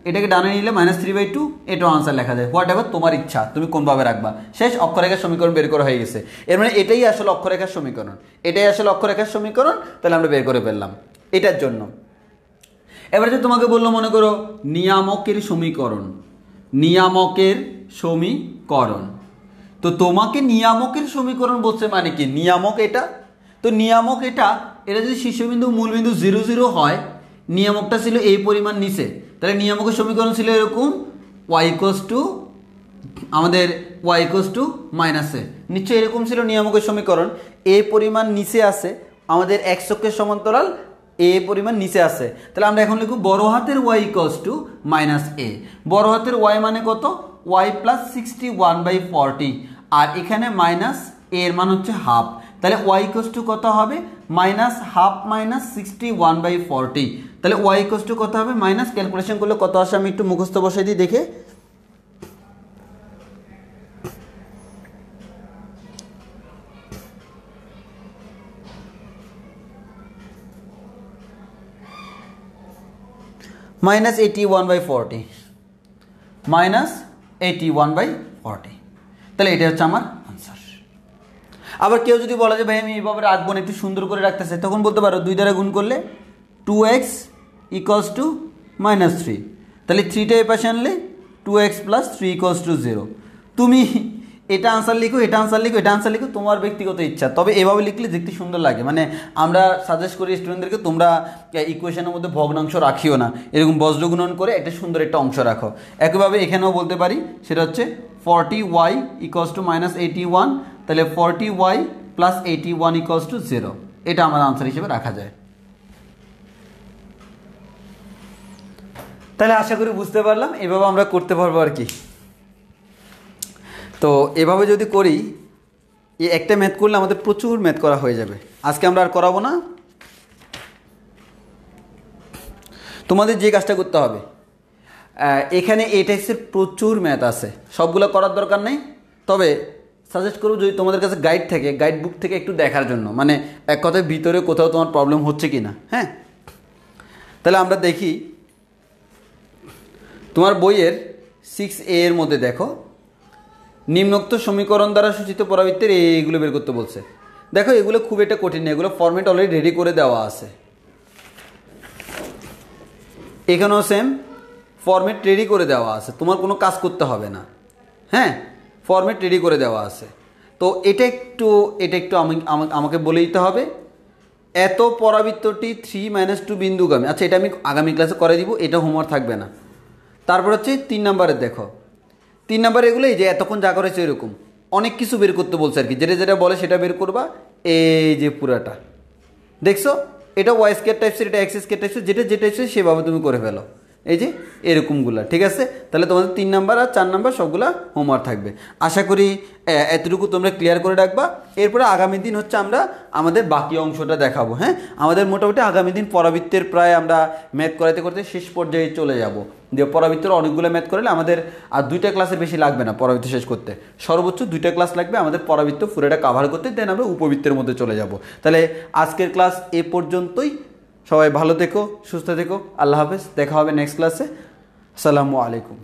এটাকে ডানে নিলে -3/2, এটাও আনসার লেখা যায়। হোয়াট এভার তোমার ইচ্ছা, তুমি কোনভাবে রাখবা। শেষ, অক্ষরেখার সমীকরণ বের করা হয়ে গেছে। এর মানে এটাই আসলে অক্ষরেখার সমীকরণ, এটাই আসলে অক্ষরেখার সমীকরণ। তাহলে আমরা বের করে ফেললাম এটার জন্য। এবার যে তোমাকে বললো, মনে করো নিয়ামকের সমীকরণ, নিয়ামকের সমীকরণ। তো তোমাকে নিয়ামকের সমীকরণ বলছে মানে কি? নিয়ামক এটা, তো নিয়ামক এটা যদি শীর্ষবিন্দু মূলবিন্দু 0, 0 হয়, নিয়ামকটা ছিল এই পরিমাণ নিচে, তাহলে নিয়ামকের সমীকরণ ছিল এরকম, y আমাদের y -a। নিশ্চয়ই এরকম ছিল নিয়ামকের সমীকরণ। এই পরিমাণ নিচে আছে, আমাদের x অক্ষের সমান্তরাল এ পরিমাণ নিচে আছে। তাহলে আমরা এখন লিখব বড় হাতের y -a। বড় হাতের y মানে কত? y + 61/40, আর এখানে মাইনাস এর মান হচ্ছে হাফ। তাহলে y কত হবে? -1/2 -61/40। তাহলে y কত হবে? মাইনাস, ক্যালকুলেশন করলে কত আসে আমি একটু মুখস্থ বসাই দিই দেখে। -81/40, -81/40। তাহলে এটা হচ্ছে আমার আনসার। আবার কেউ যদি বলে যে ভাই আমি এইভাবে রাখবো না, একটু সুন্দর করে রাখতে চাই, তখন বলতে পারো 2 দ্বারা গুণ করলে 2x ইকুয়ালস টু -3, তাহলে 3টা এই পাশে আনলে 2x + 3 ইকুয়ালস টু 0। তুমি এটা আনসার লিখো, এটা আনসার লিখো, এটা আনসার লিখো, তোমার ব্যক্তিগত ইচ্ছা, তবে এভাবে লিখলে দেখতে সুন্দর লাগে। মানে আমরা সাজেস্ট করি স্টুডেন্টদেরকে তোমরা ইকুয়েশনের মধ্যে ভগ্নাংশ রাখিও না, এরকম বজ্রগুণন করে একটা সুন্দর একটা অংশ রাখো। একইভাবে এখানেও বলতে পারি, সেটা হচ্ছে 40y ইকুয়ালস টু -81, তাহলে 40y + 81 ইকুয়ালস টু 0, এটা আমার আনসার হিসেবে রাখা যায়। তাহলে আশা করি বুঝতে পারলাম, এভাবে আমরা করতে পারবো আর কি। তো এভাবে যদি করি, এই একটা ম্যাথ করলে আমাদের প্রচুর ম্যাথ করা হয়ে যাবে। আজকে আমরা আর করাবো না। তোমাদের যে কাজটা করতে হবে, এখানে এই টাইপসের প্রচুর ম্যাথ আছে, সবগুলো করার দরকার নেই, তবে সাজেস্ট করবো যদি তোমাদের কাছে গাইড থাকে, গাইড বুক থেকে একটু দেখার জন্য, মানে এক কথায় ভিতরে কোথাও তোমার প্রবলেম হচ্ছে কি না। হ্যাঁ, তাহলে আমরা দেখি তোমার বইয়ের 6A এর মধ্যে দেখো, নিম্নোক্ত সমীকরণ দ্বারা সূচিত পরাবৃত্তের এইগুলো বের করতে বলছে। দেখো এগুলো খুব একটা কঠিন না, এগুলো ফরম্যাট অলরেডি রেডি করে দেওয়া আছে। এখানেও সেম ফরম্যাট রেডি করে দেওয়া আছে, তোমার কোনো কাজ করতে হবে না। হ্যাঁ, ফরম্যাট রেডি করে দেওয়া আছে। তো এটা একটু আমাকে বলে দিতে হবে, এত পরাবৃত্তটি 3 - 2 বিন্দুগামী। আচ্ছা, এটা আমি আগামী ক্লাসে করে দিব, এটা হোমওয়ার্ক থাকবে না। তারপর হচ্ছে 3 নম্বরের দেখো, 3 নম্বরে এগুলো এই যে এতক্ষণ যা করেছে এরকম অনেক কিছু বের করতে বলছে আর কি, যেটা যেটা বলে সেটা বের করবা। এই যে পুরাটা দেখছো, এটা ওয়াই স্কয়ার টাইপসের, এটা এক্স স্কয়ার টাইপসের, যেটা যেটা সেভাবে তুমি করে ফেলো। এই যে এরকমগুলা, ঠিক আছে? তাহলে তোমাদের 3 নাম্বার আর 4 নাম্বার সবগুলা হোমওয়ার্ক থাকবে। আশা করি এতটুকু তোমরা ক্লিয়ার করে রাখবা। এরপরে আগামী দিন হচ্ছে আমরা আমাদের বাকি অংশটা দেখাবো। হ্যাঁ, আমাদের মোটামুটি আগামী দিন পরাবৃত্তের প্রায় আমরা ম্যাথ করাতে করতে শেষ পর্যায়ে চলে যাব। যে পরাবৃত্তের অনেকগুলো ম্যাথ করলে আমাদের আর 2টা ক্লাসের বেশি লাগবে না পরাবৃত্ত শেষ করতে, সর্বোচ্চ 2টা ক্লাস লাগবে আমাদের পরাবৃত্ত পুরোটা কাভার করতে, দেন আমরা উপবৃত্তের মধ্যে চলে যাব। তাহলে আজকের ক্লাস এ পর্যন্তই। সবাই ভালো থেকো, সুস্থ থেকো, আল্লাহ হাফেজ, দেখা হবে নেক্সট ক্লাসে। আসসালামু আলাইকুম।